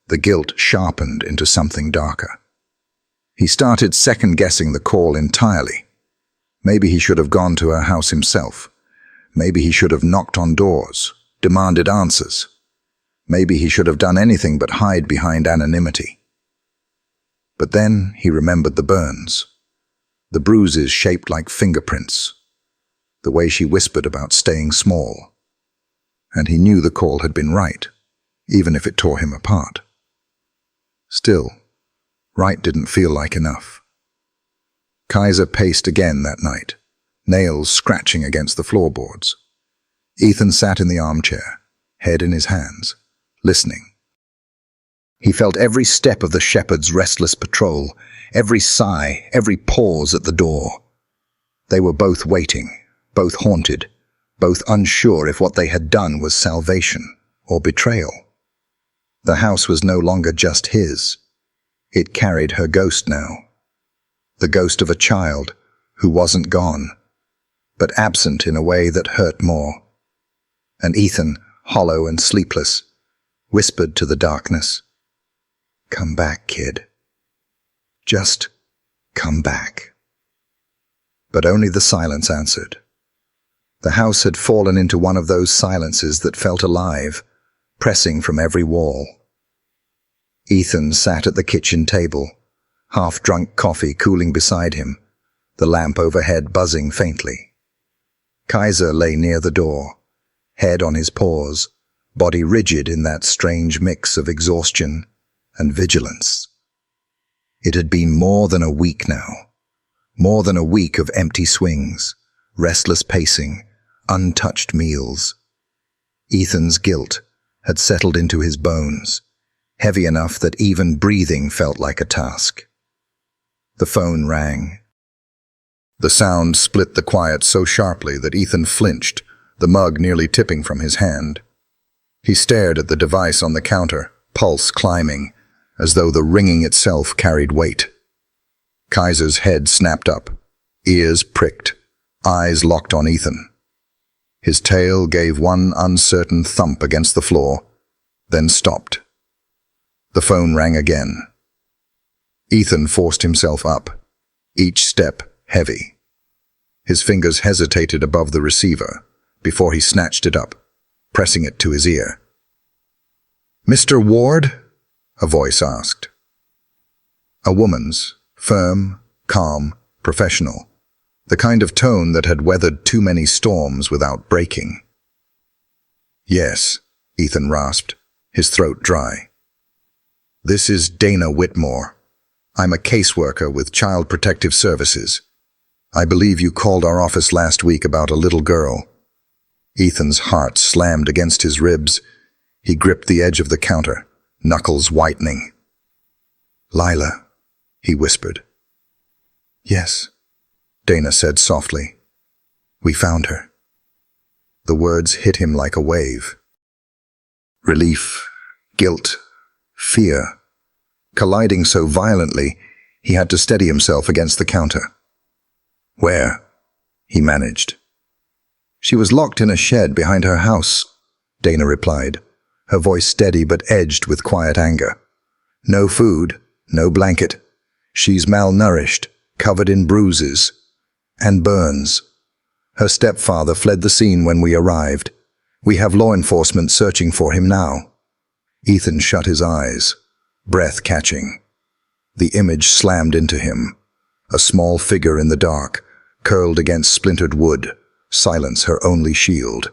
the guilt sharpened into something darker. He started second-guessing the call entirely. Maybe he should have gone to her house himself. Maybe he should have knocked on doors, demanded answers. Maybe he should have done anything but hide behind anonymity. But then he remembered the burns, the bruises shaped like fingerprints, the way she whispered about staying small. And he knew the call had been right, even if it tore him apart. Still, right didn't feel like enough. Kaiser paced again that night, nails scratching against the floorboards. Ethan sat in the armchair, head in his hands, listening. He felt every step of the shepherd's restless patrol, every sigh, every pause at the door. They were both waiting, both haunted, both unsure if what they had done was salvation or betrayal. The house was no longer just his. It carried her ghost now. The ghost of a child who wasn't gone, but absent in a way that hurt more. And Ethan, hollow and sleepless, whispered to the darkness, "Come back, kid. Just come back." But only the silence answered. The house had fallen into one of those silences that felt alive, pressing from every wall. Ethan sat at the kitchen table, half-drunk coffee cooling beside him, the lamp overhead buzzing faintly. Kaiser lay near the door, head on his paws, body rigid in that strange mix of exhaustion and vigilance. It had been more than a week now, more than a week of empty swings, restless pacing, untouched meals. Ethan's guilt had settled into his bones, heavy enough that even breathing felt like a task. The phone rang. The sound split the quiet so sharply that Ethan flinched, the mug nearly tipping from his hand. He stared at the device on the counter, pulse climbing, as though the ringing itself carried weight. Kaiser's head snapped up, ears pricked, eyes locked on Ethan. His tail gave one uncertain thump against the floor, then stopped. The phone rang again. Ethan forced himself up, each step heavy. His fingers hesitated above the receiver before he snatched it up, pressing it to his ear. "Mr. Ward?" a voice asked. A woman's, firm, calm, professional, the kind of tone that had weathered too many storms without breaking. "Yes," Ethan rasped, his throat dry. "This is Dana Whitmore. I'm a caseworker with Child Protective Services. I believe you called our office last week about a little girl." Ethan's heart slammed against his ribs. He gripped the edge of the counter, knuckles whitening. "Lila," he whispered. "Yes," Dana said softly. "We found her." The words hit him like a wave. Relief, guilt, fear, colliding so violently he had to steady himself against the counter. "Where?" he managed. "She was locked in a shed behind her house," Dana replied, her voice steady but edged with quiet anger. "No food, no blanket. She's malnourished, covered in bruises and burns. Her stepfather fled the scene when we arrived. We have law enforcement searching for him now." Ethan shut his eyes, breath catching. The image slammed into him, a small figure in the dark, curled against splintered wood, silence her only shield.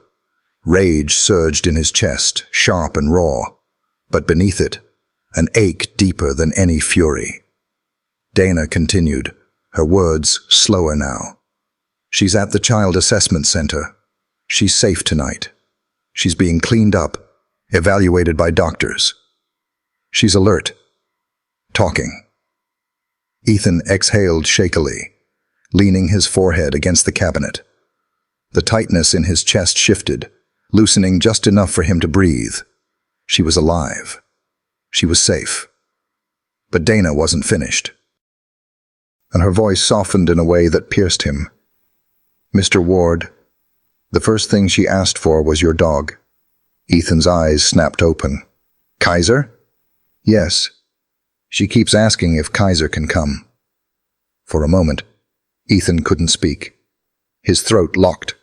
Rage surged in his chest, sharp and raw, but beneath it, an ache deeper than any fury. Dana continued, her words slower now. "She's at the Child Assessment Center. She's safe tonight. She's being cleaned up, evaluated by doctors. She's alert. Talking." Ethan exhaled shakily, leaning his forehead against the cabinet. The tightness in his chest shifted, loosening just enough for him to breathe. She was alive. She was safe. But Dana wasn't finished. And her voice softened in a way that pierced him. "Mr. Ward, the first thing she asked for was your dog." Ethan's eyes snapped open. "Kaiser?" "Yes. She keeps asking if Kaiser can come." For a moment, Ethan couldn't speak. His throat locked.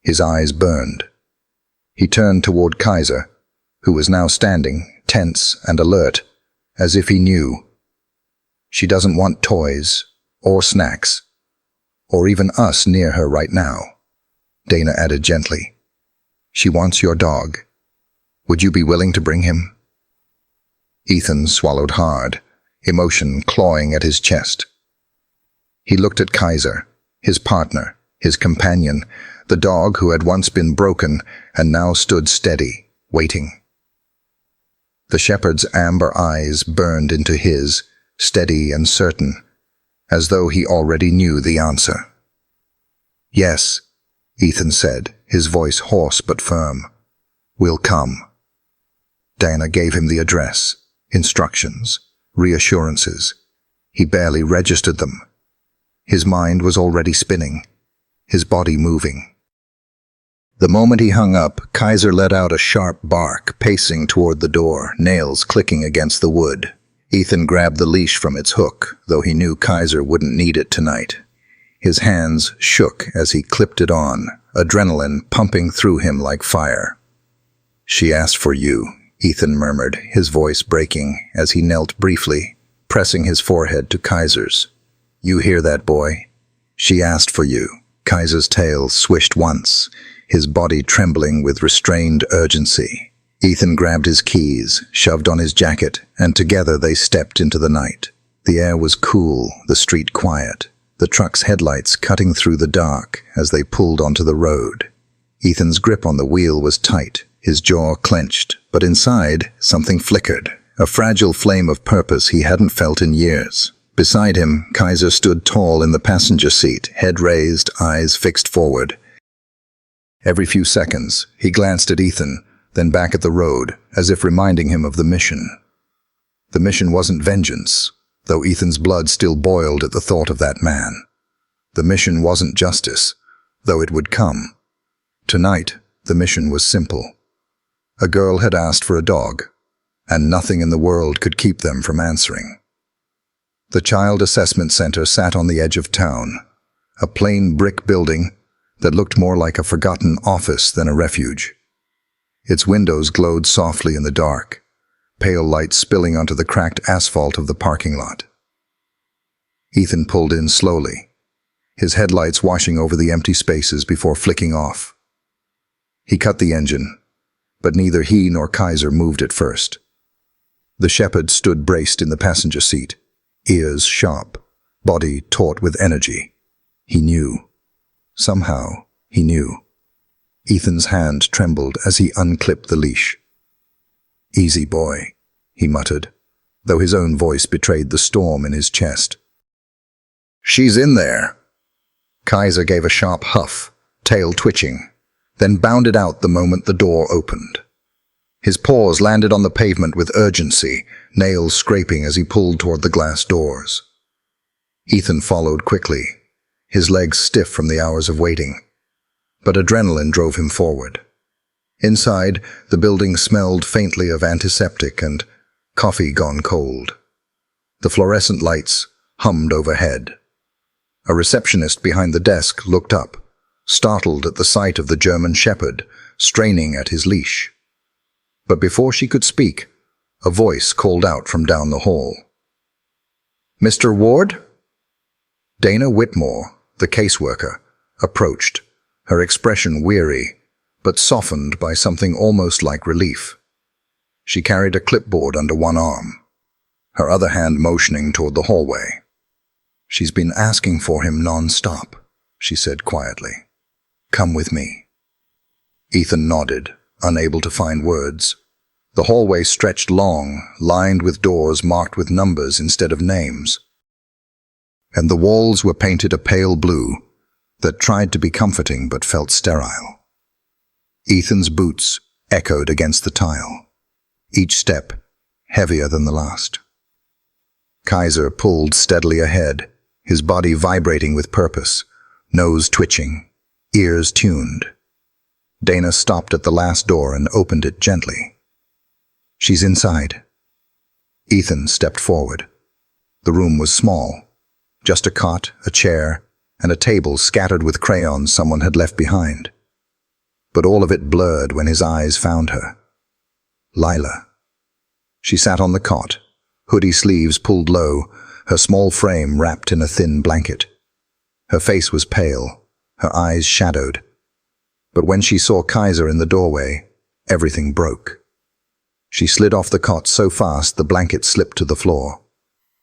His eyes burned. He turned toward Kaiser, who was now standing, tense and alert, as if he knew. "She doesn't want toys, or snacks, or even us near her right now," Dana added gently. "She wants your dog. Would you be willing to bring him?" Ethan swallowed hard, emotion clawing at his chest. He looked at Kaiser, his partner, his companion, the dog who had once been broken and now stood steady, waiting. The shepherd's amber eyes burned into his, steady and certain, as though he already knew the answer. "Yes," Ethan said, his voice hoarse but firm. "We'll come." Dana gave him the address, instructions, reassurances. He barely registered them. His mind was already spinning, his body moving. The moment he hung up, Kaiser let out a sharp bark, pacing toward the door, nails clicking against the wood. Ethan grabbed the leash from its hook, though he knew Kaiser wouldn't need it tonight. His hands shook as he clipped it on, adrenaline pumping through him like fire. "She asked for you," Ethan murmured, his voice breaking as he knelt briefly, pressing his forehead to Kaiser's. "You hear that, boy? She asked for you." Kaiser's tail swished once, his body trembling with restrained urgency. Ethan grabbed his keys, shoved on his jacket, and together they stepped into the night. The air was cool, the street quiet, the truck's headlights cutting through the dark as they pulled onto the road. Ethan's grip on the wheel was tight, his jaw clenched, but inside, something flickered, a fragile flame of purpose he hadn't felt in years. Beside him, Kaiser stood tall in the passenger seat, head raised, eyes fixed forward. Every few seconds, he glanced at Ethan, then back at the road, as if reminding him of the mission. The mission wasn't vengeance, though Ethan's blood still boiled at the thought of that man. The mission wasn't justice, though it would come. Tonight, the mission was simple. A girl had asked for a dog, and nothing in the world could keep them from answering. The Child Assessment Center sat on the edge of town, a plain brick building that looked more like a forgotten office than a refuge. Its windows glowed softly in the dark, pale light spilling onto the cracked asphalt of the parking lot. Ethan pulled in slowly, his headlights washing over the empty spaces before flicking off. He cut the engine, but neither he nor Kaiser moved at first. The shepherd stood braced in the passenger seat, ears sharp, body taut with energy. He knew. Somehow, he knew. Ethan's hand trembled as he unclipped the leash. "Easy, boy," he muttered, though his own voice betrayed the storm in his chest. "She's in there." Kaiser gave a sharp huff, tail twitching, then bounded out the moment the door opened. His paws landed on the pavement with urgency, nails scraping as he pulled toward the glass doors. Ethan followed quickly, his legs stiff from the hours of waiting, but adrenaline drove him forward. Inside, the building smelled faintly of antiseptic and coffee gone cold. The fluorescent lights hummed overhead. A receptionist behind the desk looked up, startled at the sight of the German shepherd, straining at his leash. But before she could speak, a voice called out from down the hall. "Mr. Ward?" Dana Whitmore, the caseworker, approached, her expression weary, but softened by something almost like relief. She carried a clipboard under one arm, her other hand motioning toward the hallway. "She's been asking for him non-stop," she said quietly. "Come with me." Ethan nodded, unable to find words. The hallway stretched long, lined with doors marked with numbers instead of names. And the walls were painted a pale blue that tried to be comforting but felt sterile. Ethan's boots echoed against the tile, each step heavier than the last. Kaiser pulled steadily ahead, his body vibrating with purpose, nose twitching, ears tuned. Dana stopped at the last door and opened it gently. "She's inside." Ethan stepped forward. The room was small, just a cot, a chair, and a table scattered with crayons someone had left behind. But all of it blurred when his eyes found her. Lila. She sat on the cot, hoodie sleeves pulled low, her small frame wrapped in a thin blanket. Her face was pale, her eyes shadowed. But when she saw Kaiser in the doorway, everything broke. She slid off the cot so fast the blanket slipped to the floor.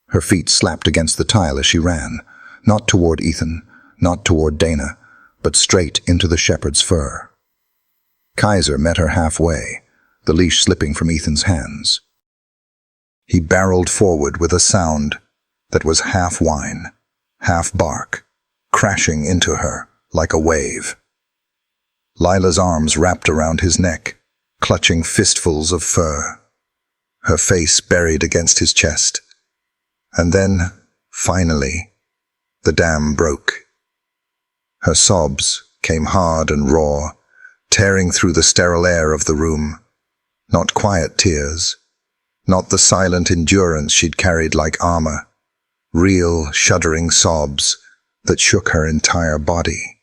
Her feet slapped against the tile as she ran, not toward Ethan, not toward Dana, but straight into the shepherd's fur. Kaiser met her halfway, the leash slipping from Ethan's hands. He barreled forward with a sound that was half whine, half bark, crashing into her like a wave. Lila's arms wrapped around his neck, clutching fistfuls of fur, her face buried against his chest. And then, finally, the dam broke. Her sobs came hard and raw, tearing through the sterile air of the room. Not quiet tears, not the silent endurance she'd carried like armor, real, shuddering sobs that shook her entire body.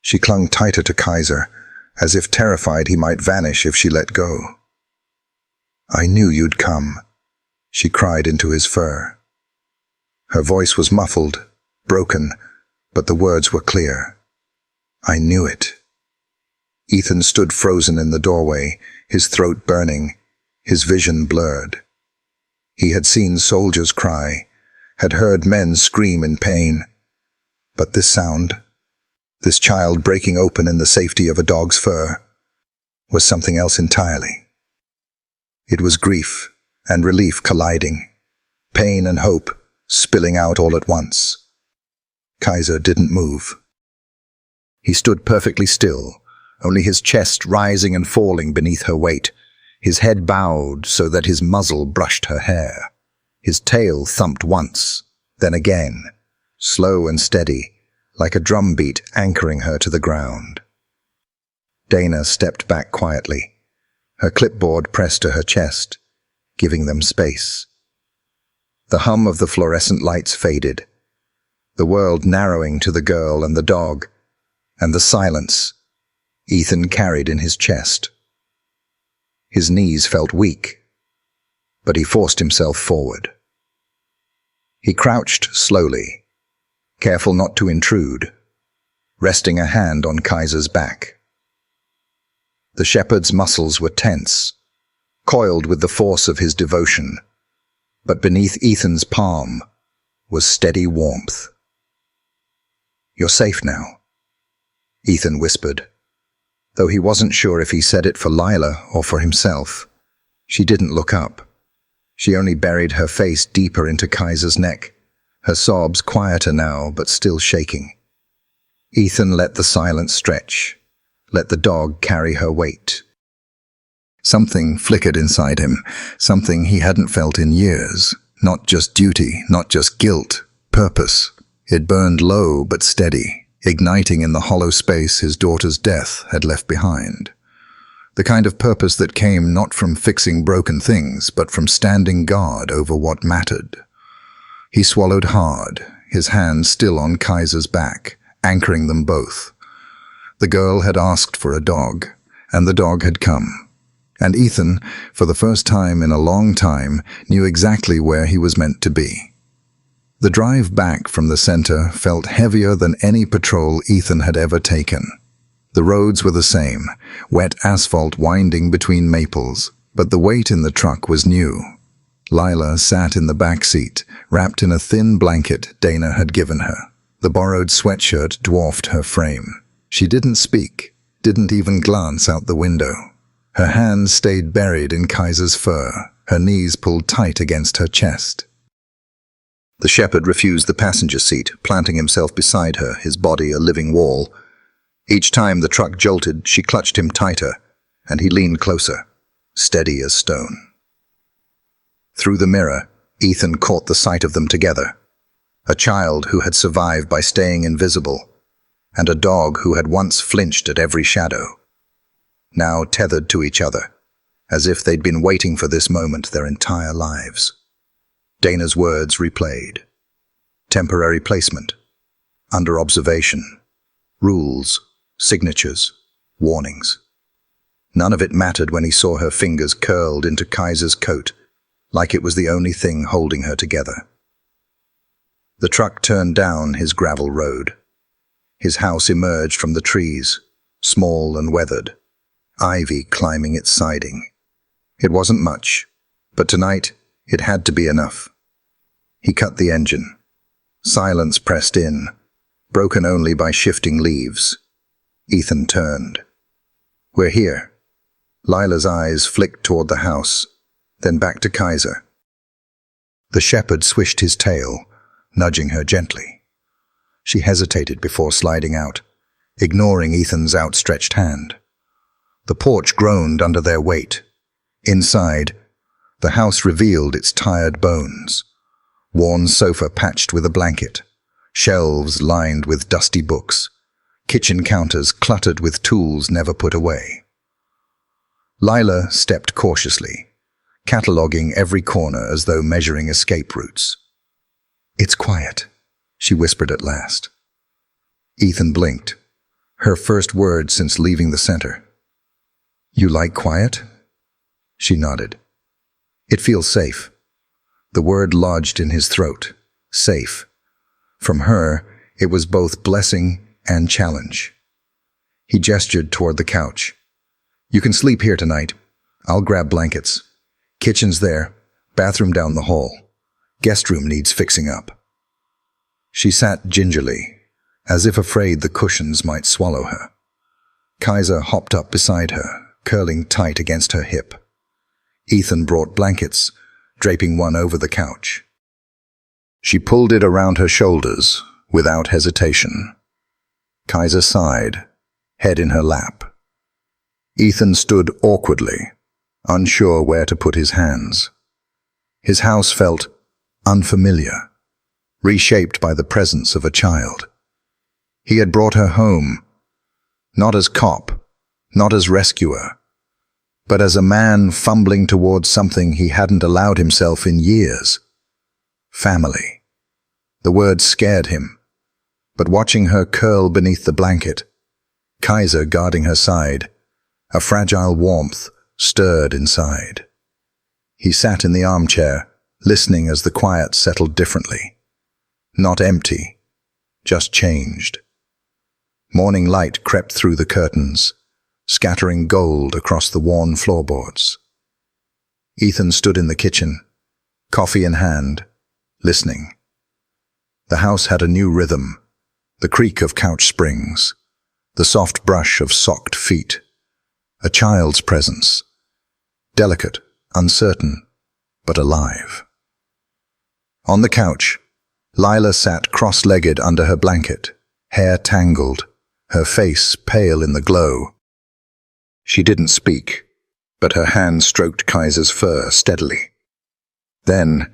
She clung tighter to Kaiser, as if terrified he might vanish if she let go. "I knew you'd come," she cried into his fur. Her voice was muffled, broken, but the words were clear. "I knew it." Ethan stood frozen in the doorway, his throat burning, his vision blurred. He had seen soldiers cry, had heard men scream in pain. But this sound, this child breaking open in the safety of a dog's fur, was something else entirely. It was grief and relief colliding, pain and hope spilling out all at once. Kaiser didn't move. He stood perfectly still, only his chest rising and falling beneath her weight, his head bowed so that his muzzle brushed her hair. His tail thumped once, then again, slow and steady, like a drumbeat anchoring her to the ground. Dana stepped back quietly, her clipboard pressed to her chest, giving them space. The hum of the fluorescent lights faded, the world narrowing to the girl and the dog, and the silence Ethan carried in his chest. His knees felt weak, but he forced himself forward. He crouched slowly, careful not to intrude, resting a hand on Kaiser's back. The shepherd's muscles were tense, coiled with the force of his devotion, but beneath Ethan's palm was steady warmth. "You're safe now," Ethan whispered, though he wasn't sure if he said it for Lila or for himself. She didn't look up. She only buried her face deeper into Kaiser's neck, her sobs quieter now but still shaking. Ethan let the silence stretch, let the dog carry her weight. Something flickered inside him, something he hadn't felt in years. Not just duty, not just guilt, purpose. It burned low but steady, igniting in the hollow space his daughter's death had left behind. The kind of purpose that came not from fixing broken things, but from standing guard over what mattered. He swallowed hard, his hand still on Kaiser's back, anchoring them both. The girl had asked for a dog, and the dog had come. And Ethan, for the first time in a long time, knew exactly where he was meant to be. The drive back from the center felt heavier than any patrol Ethan had ever taken. The roads were the same, wet asphalt winding between maples, but the weight in the truck was new. Lila sat in the back seat, wrapped in a thin blanket Dana had given her. The borrowed sweatshirt dwarfed her frame. She didn't speak, didn't even glance out the window. Her hands stayed buried in Kaiser's fur, her knees pulled tight against her chest. The shepherd refused the passenger seat, planting himself beside her, his body a living wall. Each time the truck jolted, she clutched him tighter, and he leaned closer, steady as stone. Through the mirror, Ethan caught the sight of them together. A child who had survived by staying invisible, and a dog who had once flinched at every shadow. Now tethered to each other, as if they'd been waiting for this moment their entire lives. Dana's words replayed. Temporary placement, under observation, rules, signatures, warnings. None of it mattered when he saw her fingers curled into Kaiser's coat, like it was the only thing holding her together. The truck turned down his gravel road. His house emerged from the trees, small and weathered, ivy climbing its siding. It wasn't much, but tonight it had to be enough. He cut the engine. Silence pressed in, broken only by shifting leaves. Ethan turned. "We're here." Lila's eyes flicked toward the house, then back to Kaiser. The shepherd swished his tail, nudging her gently. She hesitated before sliding out, ignoring Ethan's outstretched hand. The porch groaned under their weight. Inside, the house revealed its tired bones. Worn sofa patched with a blanket, shelves lined with dusty books, kitchen counters cluttered with tools never put away. Lila stepped cautiously, cataloguing every corner as though measuring escape routes. "It's quiet," she whispered at last. Ethan blinked, her first word since leaving the center. "You like quiet?" She nodded. "It feels safe." The word lodged in his throat. Safe. From her, it was both blessing and challenge. He gestured toward the couch. "You can sleep here tonight. I'll grab blankets. Kitchen's there, bathroom down the hall. Guest room needs fixing up." She sat gingerly, as if afraid the cushions might swallow her. Kaiser hopped up beside her, curling tight against her hip. Ethan brought blankets, draping one over the couch. She pulled it around her shoulders, without hesitation. Kaiser sighed, head in her lap. Ethan stood awkwardly, unsure where to put his hands. His house felt unfamiliar, reshaped by the presence of a child. He had brought her home, not as cop, not as rescuer, but as a man fumbling towards something he hadn't allowed himself in years. Family. The word scared him, but watching her curl beneath the blanket, Kaiser guarding her side, a fragile warmth stirred inside. He sat in the armchair, listening as the quiet settled differently. Not empty, just changed. Morning light crept through the curtains, scattering gold across the worn floorboards. Ethan stood in the kitchen, coffee in hand, listening. The house had a new rhythm, the creak of couch springs, the soft brush of socked feet, a child's presence, delicate, uncertain, but alive. On the couch, Lila sat cross-legged under her blanket, hair tangled, her face pale in the glow. She didn't speak, but her hand stroked Kaiser's fur steadily. Then,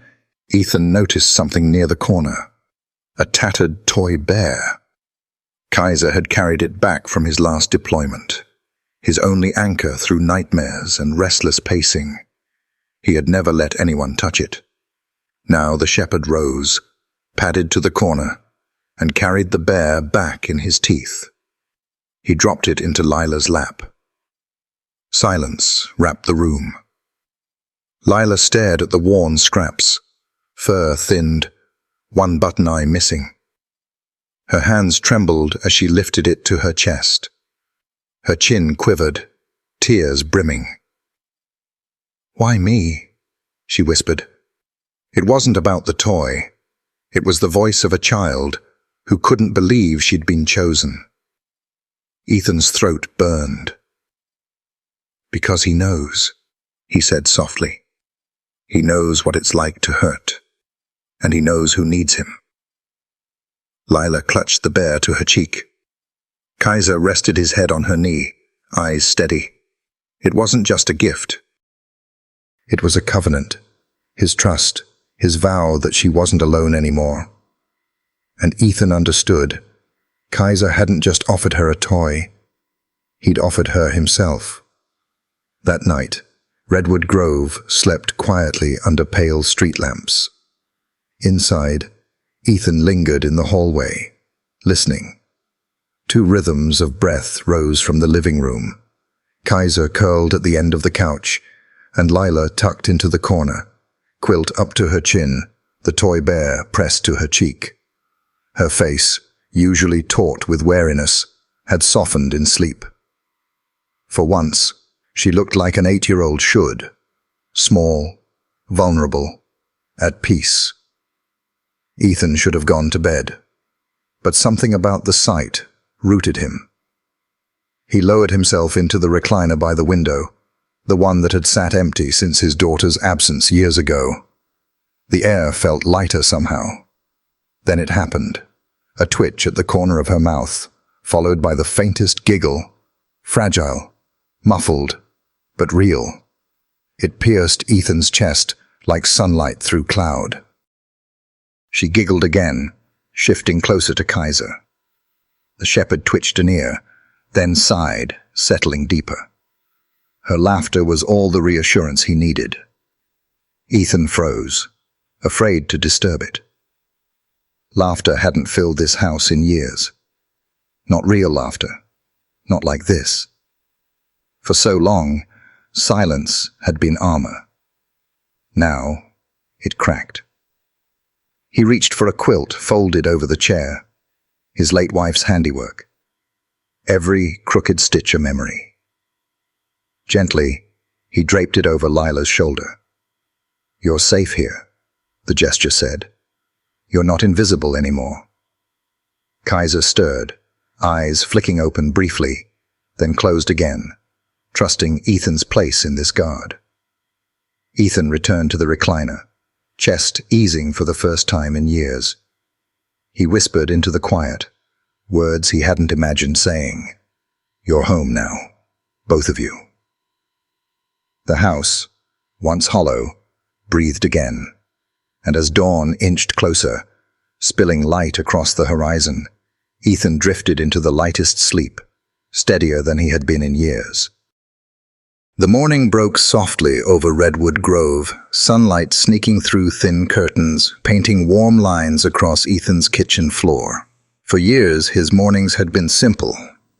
Ethan noticed something near the corner, a tattered toy bear. Kaiser had carried it back from his last deployment, his only anchor through nightmares and restless pacing. He had never let anyone touch it. Now the shepherd rose, padded to the corner, and carried the bear back in his teeth. He dropped it into Lila's lap. Silence wrapped the room. Lila stared at the worn scraps, fur thinned, one button eye missing. Her hands trembled as she lifted it to her chest. Her chin quivered, tears brimming. "Why me?" she whispered. It wasn't about the toy. It was the voice of a child who couldn't believe she'd been chosen. Ethan's throat burned. "Because he knows," he said softly. "He knows what it's like to hurt, and he knows who needs him." Lila clutched the bear to her cheek. Kaiser rested his head on her knee, eyes steady. It wasn't just a gift. It was a covenant, his trust, his vow that she wasn't alone anymore. And Ethan understood. Kaiser hadn't just offered her a toy. He'd offered her himself. That night, Redwood Grove slept quietly under pale street lamps. Inside, Ethan lingered in the hallway, listening. Two rhythms of breath rose from the living room. Kaiser curled at the end of the couch, and Lila tucked into the corner, quilt up to her chin, the toy bear pressed to her cheek. Her face, usually taut with wariness, had softened in sleep. For once, she looked like an 8-year-old should, small, vulnerable, at peace. Ethan should have gone to bed, but something about the sight rooted him. He lowered himself into the recliner by the window, the one that had sat empty since his daughter's absence years ago. The air felt lighter somehow. Then it happened. A twitch at the corner of her mouth, followed by the faintest giggle. Fragile, muffled, but real. It pierced Ethan's chest like sunlight through cloud. She giggled again, shifting closer to Kaiser. The shepherd twitched an ear, then sighed, settling deeper. Her laughter was all the reassurance he needed. Ethan froze, afraid to disturb it. Laughter hadn't filled this house in years. Not real laughter. Not like this. For so long, silence had been armor. Now, it cracked. He reached for a quilt folded over the chair, his late wife's handiwork. Every crooked stitch a memory. Gently, he draped it over Lila's shoulder. "You're safe here," the gesture said. "You're not invisible anymore." Kaiser stirred, eyes flicking open briefly, then closed again, trusting Ethan's place in this guard. Ethan returned to the recliner, chest easing for the first time in years. He whispered into the quiet, words he hadn't imagined saying. "You're home now, both of you." The house, once hollow, breathed again, and as dawn inched closer, spilling light across the horizon, Ethan drifted into the lightest sleep, steadier than he had been in years. The morning broke softly over Redwood Grove, sunlight sneaking through thin curtains, painting warm lines across Ethan's kitchen floor. For years, his mornings had been simple.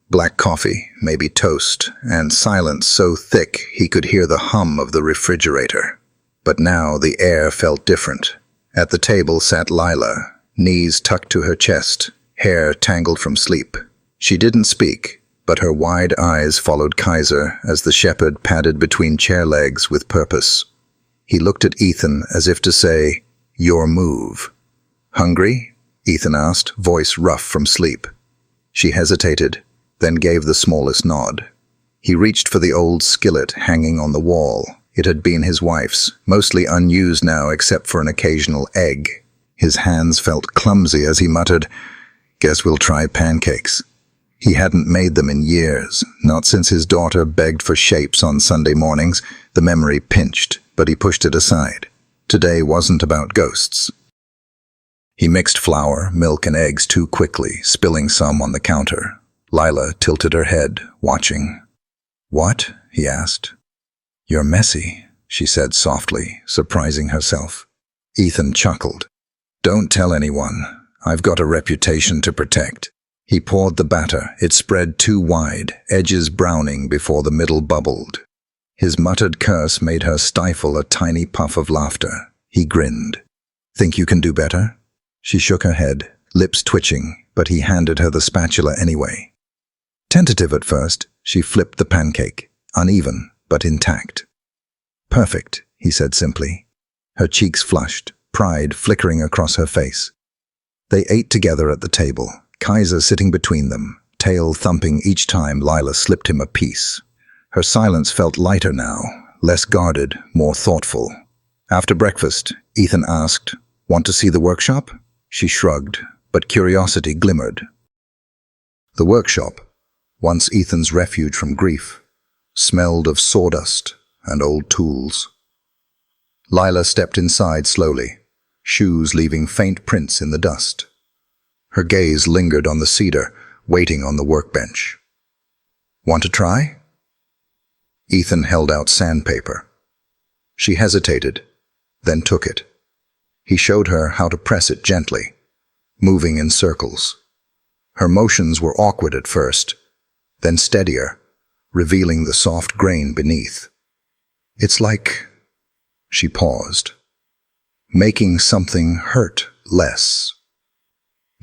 Black coffee, maybe toast, and silence so thick he could hear the hum of the refrigerator. But now the air felt different. At the table sat Lila, knees tucked to her chest, hair tangled from sleep. She didn't speak, but her wide eyes followed Kaiser as the shepherd padded between chair legs with purpose. He looked at Ethan as if to say, "Your move." "Hungry?" Ethan asked, voice rough from sleep. She hesitated, then gave the smallest nod. He reached for the old skillet hanging on the wall. It had been his wife's, mostly unused now except for an occasional egg. His hands felt clumsy as he muttered, "Guess we'll try pancakes." He hadn't made them in years, not since his daughter begged for shapes on Sunday mornings. The memory pinched, but he pushed it aside. Today wasn't about ghosts. He mixed flour, milk, and eggs too quickly, spilling some on the counter. Lila tilted her head, watching. "What?" he asked. "You're messy," she said softly, surprising herself. Ethan chuckled. "Don't tell anyone. I've got a reputation to protect." He poured the batter. It spread too wide, edges browning before the middle bubbled. His muttered curse made her stifle a tiny puff of laughter. He grinned. "Think you can do better?" She shook her head, lips twitching, but he handed her the spatula anyway. Tentative at first, she flipped the pancake, uneven but intact. "Perfect," he said simply. Her cheeks flushed, pride flickering across her face. They ate together at the table, Kaiser sitting between them, tail thumping each time Lila slipped him a piece. Her silence felt lighter now, less guarded, more thoughtful. After breakfast, Ethan asked, "Want to see the workshop?" She shrugged, but curiosity glimmered. The workshop, once Ethan's refuge from grief, smelled of sawdust and old tools. Lila stepped inside slowly, shoes leaving faint prints in the dust. Her gaze lingered on the cedar, waiting on the workbench. "Want to try?" Ethan held out sandpaper. She hesitated, then took it. He showed her how to press it gently, moving in circles. Her motions were awkward at first, then steadier, revealing the soft grain beneath. "It's like," she paused, "making something hurt less."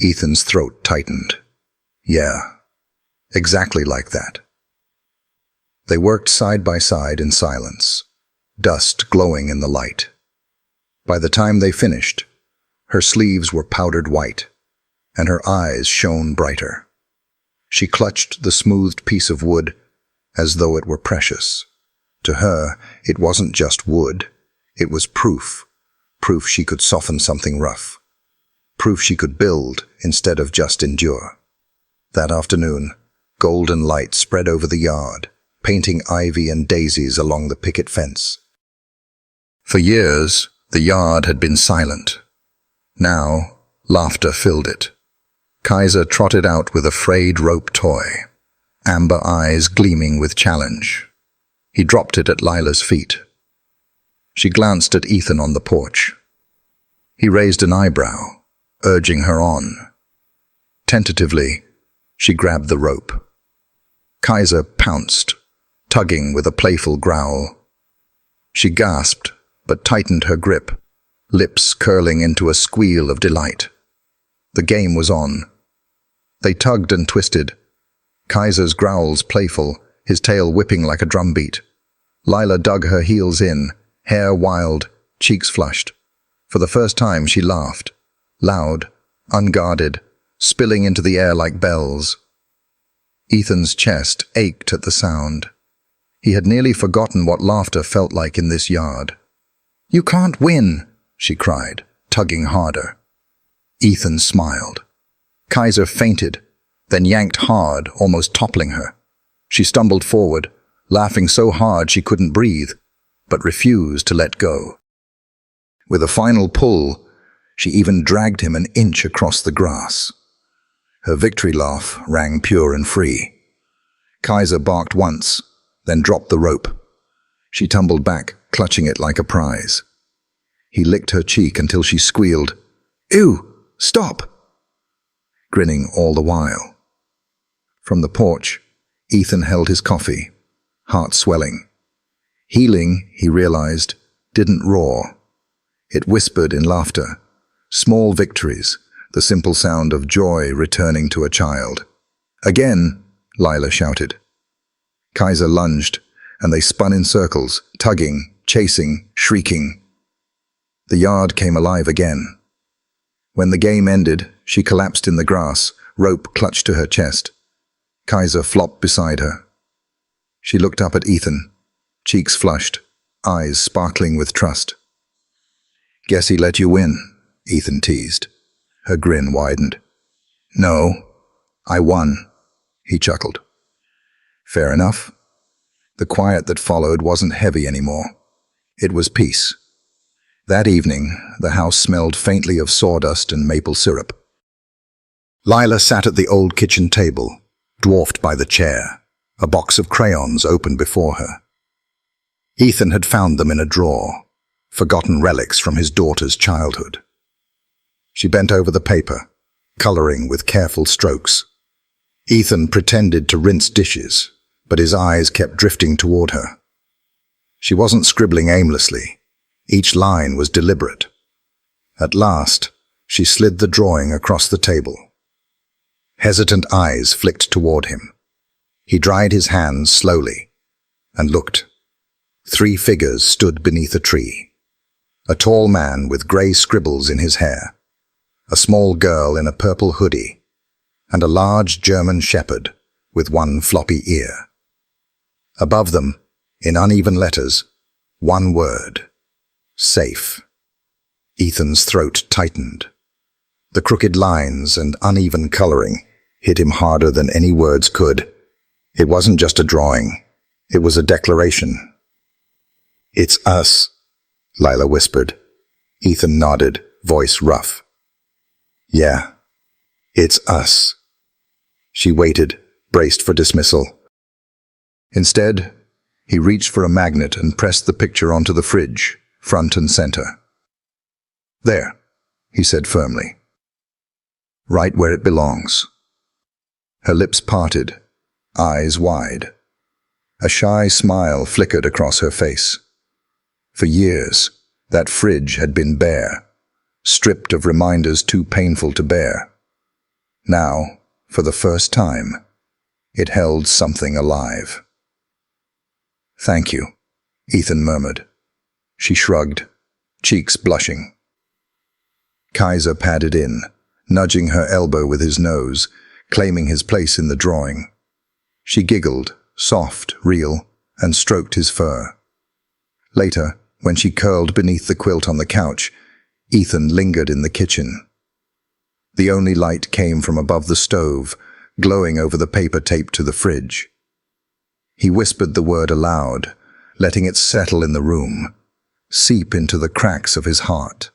Ethan's throat tightened. "Yeah, exactly like that." They worked side by side in silence, dust glowing in the light. By the time they finished, her sleeves were powdered white, and her eyes shone brighter. She clutched the smoothed piece of wood as though it were precious. To her, it wasn't just wood. It was proof. Proof she could soften something rough. Proof she could build instead of just endure. That afternoon, golden light spread over the yard, painting ivy and daisies along the picket fence. For years, the yard had been silent. Now, laughter filled it. Kaiser trotted out with a frayed rope toy, amber eyes gleaming with challenge. He dropped it at Lila's feet. She glanced at Ethan on the porch. He raised an eyebrow, urging her on. Tentatively, she grabbed the rope. Kaiser pounced, tugging with a playful growl. She gasped, but tightened her grip, lips curling into a squeal of delight. The game was on. They tugged and twisted, Kaiser's growls playful, his tail whipping like a drumbeat. Lila dug her heels in, hair wild, cheeks flushed. For the first time she laughed, loud, unguarded, spilling into the air like bells. Ethan's chest ached at the sound. He had nearly forgotten what laughter felt like in this yard. "You can't win," she cried, tugging harder. Ethan smiled. Kaiser fainted, then yanked hard, almost toppling her. She stumbled forward, laughing so hard she couldn't breathe, but refused to let go. With a final pull, she even dragged him an inch across the grass. Her victory laugh rang pure and free. Kaiser barked once, then dropped the rope. She tumbled back, clutching it like a prize. He licked her cheek until she squealed, "Ew, stop!" grinning all the while. From the porch, Ethan held his coffee, heart swelling. Healing, he realized, didn't roar. It whispered in laughter, small victories, the simple sound of joy returning to a child. "Again!" Lila shouted. Kaiser lunged, and they spun in circles, tugging, chasing, shrieking. The yard came alive again. When the game ended, she collapsed in the grass, rope clutched to her chest. Kaiser flopped beside her. She looked up at Ethan, cheeks flushed, eyes sparkling with trust. "Guess he let you win," Ethan teased. Her grin widened. "No, I won," he chuckled. Fair enough. The quiet that followed wasn't heavy anymore. It was peace. That evening, the house smelled faintly of sawdust and maple syrup. Lila sat at the old kitchen table, dwarfed by the chair, a box of crayons open before her. Ethan had found them in a drawer, forgotten relics from his daughter's childhood. She bent over the paper, coloring with careful strokes. Ethan pretended to rinse dishes, but his eyes kept drifting toward her. She wasn't scribbling aimlessly. Each line was deliberate. At last, she slid the drawing across the table. Hesitant eyes flicked toward him. He dried his hands slowly and looked. 3 figures stood beneath a tree. A tall man with grey scribbles in his hair, a small girl in a purple hoodie, and a large German shepherd with one floppy ear. Above them, in uneven letters, one word: safe. Ethan's throat tightened. The crooked lines and uneven coloring hit him harder than any words could. It wasn't just a drawing. It was a declaration. "It's us," Lila whispered. Ethan nodded, voice rough. "Yeah, it's us." She waited, braced for dismissal. Instead, he reached for a magnet and pressed the picture onto the fridge, front and center. "There," he said firmly. "Right where it belongs." Her lips parted, eyes wide. A shy smile flickered across her face. For years, that fridge had been bare, stripped of reminders too painful to bear. Now, for the first time, it held something alive. "Thank you," Ethan murmured. She shrugged, cheeks blushing. Kaiser padded in, nudging her elbow with his nose, claiming his place in the drawing. She giggled, soft, real, and stroked his fur. Later, when she curled beneath the quilt on the couch, Ethan lingered in the kitchen. The only light came from above the stove, glowing over the paper taped to the fridge. He whispered the word aloud, letting it settle in the room, seep into the cracks of his heart.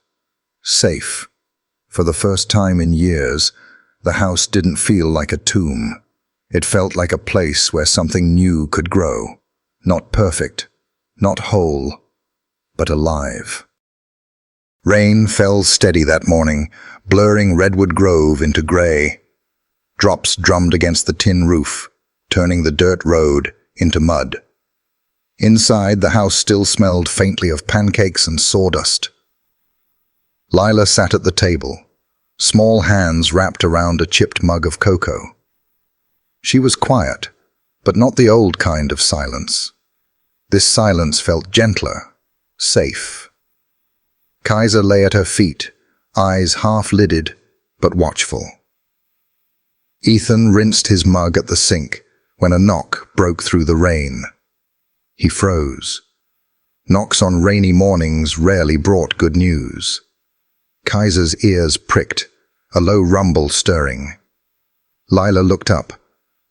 Safe. For the first time in years, the house didn't feel like a tomb. It felt like a place where something new could grow. Not perfect, not whole, but alive. Rain fell steady that morning, blurring Redwood Grove into grey. Drops drummed against the tin roof, turning the dirt road into mud. Inside, the house still smelled faintly of pancakes and sawdust. Lila sat at the table, small hands wrapped around a chipped mug of cocoa. She was quiet, but not the old kind of silence. This silence felt gentler, safe. Kaiser lay at her feet, eyes half-lidded, but watchful. Ethan rinsed his mug at the sink when a knock broke through the rain. He froze. Knocks on rainy mornings rarely brought good news. Kaiser's ears pricked, a low rumble stirring. Lila looked up,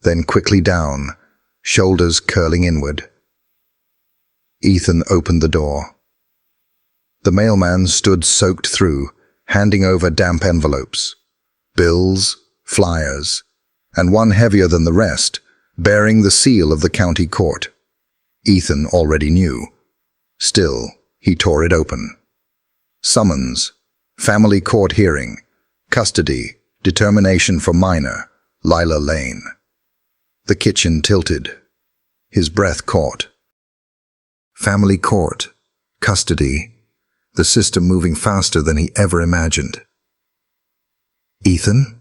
then quickly down, shoulders curling inward. Ethan opened the door. The mailman stood soaked through, handing over damp envelopes, bills, flyers, and one heavier than the rest, bearing the seal of the county court. Ethan already knew. Still, he tore it open. Summons, family court hearing, custody, determination for minor, Lila Lane. The kitchen tilted. His breath caught. Family court, custody, the system moving faster than he ever imagined. Ethan?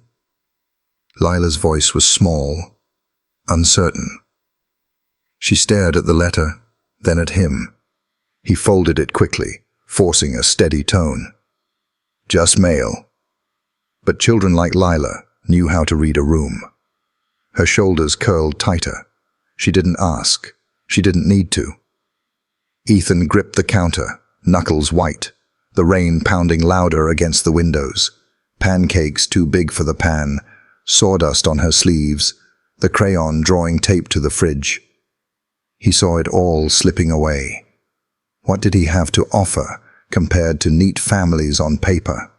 Lila's voice was small, uncertain. She stared at the letter, then at him. He folded it quickly, forcing a steady tone. Just mail. But children like Lila knew how to read a room. Her shoulders curled tighter. She didn't ask. She didn't need to. Ethan gripped the counter, knuckles white, the rain pounding louder against the windows. Pancakes too big for the pan, sawdust on her sleeves, the crayon drawing tape to the fridge. He saw it all slipping away. What did he have to offer compared to neat families on paper?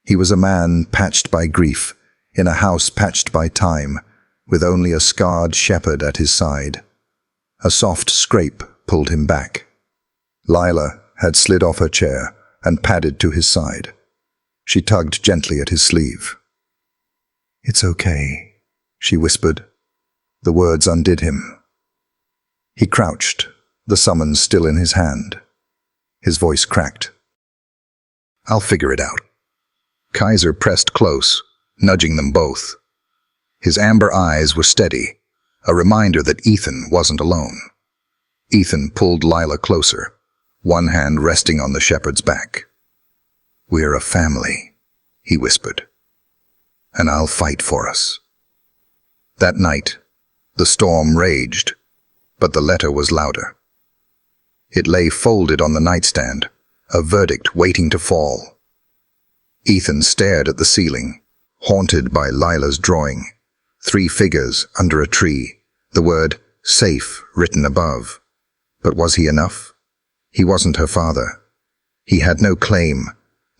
He was a man patched by grief, in a house patched by time, with only a scarred shepherd at his side. A soft scrape pulled him back. Lila had slid off her chair and padded to his side. She tugged gently at his sleeve. "It's okay," she whispered. The words undid him. He crouched, the summons still in his hand. His voice cracked. "I'll figure it out." Kaiser pressed close, nudging them both. His amber eyes were steady, a reminder that Ethan wasn't alone. Ethan pulled Lila closer, one hand resting on the shepherd's back. "We're a family," he whispered, "and I'll fight for us." That night, the storm raged, but the letter was louder. It lay folded on the nightstand, a verdict waiting to fall. Ethan stared at the ceiling, haunted by Lila's drawing. 3 figures under a tree, the word "safe" written above. But was he enough? He wasn't her father. He had no claim,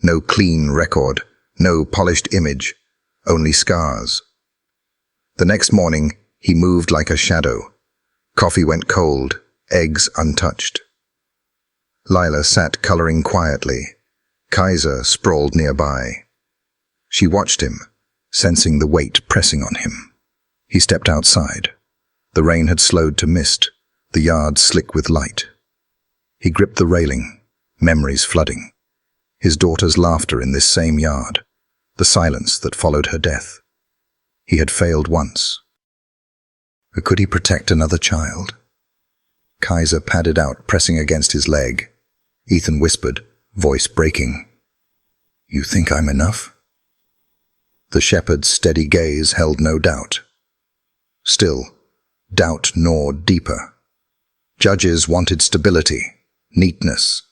no clean record, no polished image, only scars. The next morning, he moved like a shadow. Coffee went cold, eggs untouched. Lila sat coloring quietly. Kaiser sprawled nearby. She watched him, sensing the weight pressing on him. He stepped outside. The rain had slowed to mist, the yard slick with light. He gripped the railing, memories flooding. His daughter's laughter in this same yard, the silence that followed her death. He had failed once. But could he protect another child? Kaiser padded out, pressing against his leg. Ethan whispered, voice breaking, "You think I'm enough?" The shepherd's steady gaze held no doubt. Still, doubt gnawed deeper. Judges wanted stability, neatness.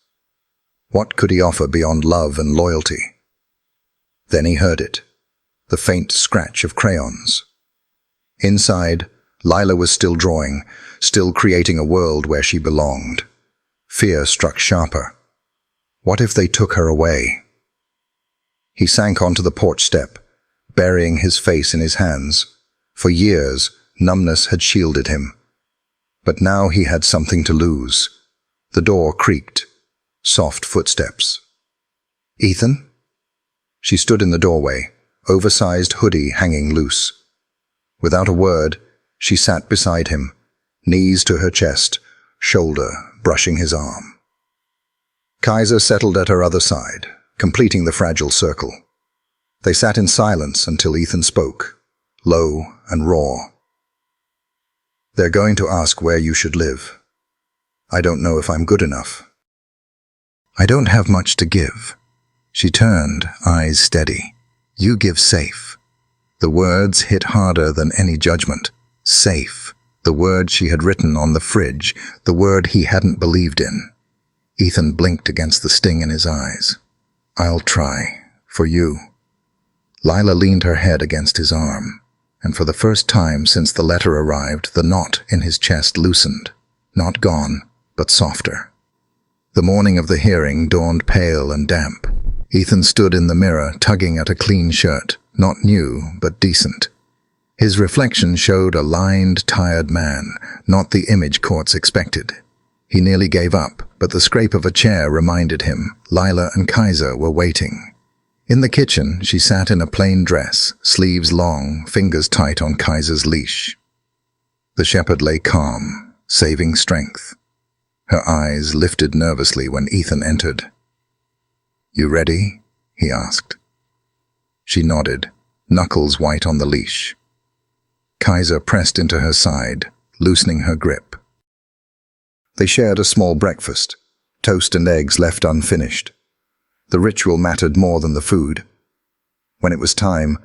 What could he offer beyond love and loyalty? Then he heard it, the faint scratch of crayons. Inside, Lila was still drawing, still creating a world where she belonged. Fear struck sharper. What if they took her away? He sank onto the porch step, burying his face in his hands. For years, numbness had shielded him. But now he had something to lose. The door creaked. Soft footsteps. "Ethan?" She stood in the doorway, oversized hoodie hanging loose. Without a word, she sat beside him, knees to her chest, shoulder brushing his arm. Kaiser settled at her other side, completing the fragile circle. They sat in silence until Ethan spoke, low and raw. "They're going to ask where you should live. I don't know if I'm good enough." "I don't have much to give." She turned, eyes steady. "You give safe." The words hit harder than any judgment. Safe. The word she had written on the fridge, the word he hadn't believed in. Ethan blinked against the sting in his eyes. "I'll try. For you." Lila leaned her head against his arm, and for the first time since the letter arrived, the knot in his chest loosened. Not gone, but softer. The morning of the hearing dawned pale and damp. Ethan stood in the mirror, tugging at a clean shirt, not new, but decent. His reflection showed a lined, tired man, not the image courts expected. He nearly gave up, but the scrape of a chair reminded him Lila and Kaiser were waiting. In the kitchen, she sat in a plain dress, sleeves long, fingers tight on Kaiser's leash. The shepherd lay calm, saving strength. Her eyes lifted nervously when Ethan entered. "You ready?" he asked. She nodded, knuckles white on the leash. Kaiser pressed into her side, loosening her grip. They shared a small breakfast, toast and eggs left unfinished. The ritual mattered more than the food. When it was time,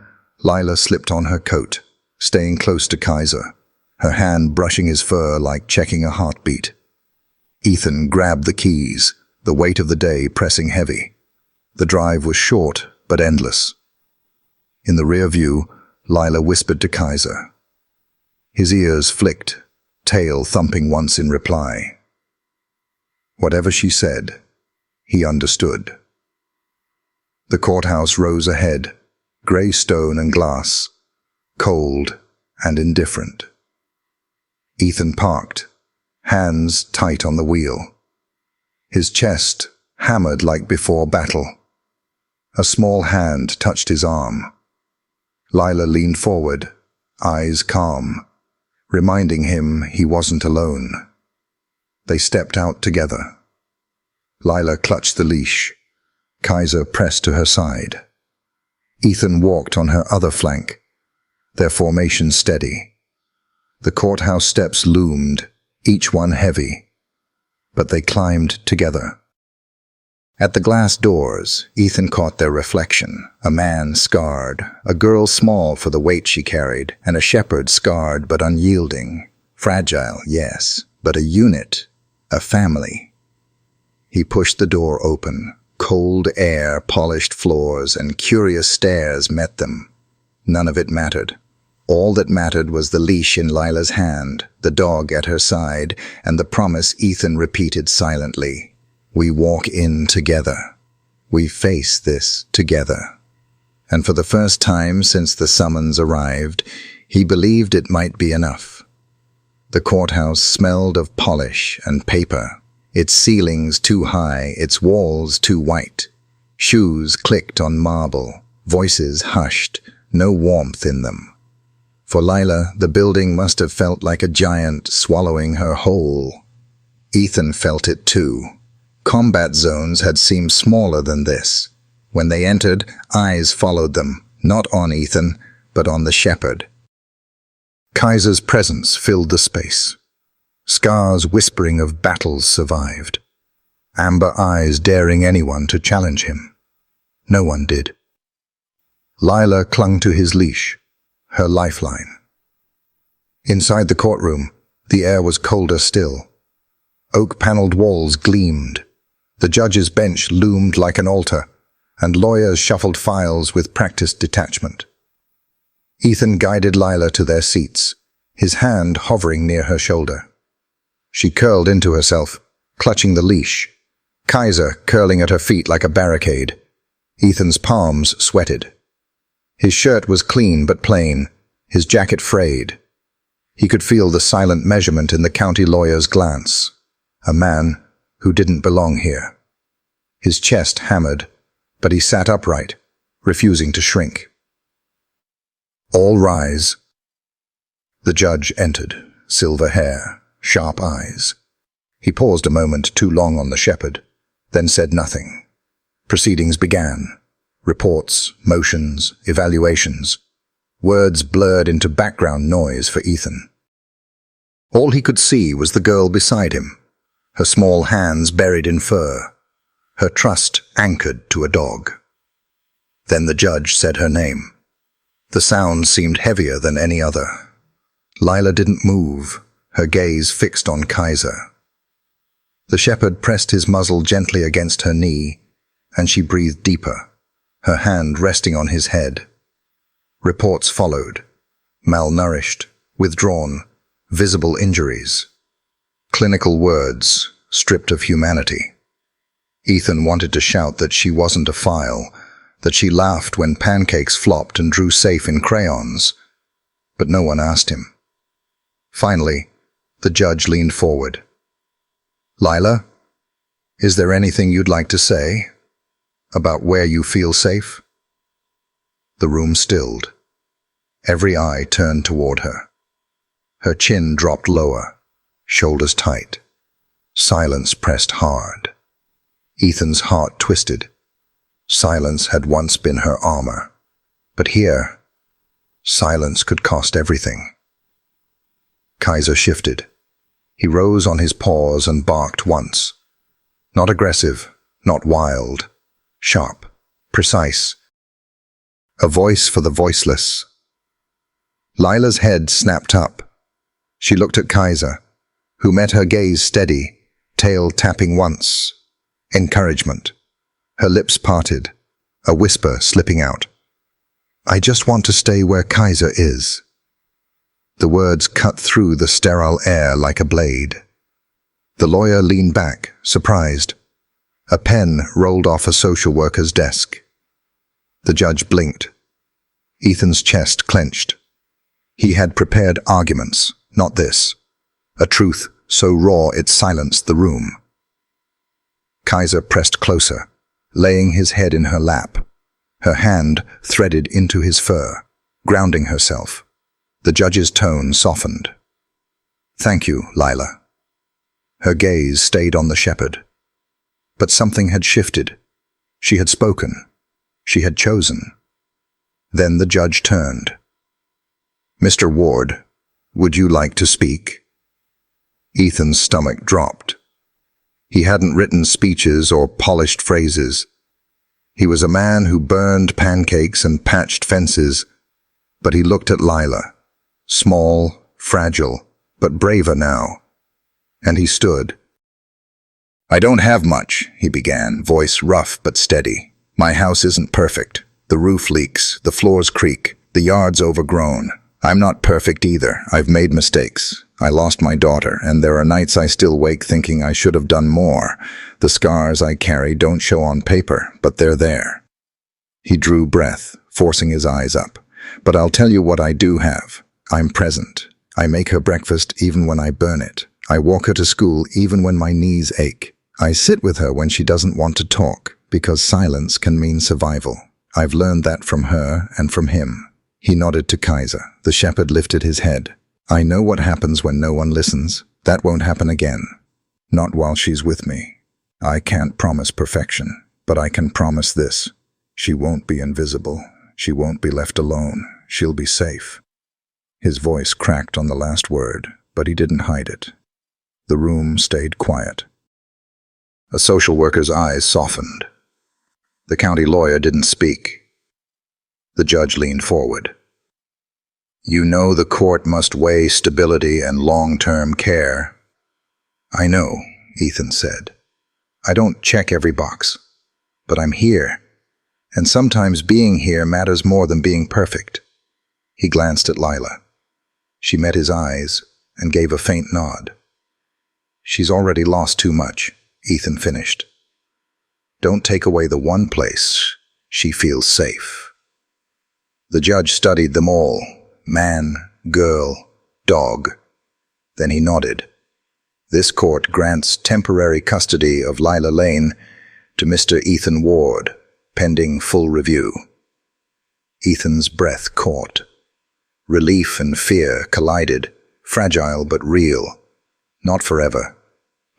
Lila slipped on her coat, staying close to Kaiser, her hand brushing his fur like checking a heartbeat. Ethan grabbed the keys, the weight of the day pressing heavy. The drive was short, but endless. In the rear view, Lila whispered to Kaiser. His ears flicked, tail thumping once in reply. Whatever she said, he understood. The courthouse rose ahead, grey stone and glass, cold and indifferent. Ethan parked, hands tight on the wheel. His chest hammered like before battle. A small hand touched his arm. Lila leaned forward, eyes calm, reminding him he wasn't alone. They stepped out together. Lila clutched the leash. Kaiser pressed to her side. Ethan walked on her other flank, their formation steady. The courthouse steps loomed, each one heavy, but they climbed together. At the glass doors, Ethan caught their reflection, a man scarred, a girl small for the weight she carried, and a shepherd scarred but unyielding. Fragile, yes, but a unit, a family. He pushed the door open. Cold air, polished floors, and curious stares met them. None of it mattered. All that mattered was the leash in Lila's hand, the dog at her side, and the promise Ethan repeated silently. We walk in together. We face this together. And for the first time since the summons arrived, he believed it might be enough. The courthouse smelled of polish and paper, its ceilings too high, its walls too white. Shoes clicked on marble, voices hushed, no warmth in them. For Lila, the building must have felt like a giant swallowing her whole. Ethan felt it too. Combat zones had seemed smaller than this. When they entered, eyes followed them, not on Ethan, but on the shepherd. Kaiser's presence filled the space. Scars whispering of battles survived. Amber eyes daring anyone to challenge him. No one did. Lila clung to his leash, her lifeline. Inside the courtroom, the air was colder still. Oak-paneled walls gleamed. The judge's bench loomed like an altar, and lawyers shuffled files with practiced detachment. Ethan guided Lila to their seats, his hand hovering near her shoulder. She curled into herself, clutching the leash, Kaiser curling at her feet like a barricade. Ethan's palms sweated. His shirt was clean but plain, his jacket frayed. He could feel the silent measurement in the county lawyer's glance. A man who didn't belong here. His chest hammered, but he sat upright, refusing to shrink. All rise. The judge entered, silver hair, sharp eyes. He paused a moment too long on the shepherd, then said nothing. Proceedings began. Reports, motions, evaluations. Words blurred into background noise for Ethan. All he could see was the girl beside him, her small hands buried in fur, her trust anchored to a dog. Then the judge said her name. The sound seemed heavier than any other. Lila didn't move, her gaze fixed on Kaiser. The shepherd pressed his muzzle gently against her knee, and she breathed deeper, her hand resting on his head. Reports followed. Malnourished, withdrawn, visible injuries. Clinical words, stripped of humanity. Ethan wanted to shout that she wasn't a file, that she laughed when pancakes flopped and drew safe in crayons, but no one asked him. Finally, the judge leaned forward. Lila, is there anything you'd like to say about where you feel safe? The room stilled. Every eye turned toward her. Her chin dropped lower, shoulders tight. Silence pressed hard. Ethan's heart twisted. Silence had once been her armor, but here, silence could cost everything. Kaiser shifted. He rose on his paws and barked once. Not aggressive, not wild. Sharp, precise. A voice for the voiceless. Lila's head snapped up. She looked at Kaiser, who met her gaze steady, tail tapping once. Encouragement. Her lips parted, a whisper slipping out. I just want to stay where Kaiser is. The words cut through the sterile air like a blade. The lawyer leaned back, surprised. A pen rolled off a social worker's desk. The judge blinked. Ethan's chest clenched. He had prepared arguments, not this. A truth so raw it silenced the room. Kaiser pressed closer, laying his head in her lap. Her hand threaded into his fur, grounding herself. The judge's tone softened. Thank you, Lila. Her gaze stayed on the shepherd. But something had shifted. She had spoken. She had chosen. Then the judge turned. Mr. Ward, would you like to speak? Ethan's stomach dropped. He hadn't written speeches or polished phrases. He was a man who burned pancakes and patched fences, but he looked at Lila, small, fragile, but braver now. And he stood. I don't have much, he began, voice rough but steady. My house isn't perfect. The roof leaks, the floors creak, the yard's overgrown. I'm not perfect either. I've made mistakes. I lost my daughter, and there are nights I still wake thinking I should have done more. The scars I carry don't show on paper, but they're there. He drew breath, forcing his eyes up. But I'll tell you what I do have. I'm present. I make her breakfast even when I burn it. I walk her to school even when my knees ache. I sit with her when she doesn't want to talk, because silence can mean survival. I've learned that from her and from him. He nodded to Kaiser. The shepherd lifted his head. I know what happens when no one listens. That won't happen again. Not while she's with me. I can't promise perfection, but I can promise this. She won't be invisible. She won't be left alone. She'll be safe. His voice cracked on the last word, but he didn't hide it. The room stayed quiet. A social worker's eyes softened. The county lawyer didn't speak. The judge leaned forward. You know the court must weigh stability and long-term care. I know, Ethan said. I don't check every box, but I'm here, and sometimes being here matters more than being perfect. He glanced at Lila. She met his eyes and gave a faint nod. She's already lost too much, Ethan finished. Don't take away the one place she feels safe. The judge studied them all, man, girl, dog. Then he nodded. This court grants temporary custody of Lila Lane to Mr. Ethan Ward, pending full review. Ethan's breath caught. Relief and fear collided, fragile but real. Not forever,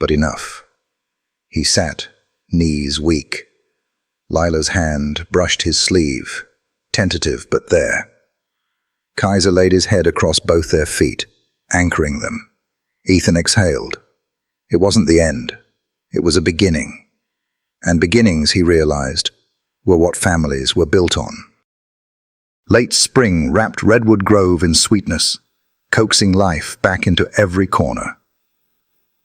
but enough. He sat, knees weak. Lila's hand brushed his sleeve, tentative but there. Kaiser laid his head across both their feet, anchoring them. Ethan exhaled. It wasn't the end. It was a beginning. And beginnings, he realized, were what families were built on. Late spring wrapped Redwood Grove in sweetness, coaxing life back into every corner.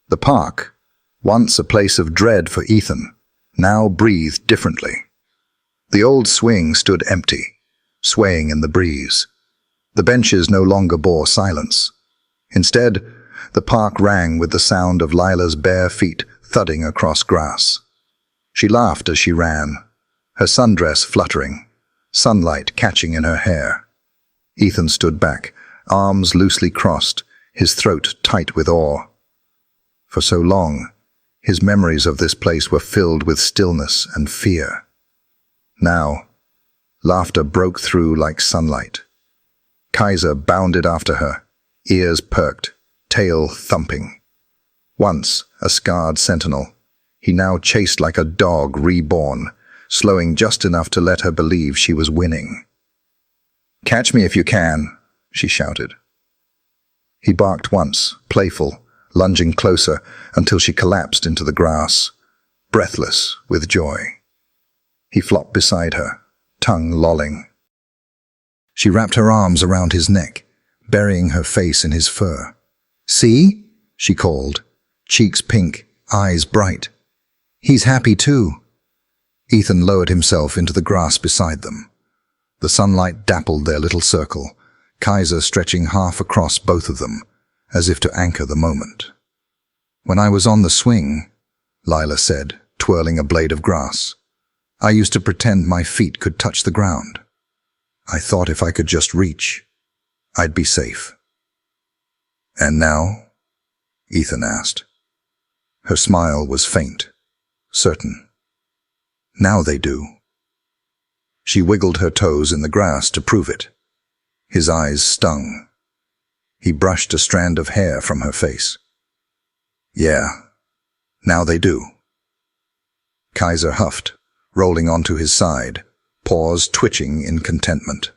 The park, once a place of dread for Ethan, now breathed differently. The old swing stood empty, swaying in the breeze. The benches no longer bore silence. Instead, the park rang with the sound of Lila's bare feet thudding across grass. She laughed as she ran, her sundress fluttering, sunlight catching in her hair. Ethan stood back, arms loosely crossed, his throat tight with awe. For so long, his memories of this place were filled with stillness and fear. Now, laughter broke through like sunlight. Kaiser bounded after her, ears perked, tail thumping. Once a scarred sentinel, he now chased like a dog reborn, slowing just enough to let her believe she was winning. "Catch me if you can," she shouted. He barked once, playful, lunging closer until she collapsed into the grass, breathless with joy. He flopped beside her, tongue lolling. She wrapped her arms around his neck, burying her face in his fur. "See?" she called, cheeks pink, eyes bright. "He's happy too." Ethan lowered himself into the grass beside them. The sunlight dappled their little circle, Kaiser stretching half across both of them, as if to anchor the moment. "When I was on the swing," Lila said, twirling a blade of grass, "I used to pretend my feet could touch the ground. I thought if I could just reach, I'd be safe." "And now?" Ethan asked. Her smile was faint, certain. "Now they do." She wiggled her toes in the grass to prove it. His eyes stung. He brushed a strand of hair from her face. "Yeah, now they do." Kaiser huffed, rolling onto his side, paws twitching in contentment.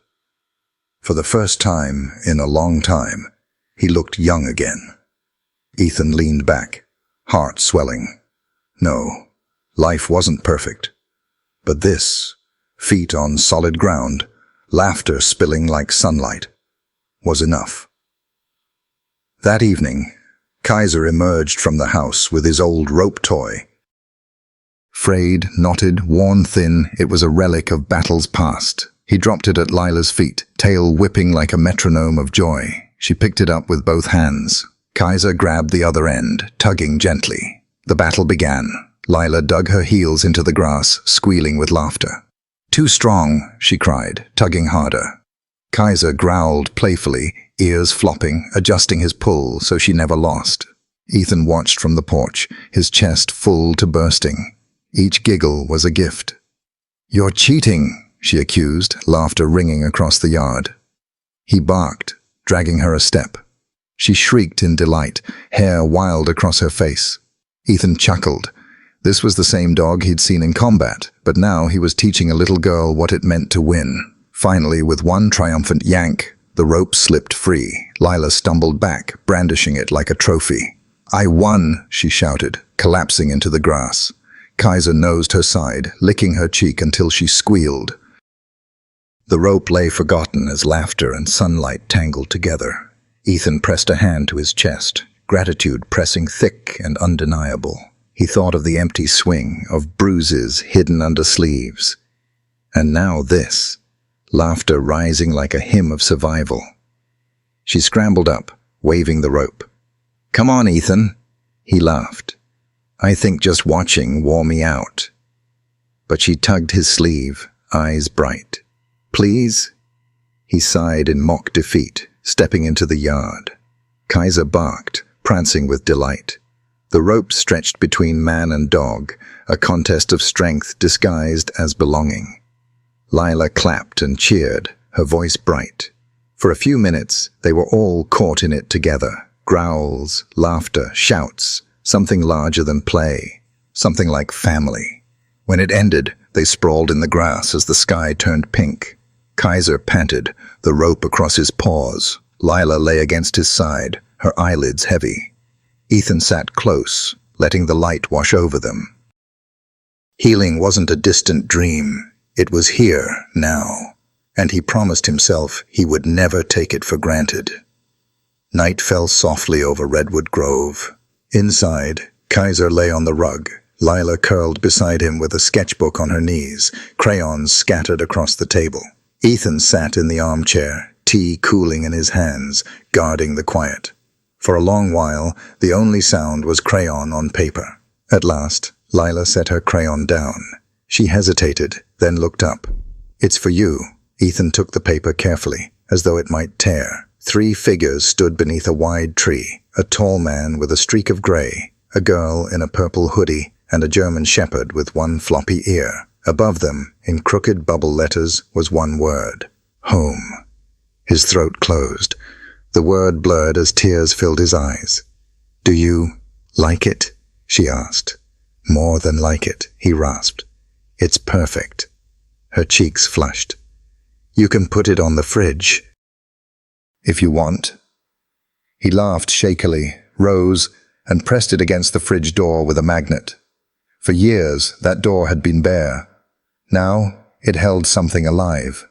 For the first time in a long time, he looked young again. Ethan leaned back, heart swelling. No, life wasn't perfect. But this, feet on solid ground, laughter spilling like sunlight, was enough. That evening, Kaiser emerged from the house with his old rope toy. Frayed, knotted, worn thin, it was a relic of battles past. He dropped it at Lila's feet, tail whipping like a metronome of joy. She picked it up with both hands. Kaiser grabbed the other end, tugging gently. The battle began. Lila dug her heels into the grass, squealing with laughter. "Too strong," she cried, tugging harder. Kaiser growled playfully, ears flopping, adjusting his pull so she never lost. Ethan watched from the porch, his chest full to bursting. Each giggle was a gift. "You're cheating," she accused, laughter ringing across the yard. He barked, dragging her a step. She shrieked in delight, hair wild across her face. Ethan chuckled. This was the same dog he'd seen in combat, but now he was teaching a little girl what it meant to win. Finally, with one triumphant yank, the rope slipped free. Lila stumbled back, brandishing it like a trophy. "I won," she shouted, collapsing into the grass. Kaiser nosed her side, licking her cheek until she squealed. The rope lay forgotten as laughter and sunlight tangled together. Ethan pressed a hand to his chest, gratitude pressing thick and undeniable. He thought of the empty swing, of bruises hidden under sleeves. And now this, laughter rising like a hymn of survival. She scrambled up, waving the rope. "Come on, Ethan," he laughed. "I think just watching wore me out." But she tugged his sleeve, eyes bright. "Please?" He sighed in mock defeat, stepping into the yard. Kaiser barked, prancing with delight. The rope stretched between man and dog, a contest of strength disguised as belonging. Lila clapped and cheered, her voice bright. For a few minutes, they were all caught in it together. Growls, laughter, shouts, something larger than play, something like family. When it ended, they sprawled in the grass as the sky turned pink. Kaiser panted, the rope across his paws. Lila lay against his side, her eyelids heavy. Ethan sat close, letting the light wash over them. Healing wasn't a distant dream. It was here, now, and he promised himself he would never take it for granted. Night fell softly over Redwood Grove. Inside, Kaiser lay on the rug, Lila curled beside him with a sketchbook on her knees, crayons scattered across the table. Ethan sat in the armchair, tea cooling in his hands, guarding the quiet. For a long while, the only sound was crayon on paper. At last, Lila set her crayon down. She hesitated, then looked up. "It's for you." Ethan took the paper carefully, as though it might tear. 3 figures stood beneath a wide tree, a tall man with a streak of gray, a girl in a purple hoodie, and a German shepherd with one floppy ear. Above them, in crooked bubble letters, was one word: home. His throat closed. The word blurred as tears filled his eyes. "Do you like it?" she asked. "More than like it," he rasped. "It's perfect." Her cheeks flushed. "You can put it on the fridge, if you want." He laughed shakily, rose, and pressed it against the fridge door with a magnet. For years, that door had been bare. Now, it held something alive.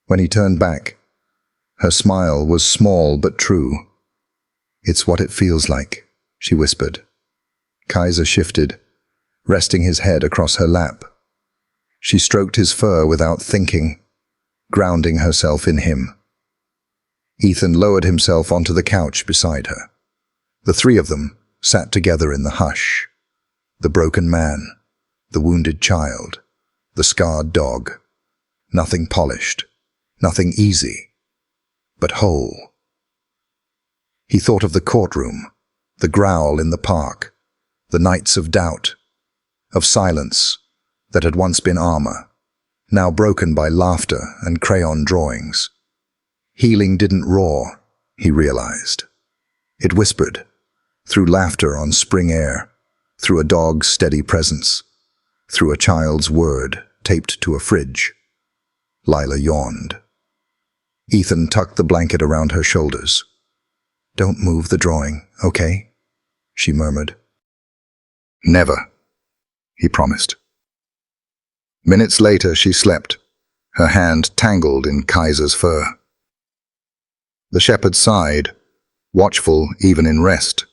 When he turned back, her smile was small but true. "It's what it feels like," she whispered. Kaiser shifted, resting his head across her lap. She stroked his fur without thinking, grounding herself in him. Ethan lowered himself onto the couch beside her. The 3 of them sat together in the hush. The broken man, the wounded child, the scarred dog. Nothing polished, nothing easy, but whole. He thought of the courtroom, the growl in the park, the nights of doubt, of silence that had once been armor, now broken by laughter and crayon drawings. Healing didn't roar, he realized. It whispered, through laughter on spring air, through a dog's steady presence, through a child's word taped to a fridge. Lila yawned. Ethan tucked the blanket around her shoulders. "Don't move the drawing, okay?" she murmured. "Never," he promised. Minutes later, she slept, her hand tangled in Kaiser's fur. The shepherd sighed, watchful even in rest.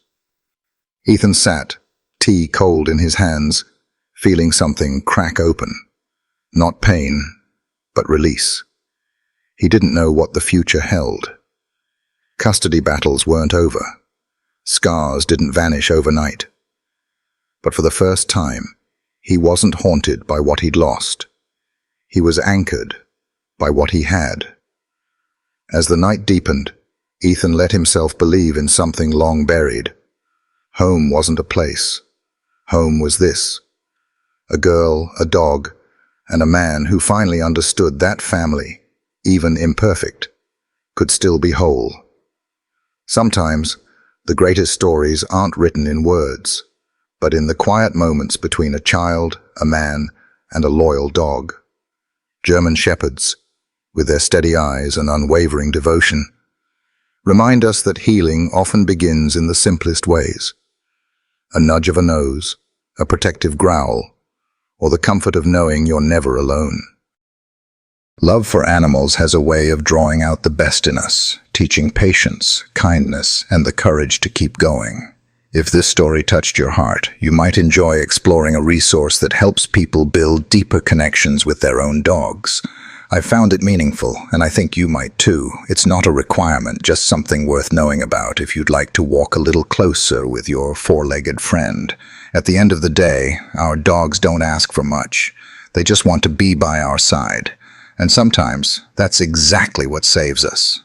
Ethan sat, tea cold in his hands, feeling something crack open. Not pain, but release. He didn't know what the future held. Custody battles weren't over. Scars didn't vanish overnight. But for the first time, he wasn't haunted by what he'd lost. He was anchored by what he had. As the night deepened, Ethan let himself believe in something long buried. Home wasn't a place. Home was this: a girl, a dog, and a man who finally understood that family, even imperfect, could still be whole. Sometimes, the greatest stories aren't written in words, but in the quiet moments between a child, a man, and a loyal dog. German shepherds, with their steady eyes and unwavering devotion, remind us that healing often begins in the simplest ways. A nudge of a nose, a protective growl, or the comfort of knowing you're never alone. Love for animals has a way of drawing out the best in us, teaching patience, kindness, and the courage to keep going. If this story touched your heart, you might enjoy exploring a resource that helps people build deeper connections with their own dogs. I found it meaningful, and I think you might too. It's not a requirement, just something worth knowing about if you'd like to walk a little closer with your four-legged friend. At the end of the day, our dogs don't ask for much. They just want to be by our side. And sometimes, that's exactly what saves us.